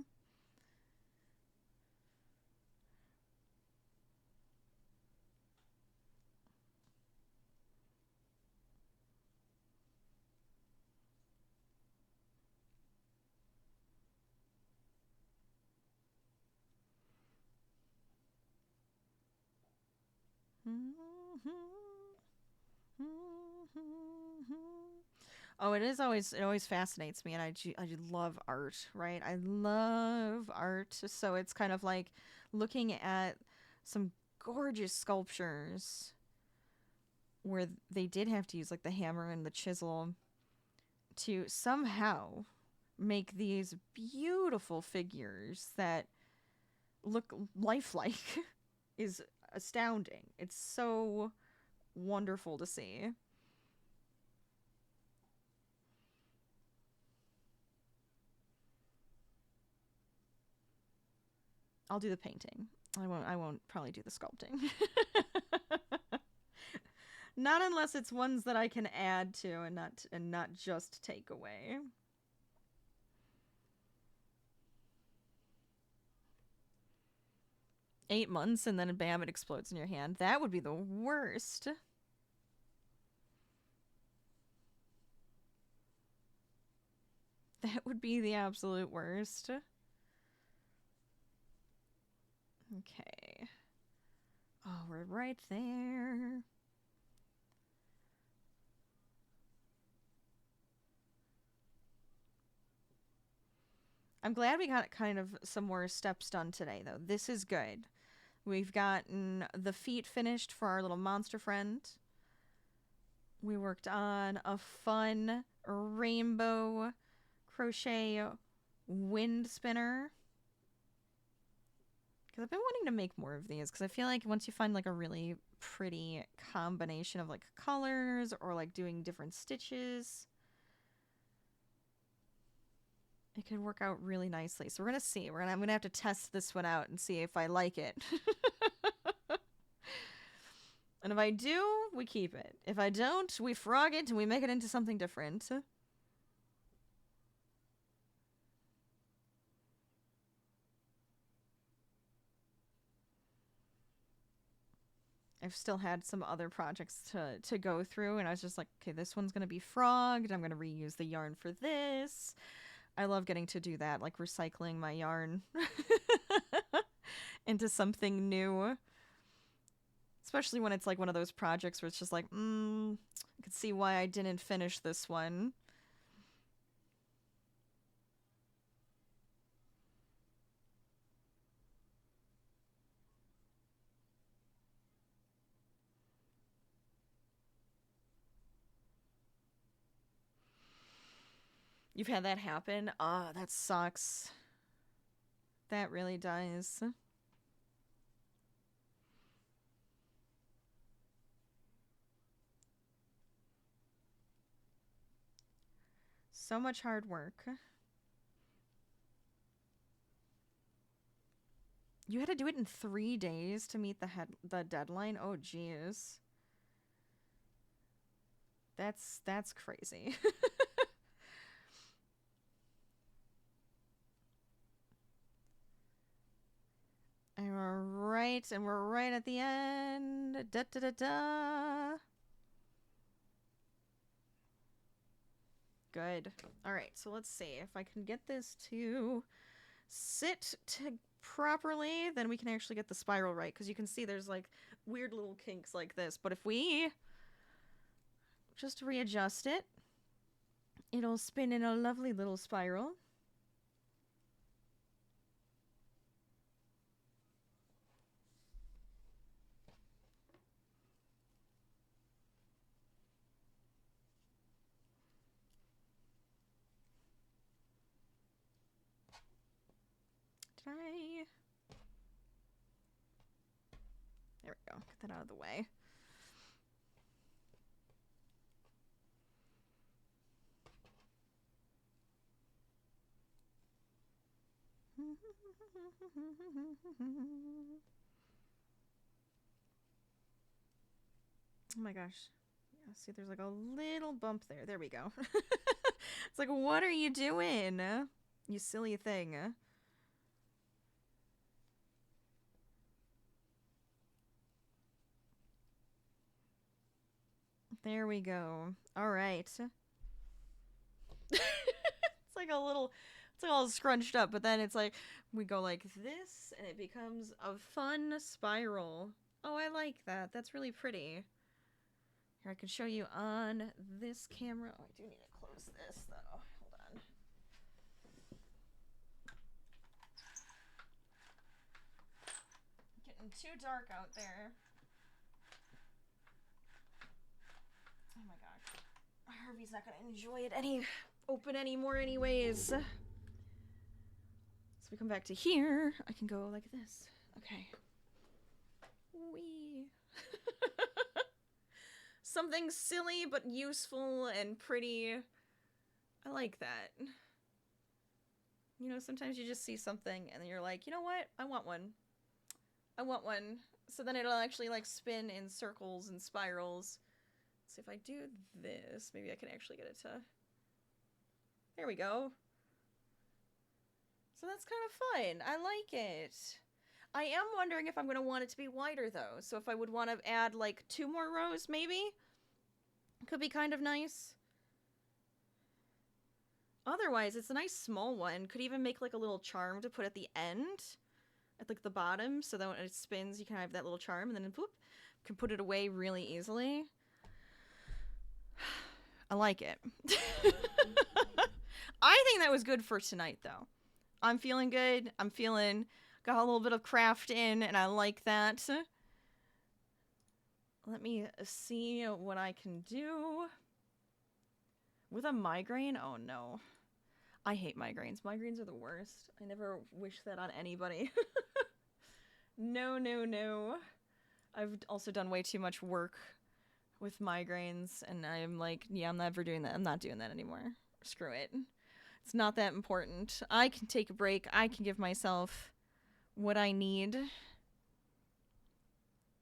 Oh, it always fascinates me, and I love art, right? I love art, so it's kind of like looking at some gorgeous sculptures where they did have to use like the hammer and the chisel to somehow make these beautiful figures that look lifelike is astounding. It's so wonderful to see. I'll do the painting. I won't probably do the sculpting. Not unless it's ones that I can add to and not just take away. 8 months and then bam, it explodes in your hand. That would be the worst. That would be the absolute worst. Okay. Oh, we're right there. I'm glad we got kind of some more steps done today, though. This is good. We've gotten the feet finished for our little monster friend. We worked on a fun rainbow crochet wind spinner. Because I've been wanting to make more of these, because I feel like once you find like a really pretty combination of like colors or like doing different stitches, it could work out really nicely. So we're going to see. I'm going to have to test this one out and see if I like it. And if I do, we keep it. If I don't, we frog it and we make it into something different. I've still had some other projects to go through, and I was just like, okay, this one's going to be frogged. I'm going to reuse the yarn for this. I love getting to do that, like recycling my yarn into something new. Especially when it's like one of those projects where it's just like, I could see why I didn't finish this one. You've had that happen? Ah, that sucks. That really does. So much hard work. You had to do it in 3 days to meet the deadline? Oh, jeez. That's crazy. And we're right at the end. Da da da da. Good. All right, so let's see if I can get this to sit properly, then we can actually get the spiral right, because you can see there's like weird little kinks like this, but if we just readjust it, it'll spin in a lovely little spiral. Did I? There we go. Get that out of the way. Oh my gosh. Yeah, see, there's like a little bump there. There we go. It's like, what are you doing? You silly thing. There we go. All right. It's like a little, it's like all scrunched up, but then it's like, we go like this, and it becomes a fun spiral. Oh, I like that. That's really pretty. Here, I can show you on this camera. Oh, I do need to close this, though. Hold on. Getting too dark out there. Oh my gosh. Harvey's not gonna enjoy it open anymore anyways. So we come back to here. I can go like this. Okay. Wee. Something silly but useful and pretty. I like that. You know, sometimes you just see something and then you're like, you know what? I want one. I want one. So then it'll actually like spin in circles and spirals. So if I do this, maybe I can actually get it to... There we go. So that's kind of fun. I like it. I am wondering if I'm going to want it to be wider, though. So if I would want to add, like, 2 more rows, maybe? Could be kind of nice. Otherwise, it's a nice small one. Could even make, like, a little charm to put at the end. At, like, the bottom. So that when it spins, you can have that little charm. And then, whoop, can put it away really easily. I like it. I think that was good for tonight, though. I'm feeling good. I'm feeling... Got a little bit of craft in, and I like that. Let me see what I can do. With a migraine? Oh, no. I hate migraines. Migraines are the worst. I never wish that on anybody. No, no, no. I've also done way too much work with migraines, and I'm like, yeah, I'm never doing that. I'm not doing that anymore. Screw it. It's not that important. I can take a break. I can give myself what I need.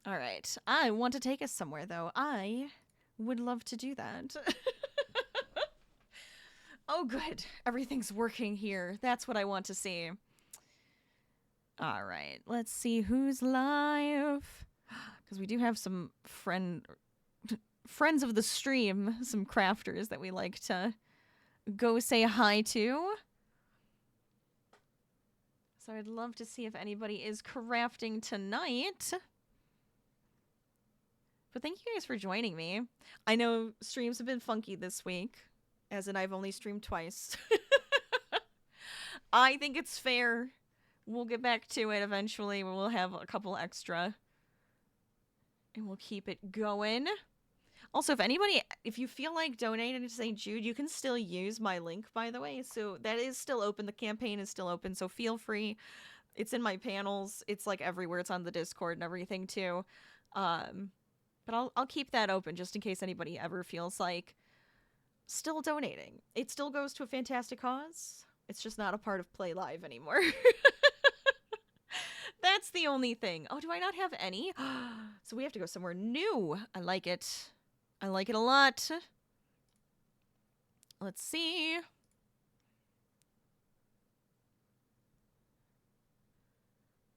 All right. I want to take us somewhere, though. I would love to do that. Oh, good. Everything's working here. That's what I want to see. All right. Let's see who's live. Because we do have some friends of the stream, some crafters that we like to go say hi to. So I'd love to see if anybody is crafting tonight. But thank you guys for joining me. I know streams have been funky this week, as in I've only streamed twice. I think it's fair. We'll get back to it eventually. We'll have a couple extra. And we'll keep it going. Also, if you feel like donating to St. Jude, you can still use my link, by the way. So that is still open. The campaign is still open, so feel free. It's in my panels. It's like everywhere. It's on the Discord and everything too. But I'll keep that open just in case anybody ever feels like still donating. It still goes to a fantastic cause. It's just not a part of Play Live anymore. That's the only thing. Oh, do I not have any? So we have to go somewhere new. I like it. I like it a lot. Let's see.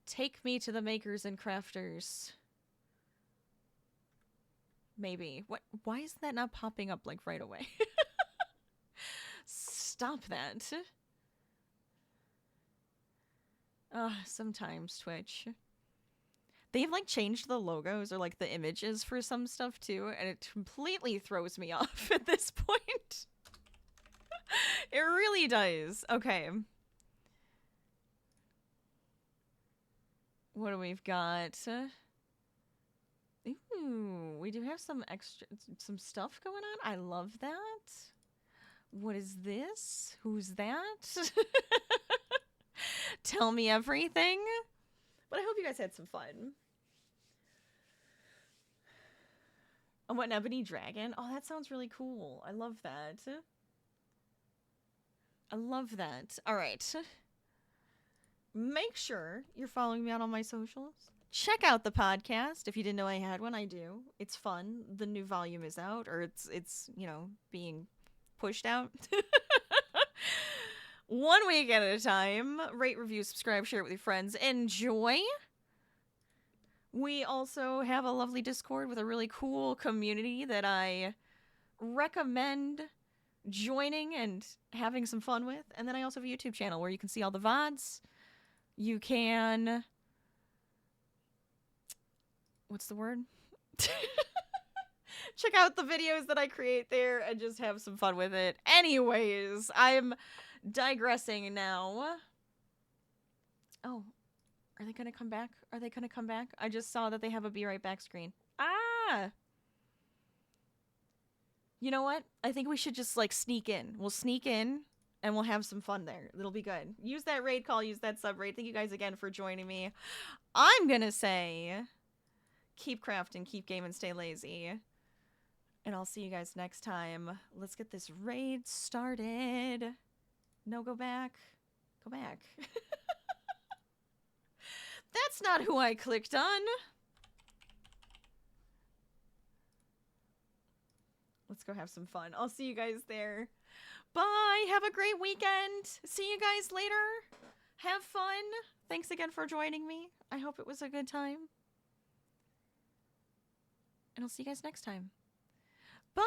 Take me to the makers and crafters. Maybe. What? Why is that not popping up like right away? Stop that. Sometimes Twitch. They've like changed the logos or like the images for some stuff too, and it completely throws me off at this point. It really does. Okay. What do we've got? Ooh, we do have some stuff going on. I love that. What is this? Who's that? Tell me everything. But I hope you guys had some fun. Oh, what, an ebony dragon? Oh, that sounds really cool. I love that. I love that. All right. Make sure you're following me out on my socials. Check out the podcast. If you didn't know I had one, I do. It's fun. The new volume is out, or it's you know, being pushed out. 1 week at a time. Rate, review, subscribe, share it with your friends. Enjoy. We also have a lovely Discord with a really cool community that I recommend joining and having some fun with. And then I also have a YouTube channel where you can see all the VODs. You can... What's the word? Check out the videos that I create there and just have some fun with it. Anyways, I'm digressing now. Oh, are they gonna come back? Are they gonna come back? I just saw that they have a be right back screen. Ah! You know what? I think we should just like sneak in. We'll sneak in and we'll have some fun there. It'll be good. Use that raid call, use that sub raid. Thank you guys again for joining me. I'm gonna say keep crafting, keep gaming, stay lazy. And I'll see you guys next time. Let's get this raid started. No, go back. Go back. That's not who I clicked on. Let's go have some fun. I'll see you guys there. Bye. Have a great weekend. See you guys later. Have fun. Thanks again for joining me. I hope it was a good time. And I'll see you guys next time. Bye.